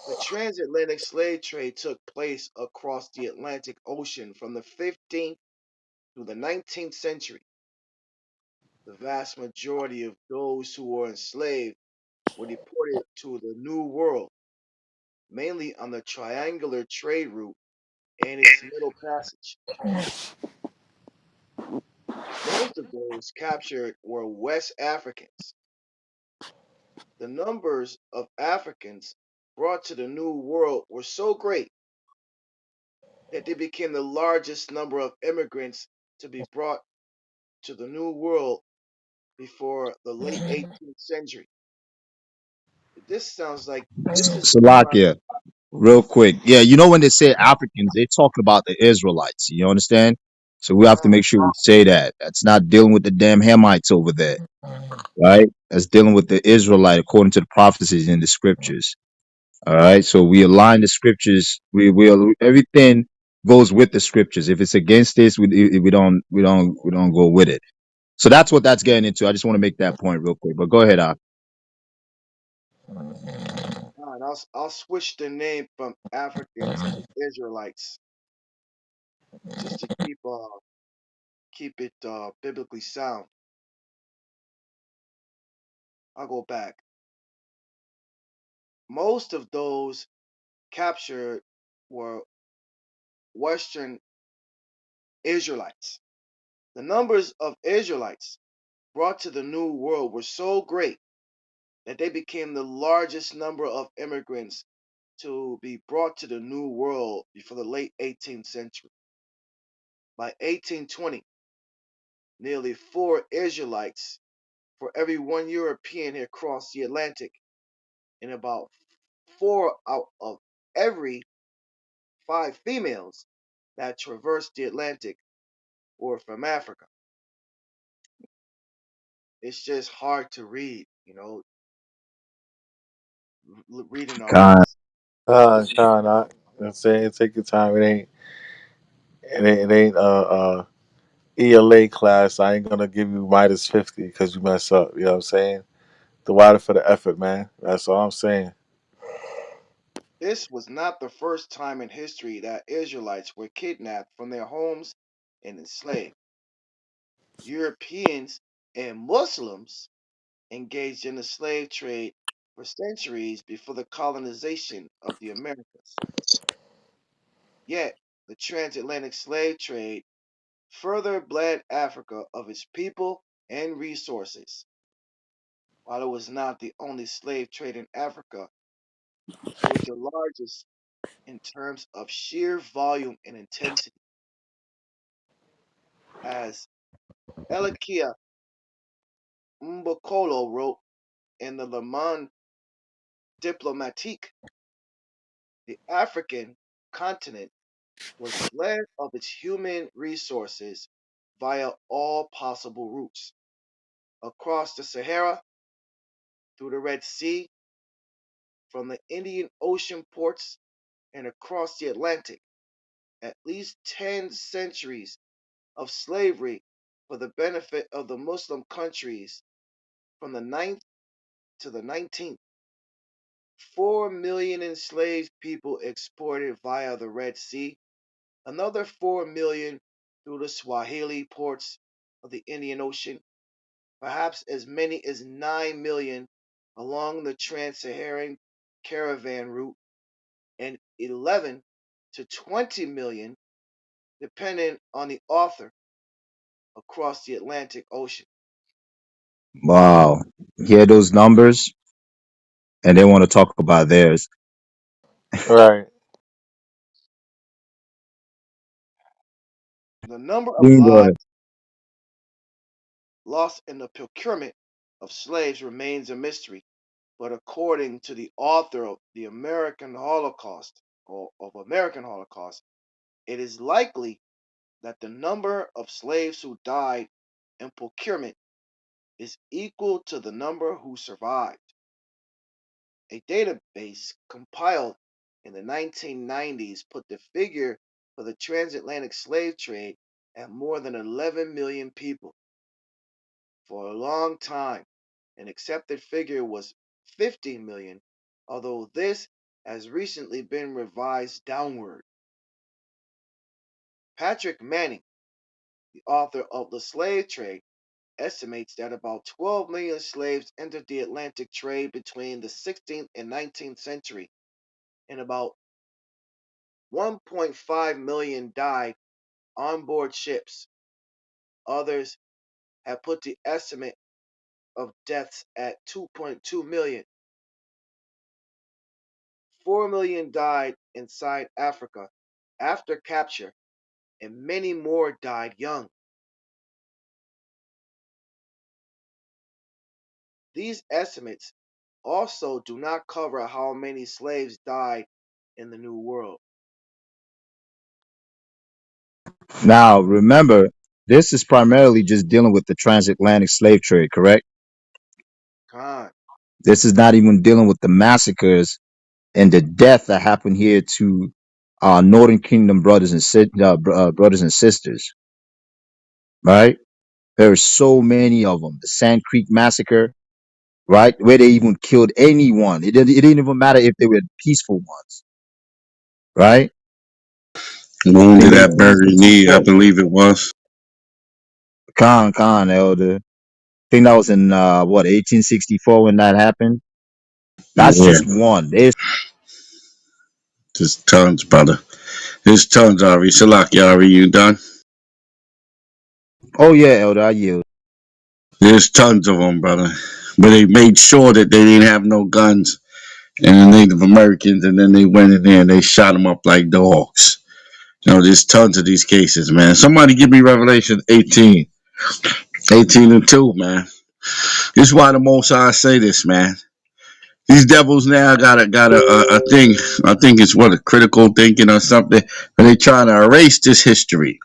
S11: The transatlantic slave trade took place across the Atlantic Ocean from the 15th to the 19th century. The vast majority of those who were enslaved were deported to the New World, mainly on the triangular trade route and its middle passage. Most of those captured were West Africans. The numbers of Africans brought to the New World were so great that they became the largest number of immigrants to be brought to the New World before the late 18th century. This sounds like this is around.
S2: Salakia, real quick. Yeah, you know when they say Africans, they talking about the Israelites. You understand? So we have to
S11: Ah,
S2: make sure we say that. That's not dealing with the damn Hamites over there, right? That's dealing with the Israelite according to the prophecies in the scriptures. All right. So we align the scriptures. We will everything goes with the scriptures. If it's against this, we don't go with it. So that's what that's getting into. I just want to make that point real quick. But go ahead, Al.
S11: and I'll switch the name from Africans to Israelites just to keep it biblically sound. I'll go back. Most of those captured were Western Israelites. The numbers of Israelites brought to the New World were so great that they became the largest number of immigrants to be brought to the New World before the late 18th century. By 1820, nearly 4 Israelites for every 1 European had crossed the Atlantic, and about 4 out of every 5 females that traversed the Atlantic were from Africa. It's just hard to read, reading all
S2: Con,
S11: this.
S1: Con, I'm saying take your time. It ain't ELA class. I ain't gonna give you -50 because you mess up. You know what I'm saying? The water for the effort, man. That's all I'm saying.
S11: This was not the first time in history that Israelites were kidnapped from their homes and enslaved. Europeans and Muslims engaged in the slave trade for centuries before the colonization of the Americas. Yet, the transatlantic slave trade further bled Africa of its people and resources. While it was not the only slave trade in Africa, it was the largest in terms of sheer volume and intensity. As Elikia Mbokolo wrote in the Le Monde Diplomatique, the African continent was bled of its human resources via all possible routes across the Sahara, through the Red Sea, from the Indian Ocean ports, and across the Atlantic. At least 10 centuries of slavery for the benefit of the Muslim countries from the ninth to the 19th. 4 million enslaved people exported via the Red Sea, another 4 million through the Swahili ports of the Indian Ocean, perhaps as many as 9 million along the Trans Saharan caravan route, and 11 to 20 million, depending on the author, across the Atlantic Ocean.
S2: Wow. Hear those numbers? And they want to talk about theirs.
S1: Right.
S11: The number of
S2: You can go ahead.
S11: lives lost in the procurement of slaves remains a mystery, but according to the author of the American Holocaust, or of American Holocaust, it is likely that the number of slaves who died in procurement is equal to the number who survived. A database compiled in the 1990s put the figure for the transatlantic slave trade at more than 11 million people. For a long time, an accepted figure was 15 million, although this has recently been revised downward. Patrick Manning, the author of The Slave Trade, estimates that about 12 million slaves entered the Atlantic trade between the 16th and 19th century, and about 1.5 million died on board ships. Others have put the estimate of deaths at 2.2 million. 4 million died inside Africa after capture, and many more died young. These estimates also do not cover how many slaves died in the New World.
S2: Now, remember, this is primarily just dealing with the transatlantic slave trade, correct?
S11: Khan,
S2: This is not even dealing with the massacres and the death that happened here to Northern Kingdom brothers and sisters, right? There are so many of them. The Sand Creek Massacre, right? Where they even killed anyone. It didn't even matter if they were peaceful ones, right? I think
S3: Wounded
S2: in
S3: at Burger Knee, I
S2: 1864.
S3: believe it was.
S2: Khan, Elder. I think that was in what 1864 when that happened. That's
S3: Yeah,
S2: just one. There's
S3: just tons, brother. There's tons, Ari. Salak, Ari, you done?
S2: oh yeah, Elder, I yield.
S3: There's tons of them, brother. But they made sure that they didn't have no guns and the Native Americans, and then they went in there and they shot them up like dogs. You know, there's tons of these cases, man. Somebody give me Revelation 18, 18 and 2, man. This is why the Most High say this, man. These devils now got a thing. I think it's what a critical thinking or something. And they trying to erase this history.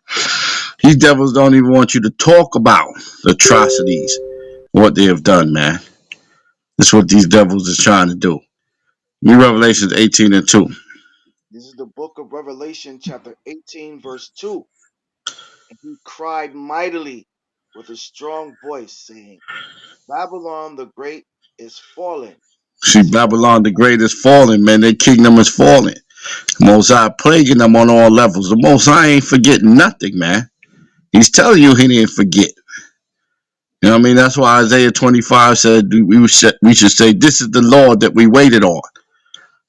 S3: These devils don't even want you to talk about the atrocities, what they have done, man. That's what these devils is trying to do. New Revelations 18 and 2.
S11: this is the book of Revelation, chapter 18, verse 2. And he cried mightily with a strong voice, saying, Babylon the Great is fallen,
S3: See,
S11: is fallen,
S3: Babylon the Great is falling, man. Their kingdom is falling. The Most High plaguing them on all levels. The Most High ain't forgetting nothing, man. He's telling you he didn't forget. You know what I mean? That's why Isaiah 25 said we should say, this is the Lord that we waited on.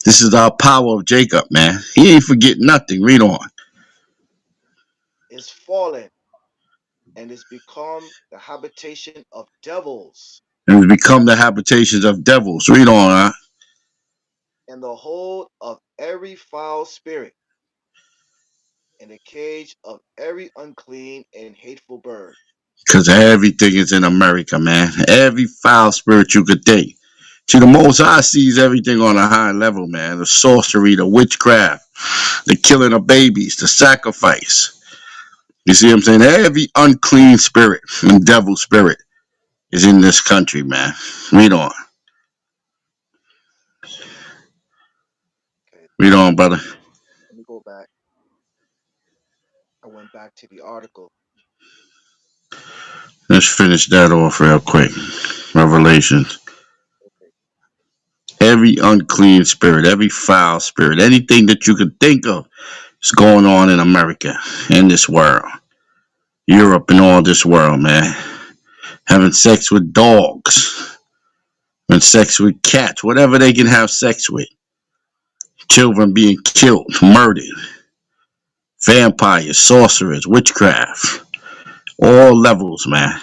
S3: This is our power of Jacob, man. He ain't forgetting nothing. Read on.
S11: is fallen, and is become the habitation of devils,
S3: And we become the habitations of devils. Read on, huh?
S11: and the hold of every foul spirit, and the cage of every unclean and hateful bird.
S3: Because everything is in America, man. Every foul spirit you could think. See, the Most High sees everything on a high level, man. The sorcery, the witchcraft, the killing of babies, the sacrifice. You see what I'm saying? Every unclean spirit and devil spirit is in this country, man. Read on.
S11: Okay,
S3: Read on, brother.
S11: let me go back. I went back to the article.
S3: Let's finish that off real quick. Revelations.
S11: Okay.
S3: Every unclean spirit, every foul spirit, anything that you could think of is going on in America, in this world. Europe and all this world, man. Having sex with dogs, having sex with cats, whatever they can have sex with. Children being killed, murdered, vampires, sorcerers, witchcraft, all levels, man.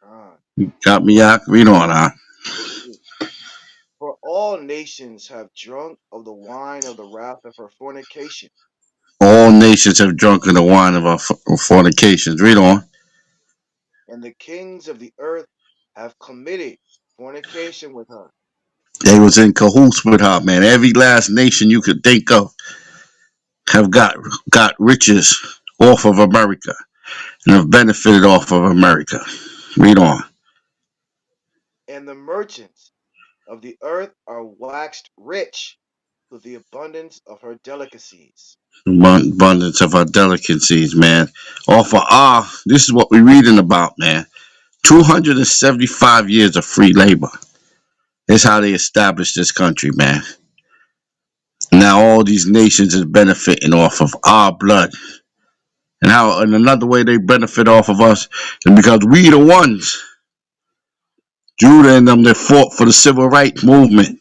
S11: Ah,
S3: Got me out. Read on, huh?
S11: for all nations have drunk of the wine of the wrath of her fornication,
S3: All nations have drunken the wine of our fornications. Read on.
S11: and the kings of the earth have committed fornication with her.
S3: They was in cahoots with her, man. Every last nation you could think of have got riches off of America and have benefited off of America. Read on.
S11: And the merchants of the earth are waxed rich through the abundance of her delicacies.
S3: Abundance of our delicacies, man. Off of this is what we're reading about, man. 275 years of free labor. That's how they established this country, man. Now all these nations is benefiting off of our blood. And another way they benefit off of us is because we the ones, Judah and them, that fought for the civil rights movement.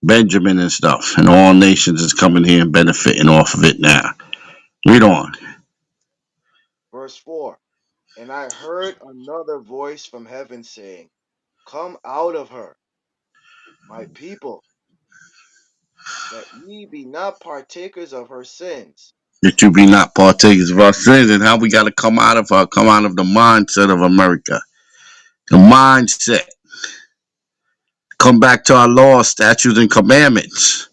S3: Benjamin and stuff. And all nations is coming here and benefiting off of it now. Read on.
S11: Verse 4. And I heard another voice from heaven saying, come out of her, my people, that ye be not partakers of her sins,
S3: That you be not partakers of our sins, and how we got to come out of the mindset of America. The mindset. Come back to our laws, statutes, and commandments.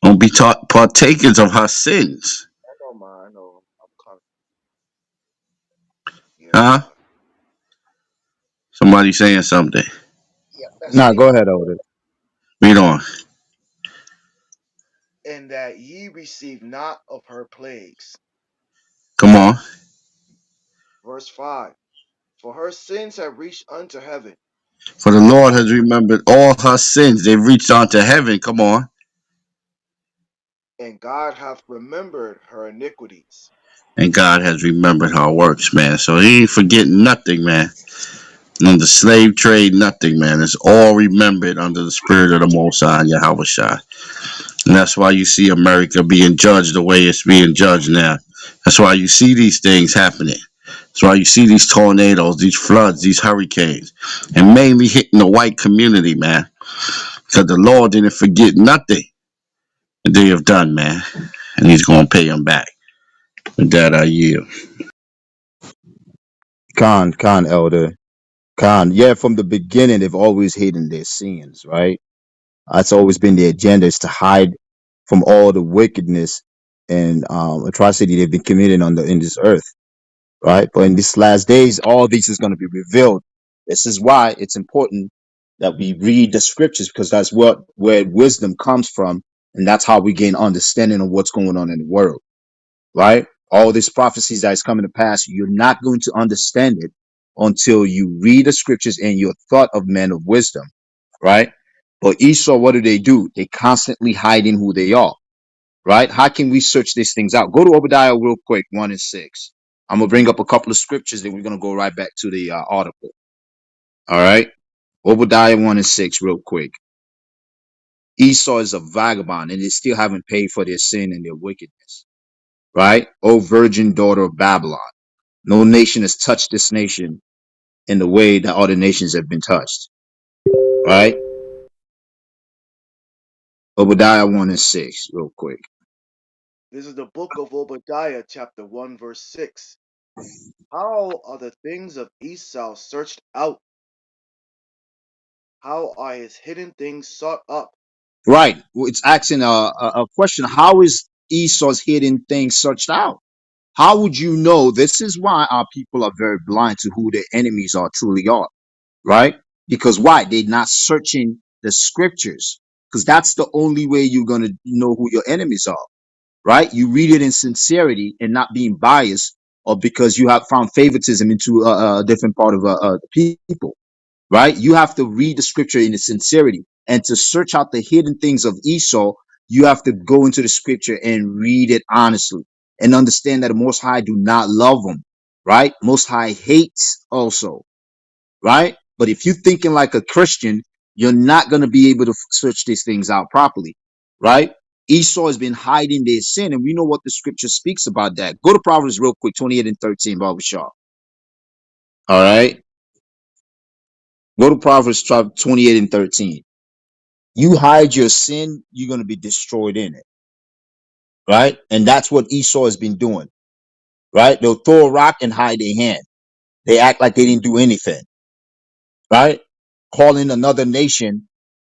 S3: Don't be partakers of her sins.
S11: I know mine, I know I'm coming. Yeah,
S3: Huh? Somebody saying something.
S11: yeah, that's
S2: Nah,
S11: me.
S2: go ahead, Elder.
S3: Read on.
S11: And that ye receive not of her plagues.
S3: Come on.
S11: Verse 5. For her sins have reached unto heaven,
S3: For the
S11: and
S3: Lord
S11: God
S3: has remembered all her sins. They've reached onto heaven. Come on.
S11: and God hath remembered her iniquities.
S3: And God has remembered her works, man. So he ain't forgetting nothing, man. On the slave trade, nothing, man. It's all remembered under the spirit of the Most High, Yahweh Shai. And that's why you see America being judged the way it's being judged now. That's why you see these things happening. That's why you see these tornadoes, these floods, these hurricanes, and mainly hitting the white community, man. Because the Lord didn't forget nothing that they have done, man. And he's going to pay them back. With that, I yield.
S2: Khan, Elder. Khan. Yeah, from the beginning, they've always hidden their sins, right? That's always been the agenda, is to hide from all the wickedness and atrocity they've been committing in this earth, right? But in these last days, all this is going to be revealed. This is why it's important that we read the scriptures, because that's where wisdom comes from, and that's how we gain understanding of what's going on in the world, right? All these prophecies that is coming to pass, you're not going to understand it until you read the scriptures and you're thought of men of wisdom, right? But Esau, what do? They constantly hiding who they are, right? How can we search these things out? Go to Obadiah real quick, 1 and 6. I'm gonna bring up a couple of scriptures, then we're gonna go right back to the article. All right, Obadiah 1 and 6, real quick. Esau is a vagabond, and they still haven't paid for their sin and their wickedness, right? O virgin daughter of Babylon, no nation has touched this nation in the way that other nations have been touched, right? Obadiah 1 and 6, real quick.
S11: This is the book of Obadiah, chapter 1, verse 6. How are the things of Esau searched out? How are his hidden things sought up?
S2: Right. Well, it's asking a question. How is Esau's hidden things searched out? How would you know? This is why our people are very blind to who their enemies are truly are, right? Because why? They're not searching the scriptures. Because that's the only way you're going to know who your enemies are, right? You read it in sincerity and not being biased, or because you have found favoritism into a different part of the people, right? You have to read the scripture in its sincerity, and to search out the hidden things of Esau, you have to go into the scripture and read it honestly and understand that the Most High do not love them, right? Most High hates also, right? But if you're thinking like a Christian, you're not going to be able to search these things out properly, right? Esau has been hiding their sin, and we know what the scripture speaks about that. Go to Proverbs real quick, 28 and 13, Baba Shah. All right. Go to Proverbs 28 and 13. You hide your sin, you're going to be destroyed in it, right? And that's what Esau has been doing, right? They'll throw a rock and hide their hand. They act like they didn't do anything, right? Calling another nation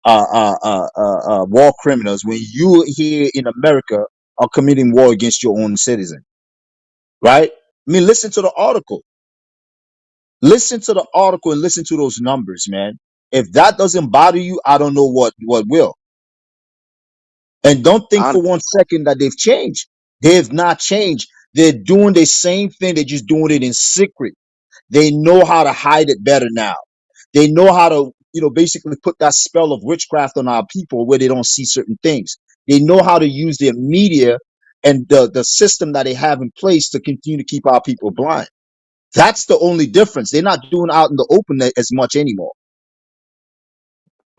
S2: war criminals when you here in America are committing war against your own citizen, right? I mean, listen to the article. Listen to the article and listen to those numbers, man. If that doesn't bother you, I don't know what will. And don't think
S10: I
S2: for one second that they've changed. They have not changed. They're doing the same thing. They're just doing it in secret. They know how to hide it better now. They know how to, basically put that spell of witchcraft on our people where they don't see certain things. They know how to use their media and the system that they have in place to continue to keep our people blind. That's the only difference. They're not doing out in the open as much anymore,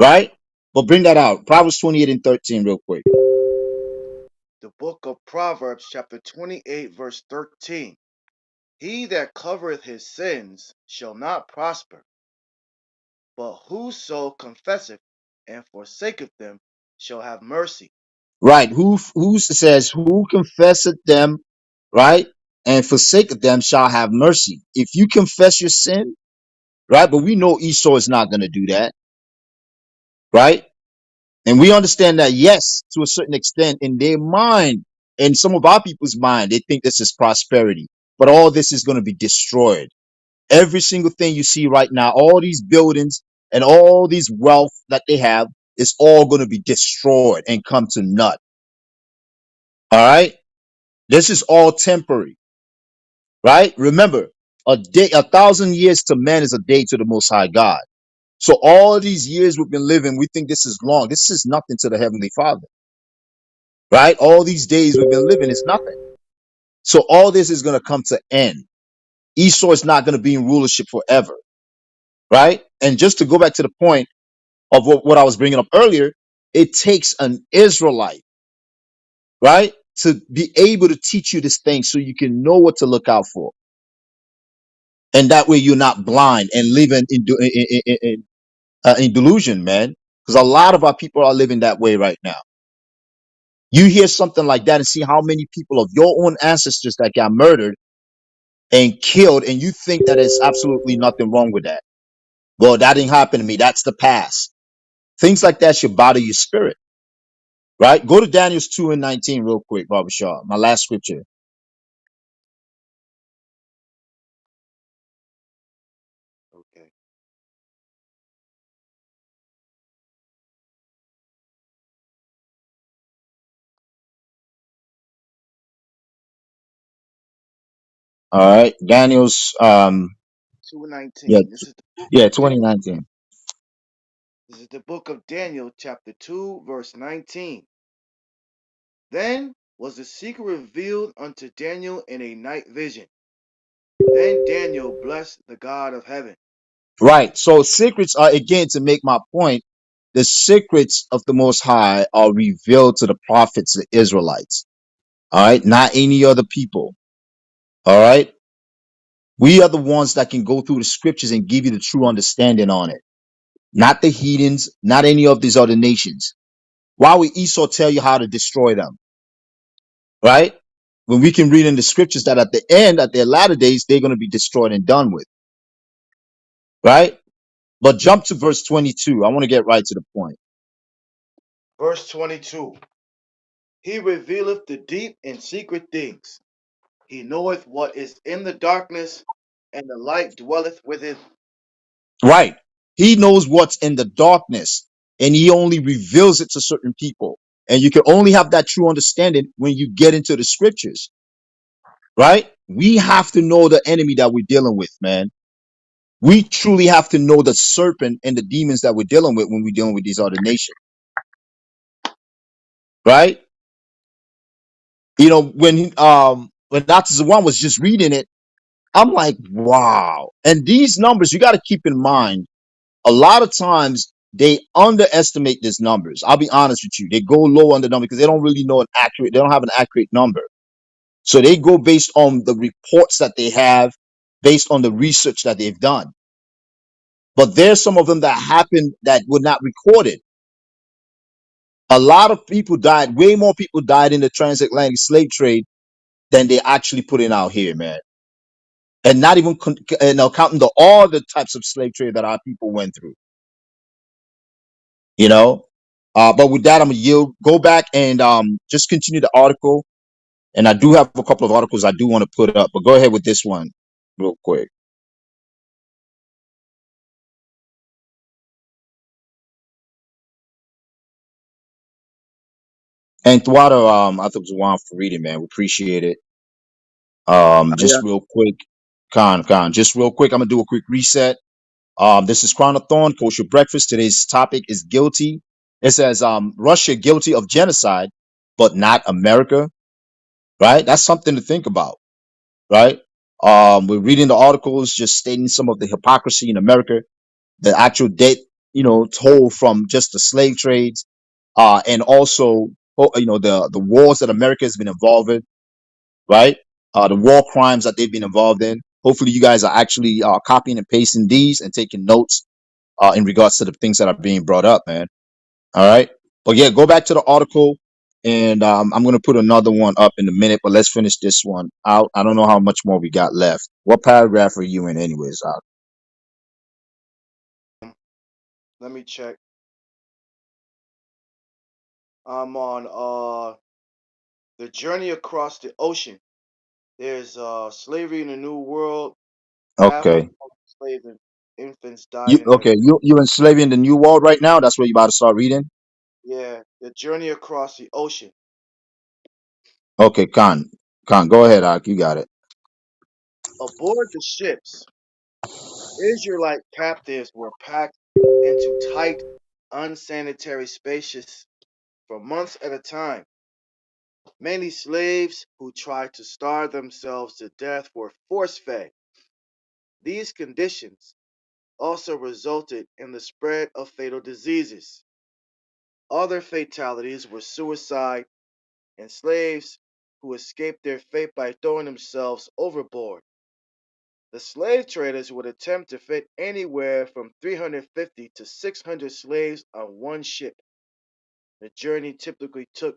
S2: right? But bring that out. Proverbs 28 and 13 real quick.
S11: The book of Proverbs, chapter 28, verse 13. He that covereth his sins shall not prosper, but whoso confesseth and forsaketh them shall have mercy.
S2: Right. Who says, who confesseth them, right, and forsaketh them shall have mercy. If you confess your sin, right, but we know Esau is not going to do that, right? And we understand that, yes, to a certain extent in their mind, in some of our people's mind, they think this is prosperity, but all this is going to be destroyed. Every single thing you see right now, all these buildings and all these wealth that they have is all going to be destroyed and come to naught. All right. This is all temporary, right? Remember, a day, 1,000 years to man is a day to the Most High God. So all these years we've been living, we think this is long. This is nothing to the Heavenly Father, right? All these days we've been living is nothing. So all this is going to come to end. Esau is not going to be in rulership forever, right? And just to go back to the point of what I was bringing up earlier, it takes an Israelite, right, to be able to teach you this thing so you can know what to look out for. And that way you're not blind and living in delusion, man. Because a lot of our people are living that way right now. You hear something like that and see how many people of your own ancestors that got murdered and killed, and you think that there's absolutely nothing wrong with that. Well, that didn't happen to me. That's the past. Things like that should bother your spirit, right? Go to Daniel's 2 and 19 real quick, Baba Shah. My last scripture.
S11: Okay.
S2: All right. Daniel's, yeah,
S11: 2:19.
S2: yeah, 2019.
S11: This is the book of Daniel, chapter 2, verse 19. Then was the secret revealed unto Daniel in a night vision. Then Daniel blessed the God of heaven.
S2: Right. So secrets are, again, to make my point, the secrets of the Most High are revealed to the prophets, the Israelites. All right. Not any other people. All right. We are the ones that can go through the scriptures and give you the true understanding on it. Not the heathens, not any of these other nations. Why would Esau tell you how to destroy them? Right? When we can read in the scriptures that at the end, at their latter days, they're going to be destroyed and done with. Right? But jump to verse 22. I want to get right to the point.
S11: Verse 22. He revealeth the deep and secret things. He knoweth what is in the darkness, and the light dwelleth with him.
S2: Right. He knows what's in the darkness, and he only reveals it to certain people. And you can only have that true understanding when you get into the scriptures. Right? We have to know the enemy that we're dealing with, man. We truly have to know the serpent and the demons that we're dealing with when we're dealing with these other nations. Right? You know, when Dr. Zawan was just reading it, I'm like, wow. And these numbers, you got to keep in mind, a lot of times they underestimate these numbers. I'll be honest with you. They go low on the number because they don't really know they don't have an accurate number. So they go based on the reports that they have, based on the research that they've done. But there's some of them that happened that were not recorded. A lot of people died, way more people died in the transatlantic slave trade than they actually put in out here, man. And not even counting all the types of slave trade that our people went through, you know. But with that, I'm gonna yield. Go back and just continue the article. And I do have a couple of articles I do want to put up, but go ahead with this one real quick. And Thwada, I think it was one for reading, man. We appreciate it.
S12: Yeah.
S2: Just real quick, just real quick. I'm gonna do a quick reset. This is Crown of Thorn, Kosher Breakfast. Today's topic is guilty. It says Russia guilty of genocide, but not America. Right? That's something to think about. Right? We're reading the articles just stating some of the hypocrisy in America, the actual debt, toll from just the slave trades, and also, the wars that America has been involved in, right? The war crimes that they've been involved in. Hopefully, you guys are actually copying and pasting these and taking notes in regards to the things that are being brought up, man. All right. But yeah, go back to the article, and I'm gonna put another one up in a minute. But let's finish this one out. I don't know how much more we got left. What paragraph are you in, anyways?
S11: Let me check. I'm on the journey across the ocean. There's slavery in the New World. Half of
S2: Okay.
S11: all enslaved infants
S2: You
S11: died in
S2: okay? You enslaving the new world right now? That's where you about to start reading.
S11: yeah, the journey across the ocean.
S2: Okay, Khan, go ahead, Ak. You got it.
S11: Aboard the ships, Israelite captives were packed into tight, unsanitary spaces for months at a time. Many slaves who tried to starve themselves to death were force fed. These conditions also resulted in the spread of fatal diseases. Other fatalities were suicide and slaves who escaped their fate by throwing themselves overboard. The slave traders would attempt to fit anywhere from 350 to 600 slaves on one ship. The journey typically took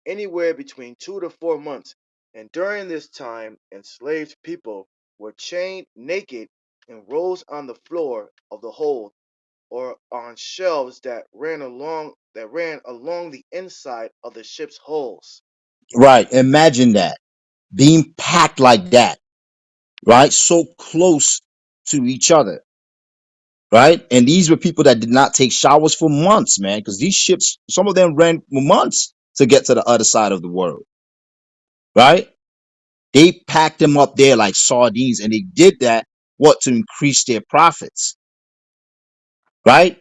S11: anywhere between 2 to 4 months, and during this time, enslaved people were chained naked in rows on the floor of the hold or on shelves that ran along the inside of the ship's hulls.
S2: Right. Imagine that being packed like that, right? So close to each other, right? And these were people that did not take showers for months, man, because these ships, some of them ran for months to get to the other side of the world, right? They packed them up there like sardines, and they did that to increase their profits, right?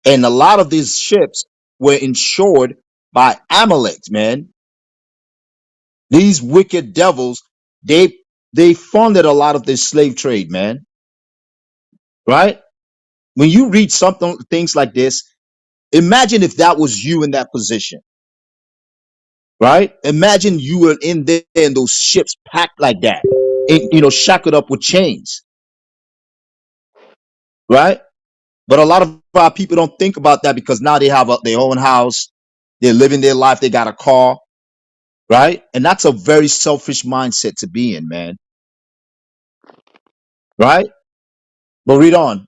S2: And a lot of these ships were insured by Amalek, man. These wicked devils, they they funded a lot of this slave trade, man. Right? When you read something things like this, imagine if that was you in that position, right? Imagine you were in there in those ships packed like that, and, shackled up with chains, right? But a lot of our people don't think about that because now they have their own house. They're living their life. They got a car, right? And that's a very selfish mindset to be in, man. Right? But read on.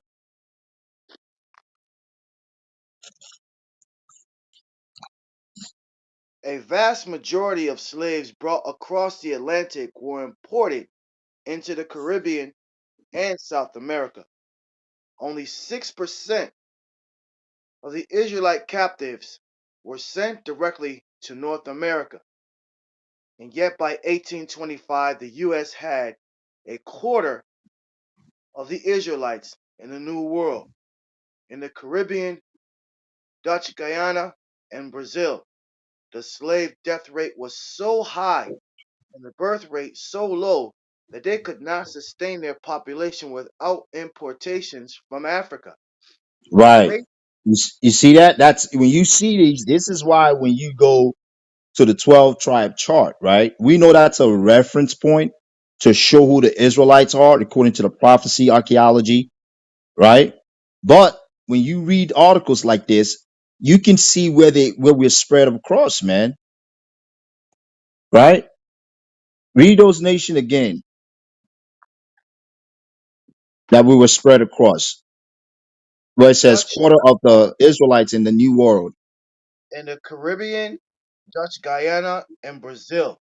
S11: A vast majority of slaves brought across the Atlantic were imported into the Caribbean and South America. Only 6% of the Israelite captives were sent directly to North America, and yet by 1825 the U.S. had a quarter of the Israelites in the New World, in the Caribbean, Dutch Guyana, and Brazil. The slave death rate was so high and the birth rate so low that they could not sustain their population without importations from Africa.
S2: Right.
S11: Rate,
S2: You see that? That's when you see these. This is why when you go to the 12 tribe chart, right? We know that's a reference point to show who the Israelites are according to the prophecy archaeology, right? But when you read articles like this, you can see where we're spread across, man, right? Read those nation again that we were spread across, where it says
S11: Dutch
S2: quarter of the Israelites in the New World.
S11: in the Caribbean, Dutch Guyana, and Brazil.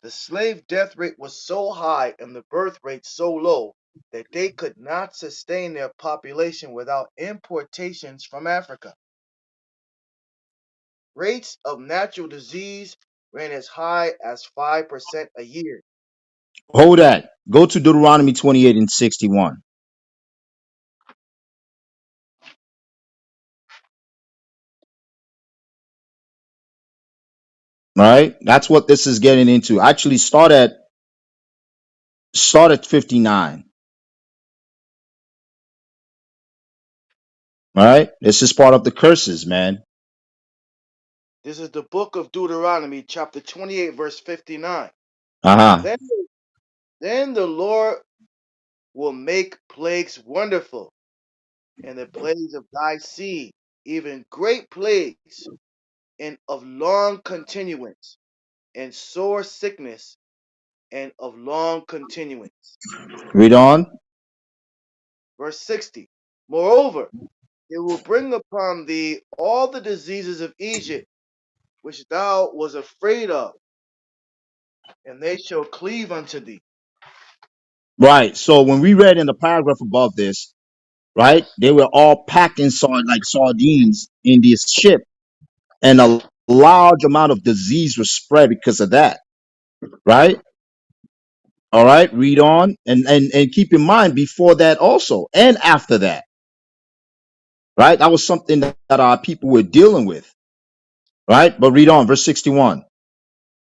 S11: The slave death rate was so high and the birth rate so low that they could not sustain their population without importations from Africa. Rates of natural disease ran as high as 5% a year.
S2: Hold that. Go to Deuteronomy 28 and 61. Right? That's what this is getting into. Actually, start at 59. All right? This is part of the curses, man.
S11: This is the book of Deuteronomy, chapter 28, verse 59.
S2: Uh-huh.
S11: Then, then the Lord will make plagues wonderful, and the plagues of thy seed, even great plagues, and of long continuance, and sore sickness, and of long continuance.
S2: Read on.
S11: Verse 60. Moreover, it will bring upon thee all the diseases of Egypt, which thou was afraid of, and they shall cleave unto thee.
S2: Right. So when we read in the paragraph above this, right, they were all packed in like sardines in this ship, and a large amount of disease was spread because of that. Right? All right, read on. And keep in mind before that also, and after that, right? That was something that our people were dealing with. Right? But read on, verse 61.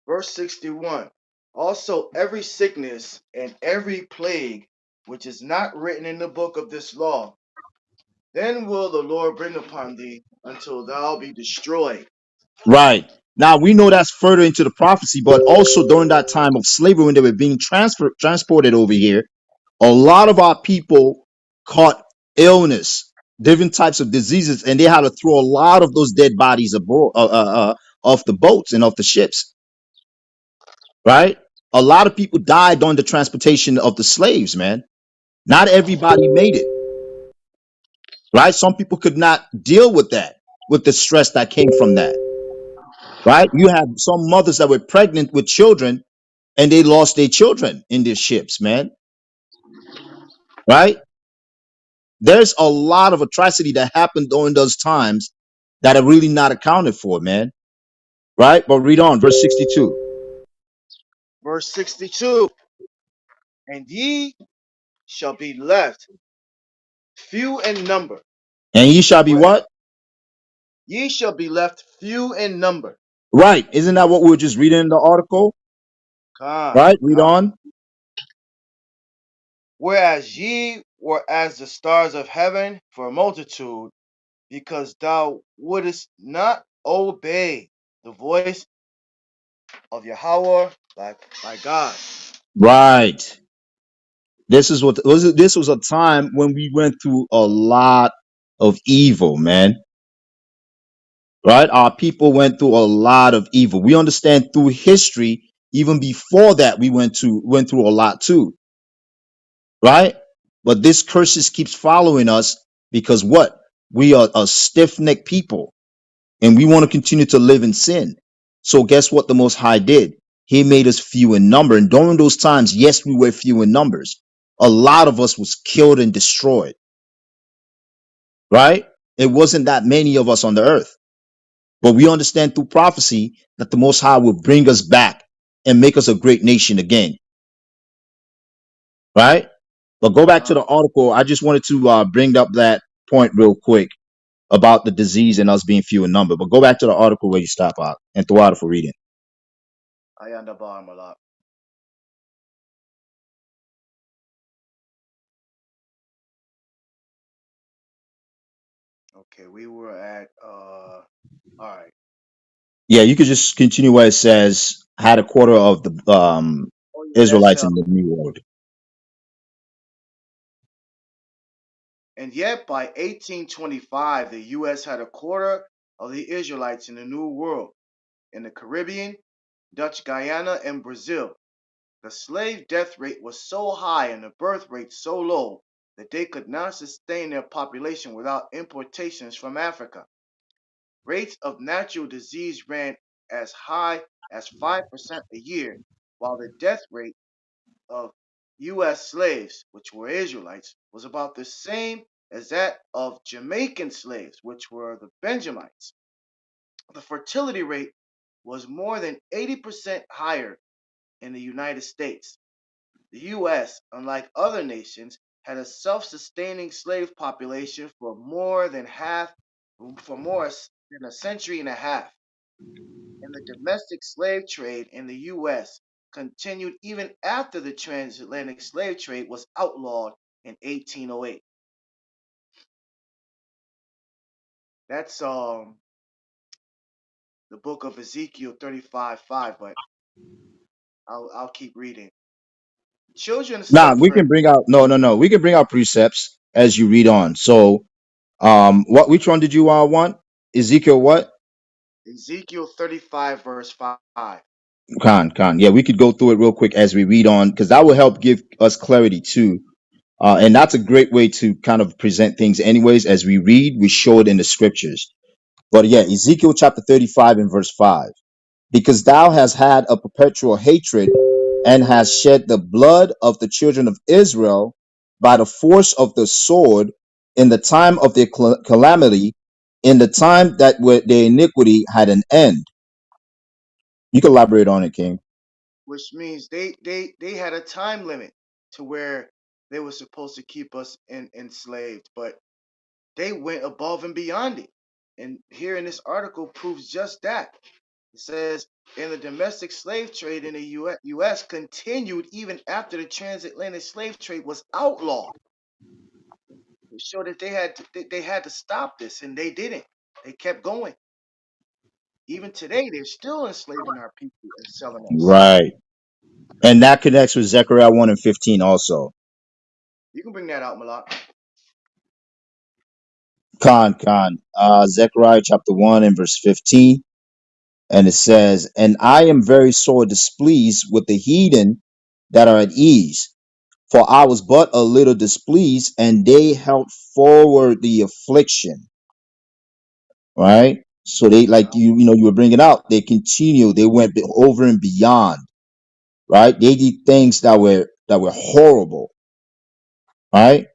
S11: Verse 61. Also, every sickness and every plague which is not written in the book of this law, then will the Lord bring upon thee until thou be destroyed.
S2: Right. Now we know that's further into the prophecy, but also during that time of slavery when they were being transported over here, a lot of our people caught illness, different types of diseases, and they had to throw a lot of those dead bodies abroad, off the boats and off the ships. Right. A lot of people died during the transportation of the slaves, man. Not everybody made it. Right. Some people could not deal with that, with the stress that came from that. Right. You have some mothers that were pregnant with children and they lost their children in their ships, man. Right. There's a lot of atrocity that happened during those times that are really not accounted for, man. Right? But read on, verse 62.
S11: Verse 62. And ye shall be left few in number,
S2: And ye shall be
S11: whereas
S2: what?
S11: ye shall be left few in number.
S2: Right. Isn't that what we were just reading in the article?
S11: Con,
S2: Right? Read
S11: con.
S2: on.
S11: Whereas ye were as the stars of heaven for multitude, because thou wouldest not obey the voice of Yahweh thy God.
S2: Right. This was a time when we went through a lot of evil, man. right? Our people went through a lot of evil. We understand through history, even before that, we went through a lot too, right? But this curses keeps following us because what? We are a stiff-necked people and we want to continue to live in sin. So guess what the Most High did? He made us few in number. And during those times, yes, we were few in numbers. A lot of us was killed and destroyed, right? It wasn't that many of us on the earth. But we understand through prophecy that the Most High will bring us back and make us a great nation again, right? But go back to
S11: Con,
S2: the article. I just wanted to bring up that point real quick about the disease and us being few in number. But go back to the article where you stop out and throw out for reading.
S11: I am the bar, Malak. Okay, we were at all right.
S2: Yeah, you could just continue where it says had a quarter of the
S11: Oh yeah, that's
S2: Israelites in the New World.
S11: and yet by 1825 the US had a quarter of the Israelites in the New World. In the Caribbean, Dutch Guyana, and Brazil, the slave death rate was so high and the birth rate so low that they could not sustain their population without importations from Africa. Rates of natural disease ran as high as 5% a year, while the death rate of U.S. slaves, which were Israelites, was about the same as that of Jamaican slaves, which were the Benjamites. The fertility rate was more than 80% higher in the United States. The U.S., unlike other nations, had a self-sustaining slave population for more than a century and a half, and the domestic slave trade in the U.S. continued even after the transatlantic slave trade was outlawed in 1808. That's the book of Ezekiel 35:5, but I'll keep reading. Children
S2: Nah, we
S11: suffered.
S2: can bring out no. We can bring out precepts as you read on. So what which one did you want? Ezekiel what?
S11: Ezekiel 35 verse 5.
S2: Khan. Yeah, we could go through it real quick as we read on, because that will help give us clarity too. And that's a great way to kind of present things anyways. As we read, we show it in the scriptures. But yeah, Ezekiel chapter 35 and verse 5. Because thou hast had a perpetual hatred and hast shed the blood of the children of Israel by the force of the sword in the time of their calamity, in the time that their iniquity had an end. You can elaborate on it, King.
S11: Which means they had a time limit to where they were supposed to keep us enslaved, but they went above and beyond it. And here in this article proves just that. It says, in the domestic slave trade in the U.S. continued even after the transatlantic slave trade was outlawed. It showed that they had to stop this, and they didn't. They kept going. Even today, they're still enslaving our people and selling us.
S2: Right. And that connects with Zechariah 1 and 15 also.
S11: You can bring that out, Malak.
S2: Khan. Zechariah chapter 1 and verse 15. And it says, and I am very sore displeased with the heathen that are at ease. For I was but a little displeased, and they held forward the affliction. Right? So they, like you were bringing out, they continued, they went over and beyond. Right? They did things that were horrible. Right?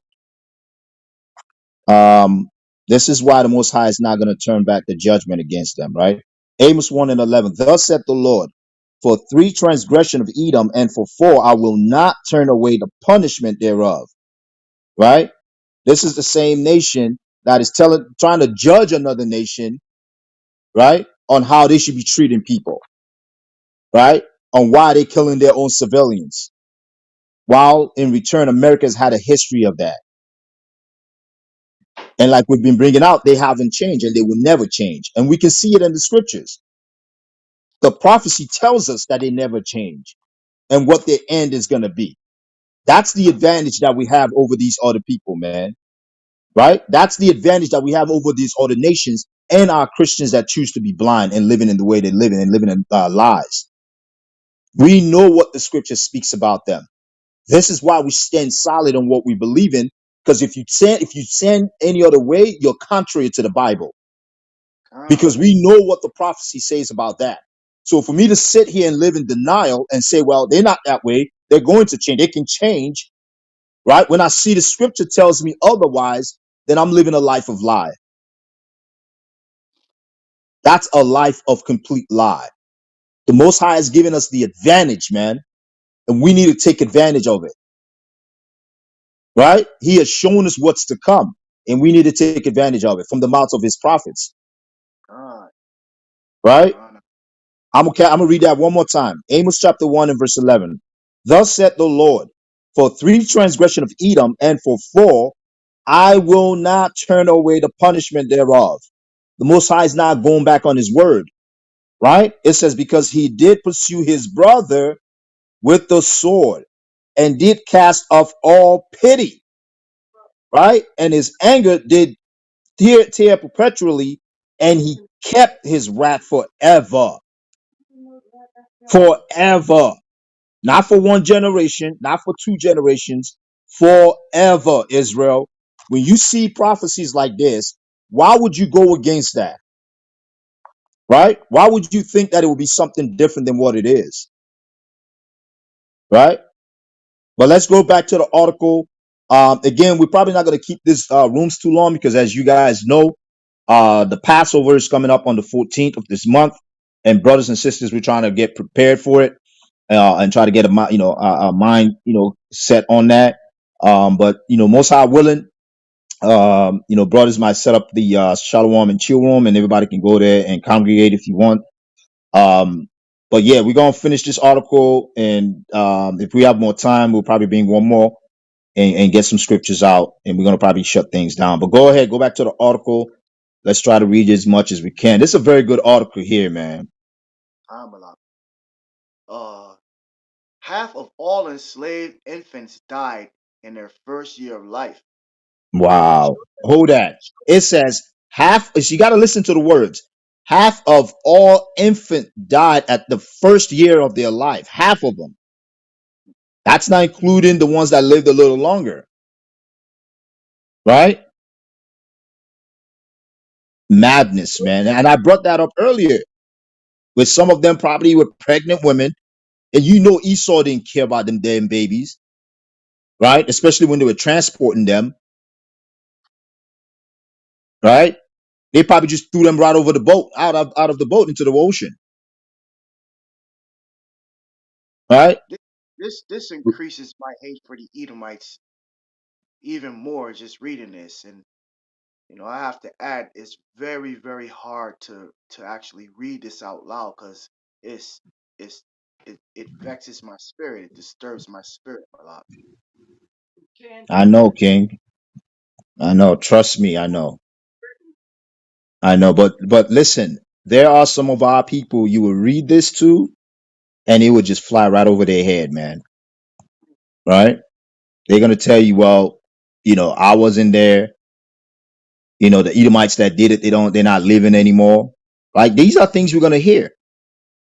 S2: This is why the Most High is not going to turn back the judgment against them. Right? Amos 1 and 11. Thus saith the Lord, for 3 transgression of Edom, and for 4 I will not turn away the punishment thereof. Right? This is the same nation that is trying to judge another nation, right, on how they should be treating people, right, on why they killing their own civilians. While in return, America's had a history of that, and like we've been bringing out, they haven't changed, and they will never change, and we can see it in the scriptures. The prophecy tells us that they never change, and what their end is going to be. That's the advantage that we have over these other people, man. Right? That's the advantage that we have over these other nations and our Christians that choose to be blind and living in the way they're living and living in lies. We know what the scripture speaks about them. This is why we stand solid on what we believe in. Because if you send any other way, you're contrary to the Bible.
S11: Con,
S2: Because we know what the prophecy says about that. So for me to sit here and live in denial and say, well, they're not that way, they're going to change, they can change, right? When I see the scripture tells me otherwise, then I'm living a life of lie. That's a life of complete lie. The Most High has given us the advantage, man, and we need to take advantage of it, right? He has shown us what's to come, and we need to take advantage of it from the mouths of his prophets,
S11: con,
S2: right?
S11: con.
S2: I'm gonna read that one more time. Amos chapter 1 and verse 11. Thus saith the Lord, for 3 transgression of Edom, and for 4, I will not turn away the punishment thereof. The Most High is not going back on his word, right? It says, because he did pursue his brother with the sword and did cast off all pity, right? And his anger did tear perpetually, and he kept his wrath forever. Forever. Not for one generation, not for 2 generations, forever, Israel. When you see prophecies like this, why would you go against that? Right? Why would you think that it would be something different than what it is? Right? But let's go back to the article. Again, we're probably not going to keep this rooms too long because, as you guys know, the Passover is coming up on the 14th of this month, and brothers and sisters, we're trying to get prepared for it and try to get a mind set on that. But most high willing, brothers might set up the Shalom and chill room, and everybody can go there and congregate if you want. Um, but yeah, we're gonna finish this article, and if we have more time, we'll probably bring one more and get some scriptures out, and we're gonna probably shut things down. But go ahead, go back to the article. Let's try to read as much as we can. This is a very good article here, man.
S11: Alhamdulillah. Uh, half of all enslaved infants died in their first year of life.
S2: Wow. Hold that. It says half, you got to listen to the words. Half of all infant died at the first year of their life. Half of them. That's not including the ones that lived a little longer, right? Madness, man. And I brought that up earlier with some of them probably were pregnant women. And Esau didn't care about them damn babies, right? Especially when they were transporting them, right? They probably just threw them right over the boat, out of the boat into the ocean, right?
S11: This increases my hate for the Edomites even more just reading this. And I have to add, it's very, very hard to actually read this out loud because it's it's it vexes my spirit. It disturbs my spirit a lot.
S2: I know, King. I know. Trust me, I know. I know. But listen, there are some of our people you will read this to, and it would just fly right over their head, man. Right? They're gonna tell you, well, I wasn't there. The Edomites that did it, they're not living anymore. Like these are things we're gonna hear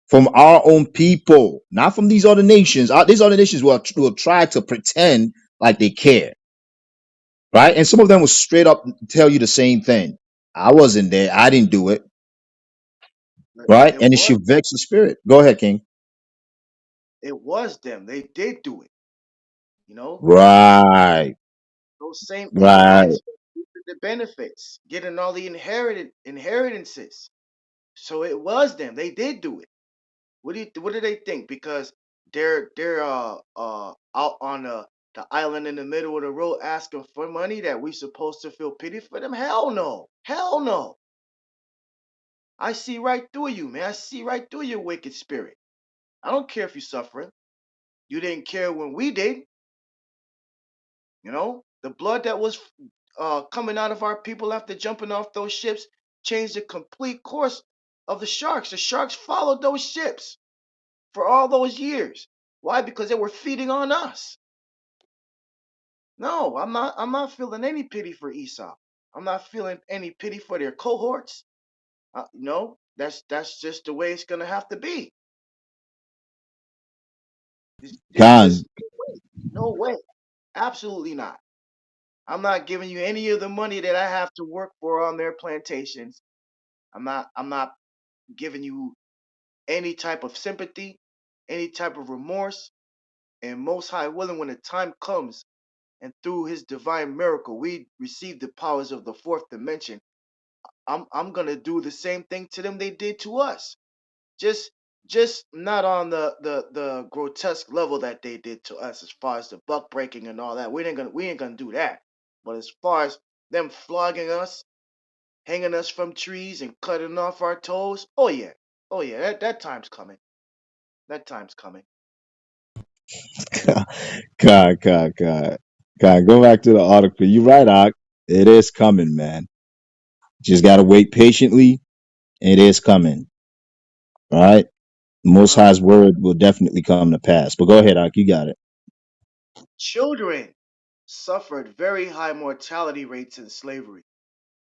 S2: from our own people, not from these other nations. These other nations will try to pretend like they care, right? And some of them will straight up tell you the same thing. I wasn't there. I didn't do it,
S11: But
S2: right?
S11: it
S2: And it
S11: was
S2: should vex the spirit. Go ahead, King.
S11: it was them. They did do it. You know,
S2: Right,
S11: those same
S2: right.
S11: Edomites reaping the benefits, getting all the inheritances. So it was them. They did do it. What do they think? Because they're out on the island in the middle of the road asking for money that we supposed to feel pity for them? Hell no. Hell no. I see right through you, man. I see right through your wicked spirit. I don't care if you're suffering. You didn't care when we did. The blood that was coming out of our people after jumping off those ships changed the complete course of the sharks. The sharks followed those ships for all those years. Why? Because they were feeding on us. No, I'm not feeling any pity for Esau. I'm not feeling any pity for their cohorts. No, that's just the way it's gonna have to be. It's
S2: Khan,
S11: just no way. Absolutely not. I'm not giving you any of the money that I have to work for on their plantations. I'm not giving you any type of sympathy, any type of remorse, and most high willing when the time comes and through his divine miracle we receive the powers of the fourth dimension. I'm gonna do the same thing to them they did to us. Just just not on the grotesque level that they did to us as far as the buck breaking and all that. We ain't gonna do that. But as far as them flogging us, hanging us from trees and cutting off our toes, oh yeah. Oh yeah, that time's coming. That time's coming.
S2: Khan, Khan, Khan, Khan. Go back to the article. You're right, Ak. It is coming, man. Just gotta wait patiently. It is coming. All right. Most
S11: Con.
S2: High's word will definitely come to pass. But go ahead, Ak. You got it.
S11: Children suffered very high mortality rates in slavery.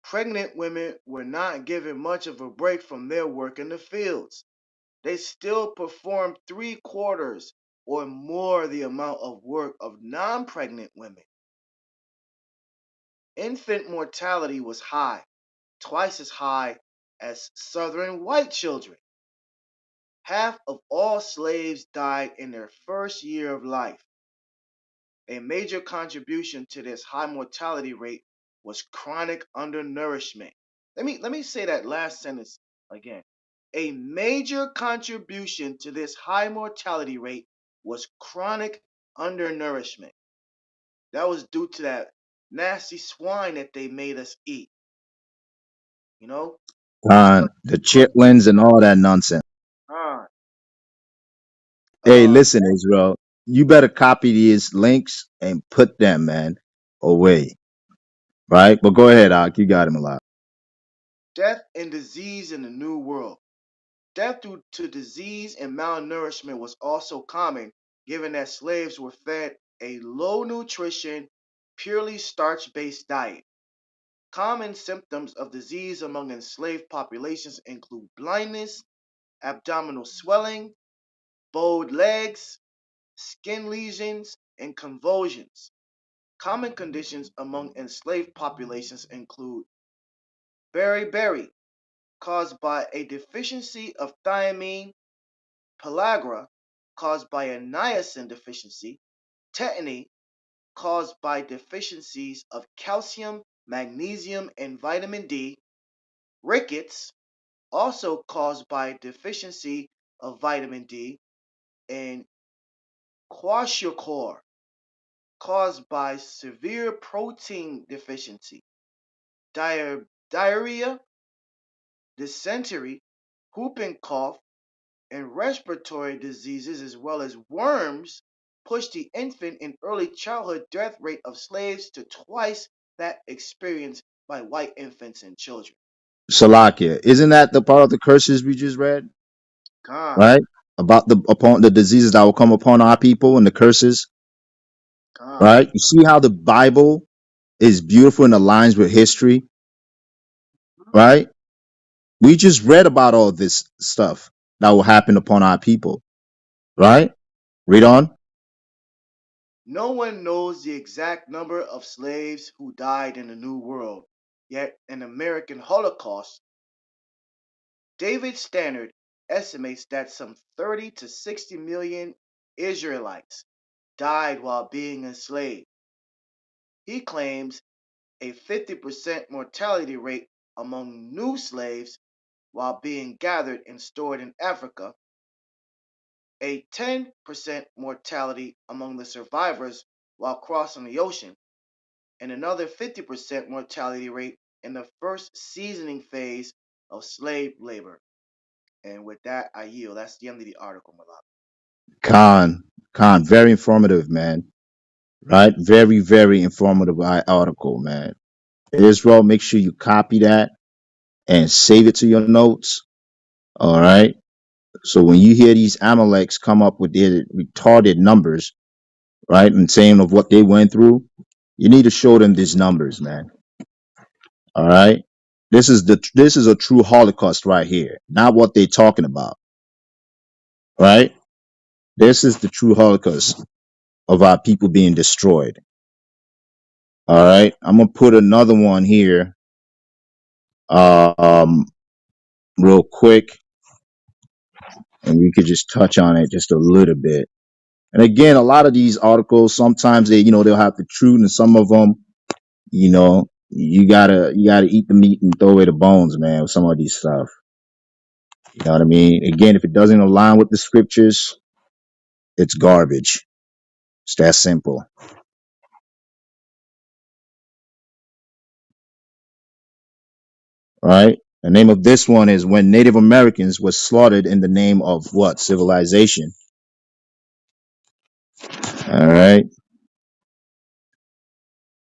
S11: Pregnant women were not given much of a break from their work in the fields. They still performed three-quarters or more the amount of work of non pregnant women. Infant mortality was high, twice as high as Southern white children. Half of all slaves died in their first year of life. A major contribution to this high mortality rate was chronic undernourishment. Let me say that last sentence again. A major contribution to this high mortality rate was chronic undernourishment. That was due to that nasty swine that they made us eat. You know,
S2: Khan,
S11: such
S2: the
S11: blood.
S2: chitlins and all that nonsense.
S11: Uh,
S2: Hey,
S11: uh,
S2: listen, Israel. You better copy these links and put them, man, away. Right? But go ahead, Ak. You got him a lot.
S11: death and disease in the New World. Death due to disease and malnourishment was also common, given that slaves were fed a low nutrition, purely starch based diet. Common symptoms of disease among enslaved populations include blindness, abdominal swelling, bowed legs, skin lesions, and convulsions. Common conditions among enslaved populations include beriberi, caused by a deficiency of thiamine, pellagra, caused by a niacin deficiency, tetany, caused by deficiencies of calcium, magnesium, and vitamin D, rickets, also caused by deficiency of vitamin D, and kwashiorkor, caused by severe protein deficiency, diarrhea, dysentery, whooping cough, and respiratory diseases, as well as worms, pushed the infant and early childhood death rate of slaves to twice that experienced by white infants and children.
S2: Salakia. Isn't that the part of the curses we just read?
S11: Con,
S2: Right? About the upon the diseases that will come upon our people and the curses.
S11: con.
S2: Right? You see how the Bible is beautiful and aligns with history, right? We just read about all this stuff that will happen upon our people, right? Read on.
S11: No one knows the exact number of slaves who died in the New World, yet an American Holocaust, David Stannard estimates that some 30 to 60 million Israelites died while being enslaved. He claims a 50% mortality rate among new slaves while being gathered and stored in Africa, a 10% mortality among the survivors while crossing the ocean, and another 50% mortality rate in the first seasoning phase of slave labor. And with that, I yield. That's the end of the article, Malak.
S2: Khan, Khan, very informative, man. Right? Very, very informative article, man. Israel, make sure you copy that and save it to your notes. All right. So when you hear these Amaleks come up with their retarded numbers, right, and saying of what they went through, you need to show them these numbers, man. All right. This is a true Holocaust right here, not what they're talking about, right? This is the true Holocaust of our people being destroyed. All right, I'm gonna put another one here, um, real quick, and we could just touch on it just a little bit. And again, a lot of these articles, sometimes they, they'll have the truth, and some of them, you gotta eat the meat and throw away the bones, man. With some of these stuff, you know what I mean. Again, if it doesn't align with the scriptures, it's garbage. It's that simple. All right. The name of this one is When Native Americans were slaughtered in the name of what? Civilization. All right.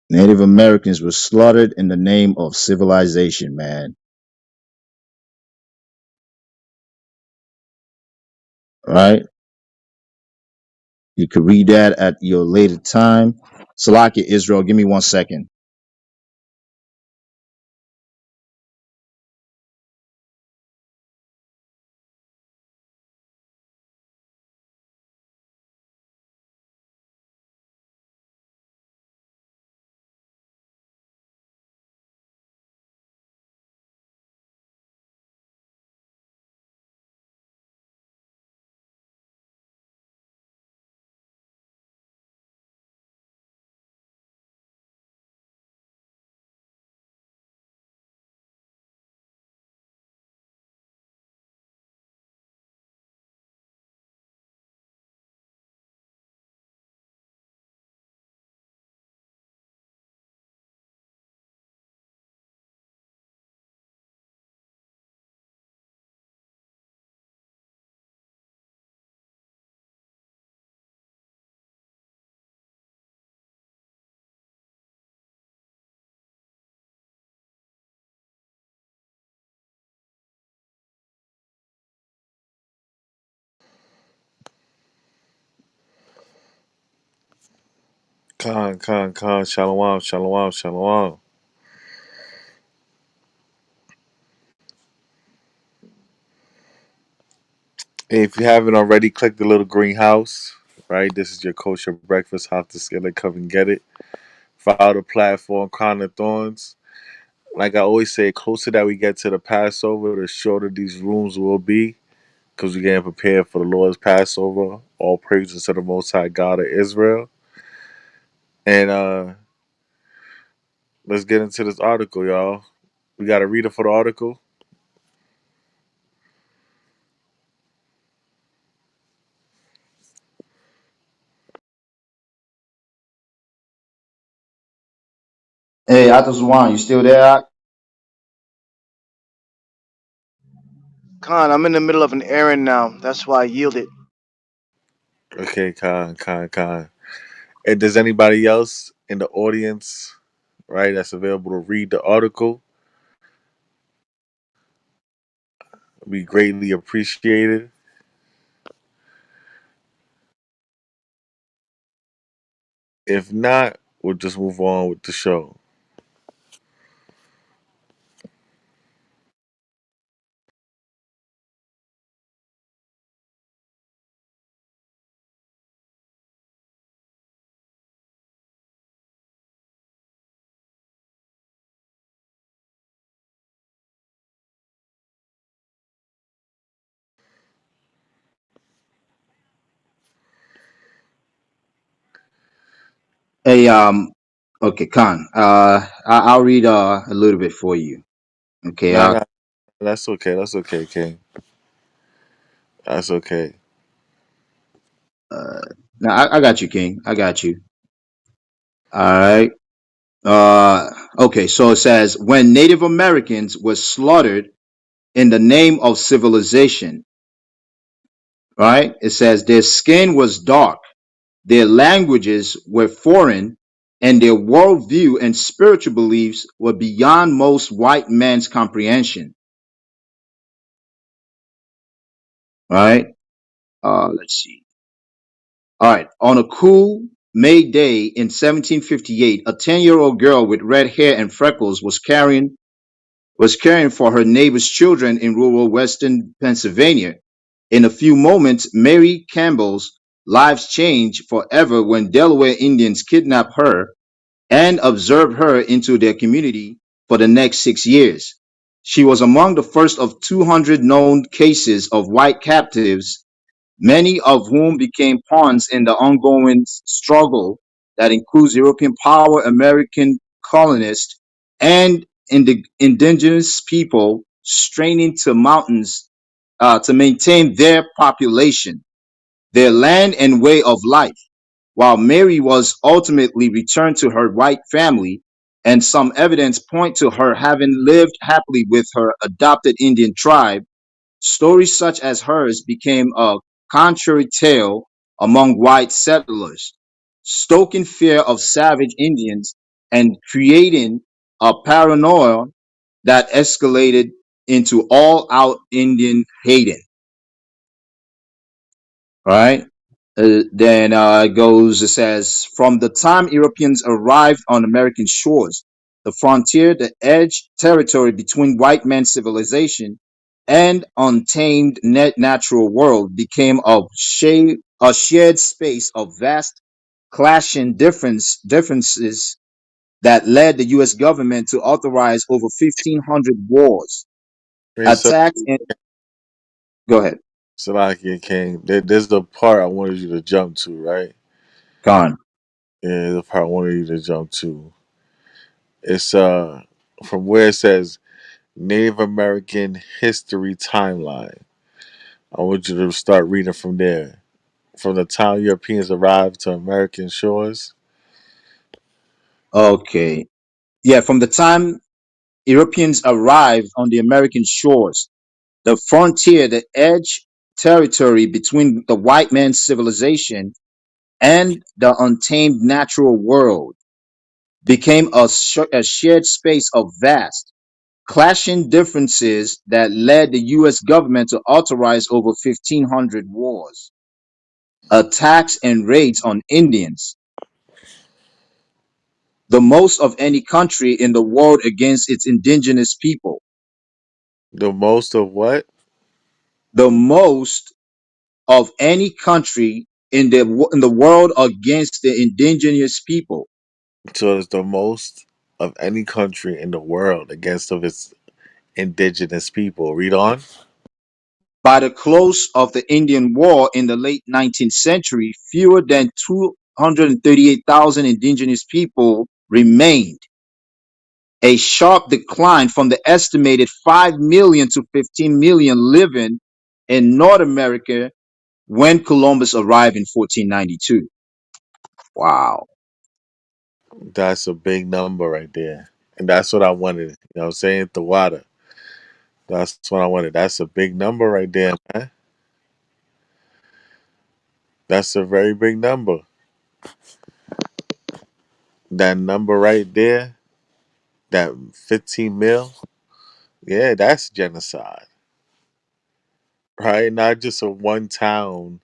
S2: Native Americans were slaughtered in the name of civilization, man. All right. You could read that at your later time. Salakia Israel, give me 1 second.
S1: Khan, shalom, shalom, shalom. Hey, if you haven't already, click the little green house. Right, this is your kosher breakfast. How to scale it, come and get it. Follow the platform, Crown of Thorns. Like I always say, closer that we get to the Passover, the shorter these rooms will be, because we're getting prepared for the Lord's Passover. All praises to the Most High God of Israel. And let's get into this article, y'all. We got a reader for the article.
S2: Hey, Atos One, you still there? Ak?
S11: Khan, I'm in the middle of an errand now. That's why I yielded.
S1: Okay, Khan. And does anybody else in the audience, right, that's available to read the article? We greatly appreciated. If not, we'll just move on with the show.
S2: Hey, okay, Khan. I'll read a little bit for you. Okay.
S1: Nah, that's okay. That's okay, King. That's okay.
S2: Uh, now I got you, King. I got you. All right. Okay. So it says when Native Americans were slaughtered in the name of civilization, right? It says their skin was dark, their languages were foreign, and their worldview and spiritual beliefs were beyond most white man's comprehension. Right? Let's see. All right. On a cool May day in 1758, a 10-year-old girl with red hair and freckles was carrying was caring for her neighbor's children in rural western Pennsylvania. In a few moments, Mary Campbell's lives changed forever when Delaware Indians kidnapped her and observed her into their community for the next 6 years. She was among the first of 200 known cases of white captives, many of whom became pawns in the ongoing struggle that includes European power, American colonists, and indigenous people straining to mountains to maintain their population, their land, and way of life. While Mary was ultimately returned to her white family, and some evidence point to her having lived happily with her adopted Indian tribe, stories such as hers became a contrary tale among white settlers, stoking fear of savage Indians and creating a paranoia that escalated into all out Indian hating. Right? Then it goes, it says, from the time Europeans arrived on American shores, the frontier, the edge territory between white man's civilization and untamed natural world became a shared space of vast clashing differences that led the U.S. government to authorize over 1,500 wars,
S1: Man, so
S2: attacks, and go ahead,
S1: Salakia King, there's the part I wanted you to jump to, right?
S2: Khan.
S1: Yeah, the part I wanted you to jump to. It's from where it says Native American History Timeline. I want you to start reading from there. From the time Europeans arrived to American shores.
S2: Okay. Yeah, from the time Europeans arrived on the American shores, the frontier, the edge territory between the white man's civilization and the untamed natural world became a shared space of vast, clashing differences that led the U.S. government to authorize over 1,500 wars, attacks, and raids on Indians, the most of any country in the world against its indigenous people,
S1: The most of what?
S2: the most of any country in the world against the indigenous people.
S1: So it's the most of any country in the world against of its indigenous people. Read on.
S2: By the close of the Indian War in the late 19th century, fewer than 238,000 indigenous people remained, a sharp decline from the estimated 5 million to 15 million living in North America when Columbus arrived in 1492. Wow.
S1: That's a big number right there. And that's what I wanted. You know what I'm saying? The water. That's what I wanted. That's a big number right there, man. That's a very big number. That number right there, that 15 mil, yeah, that's genocide. Right? Not just a one town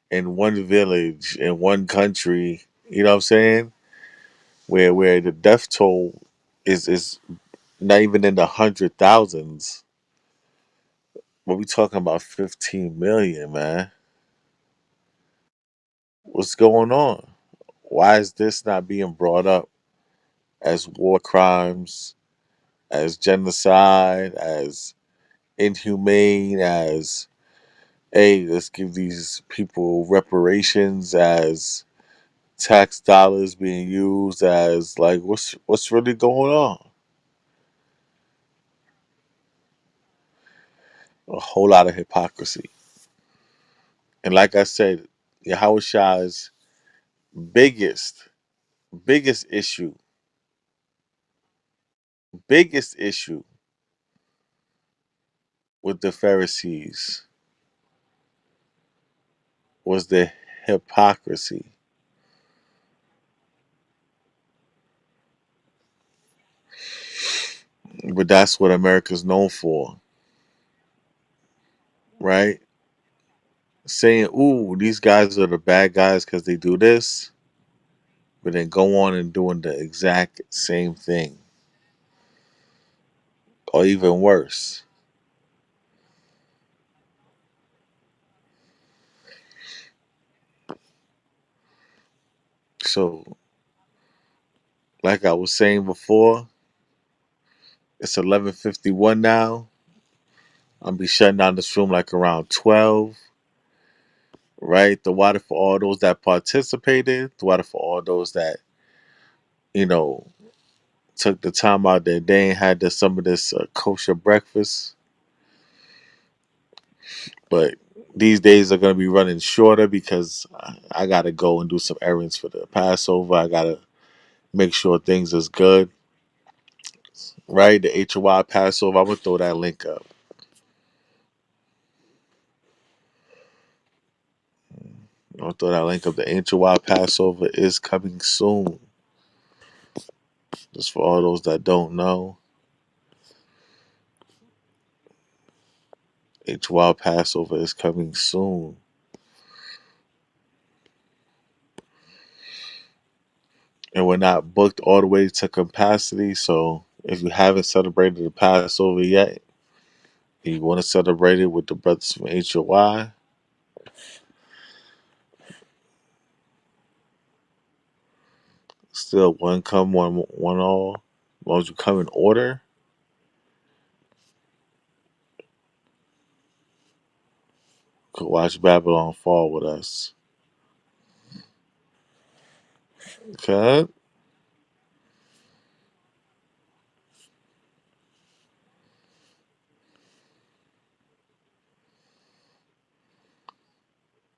S1: in one village in one country. You know what I'm saying? Where the death toll is not even in the hundred thousands. But we talking about 15 million, man. What's going on? Why is this not being brought up as war crimes, as genocide, as inhumane, as hey, let's give these people reparations, as tax dollars being used as like what's really going on? A whole lot of hypocrisy. And like I said, Yahushua's biggest, biggest issue, biggest issue with the Pharisees was the hypocrisy. But that's what America's known for, right? Saying, ooh, these guys are the bad guys because they do this, but then go on and doing the exact same thing. or even worse. So, like I was saying before, it's 11:51 now. I'll be shutting down this room like around 12. Right, the water for all those that participated, the water for all those that you know took the time out their day and had some of this kosher breakfast. But these days are going to be running shorter because I got to go and do some errands for the Passover. I got to make sure things is good. Right, the HOY Passover. I'm gonna throw that link up. I'm gonna throw that link up. The HOY Passover is coming soon. Just for all those that don't know, HOY Passover is coming soon. And we're not booked all the way to capacity. So if you haven't celebrated the Passover yet, and you want to celebrate it with the brothers from HOY, still one come, one all. As long as you come in order, could watch Babylon fall with us. Okay?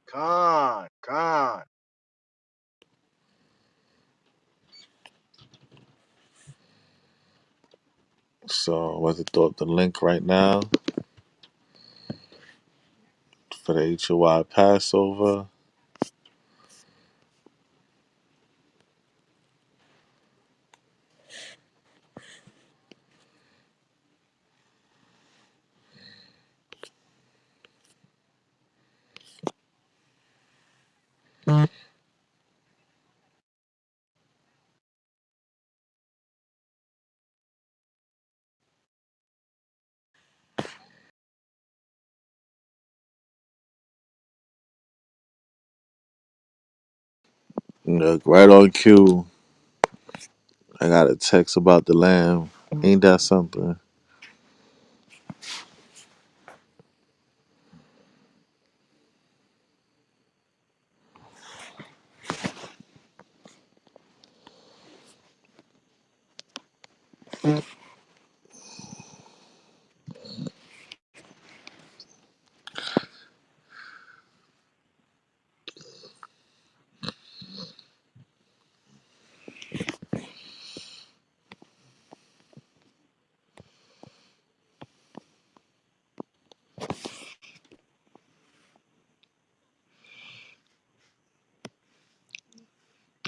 S11: Con.
S1: So I'm about to throw up the link right now for the HOY Passover. Look, right on cue, I got a text about the lamb. Ain't that something?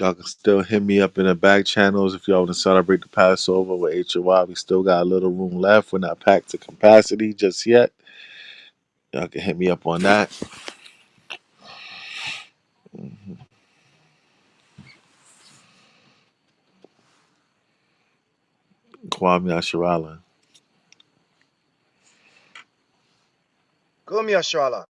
S1: Y'all can still hit me up in the back channels if y'all want to celebrate the Passover with HOY. We still got a little room left. We're not packed to capacity just yet. Y'all can hit me up on that. Kwame Asharala.
S11: Come here, Charlotte.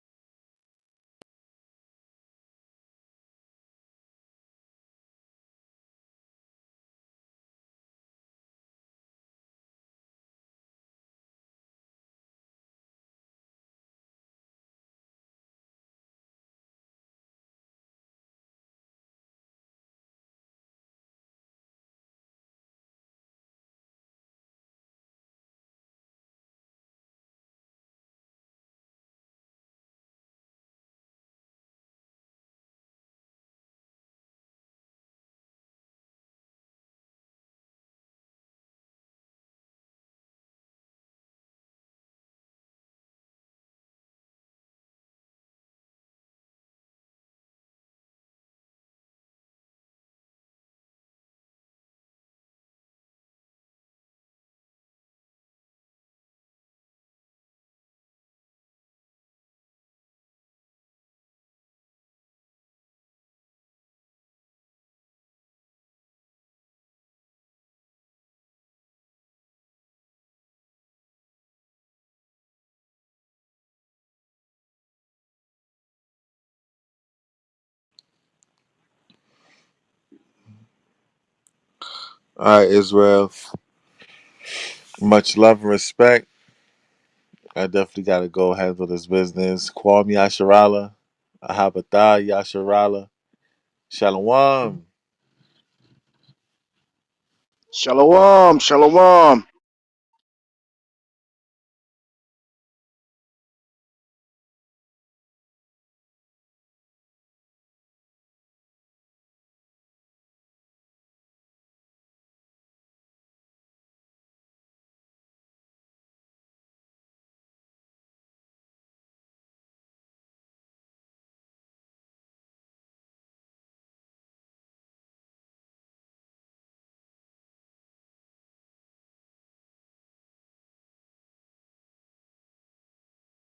S1: All right, Israel. Much love and respect. I definitely got to go handle this business. Kwame Yasharala. Ahabata Yasharala. Shalom.
S12: Shalom, shalom.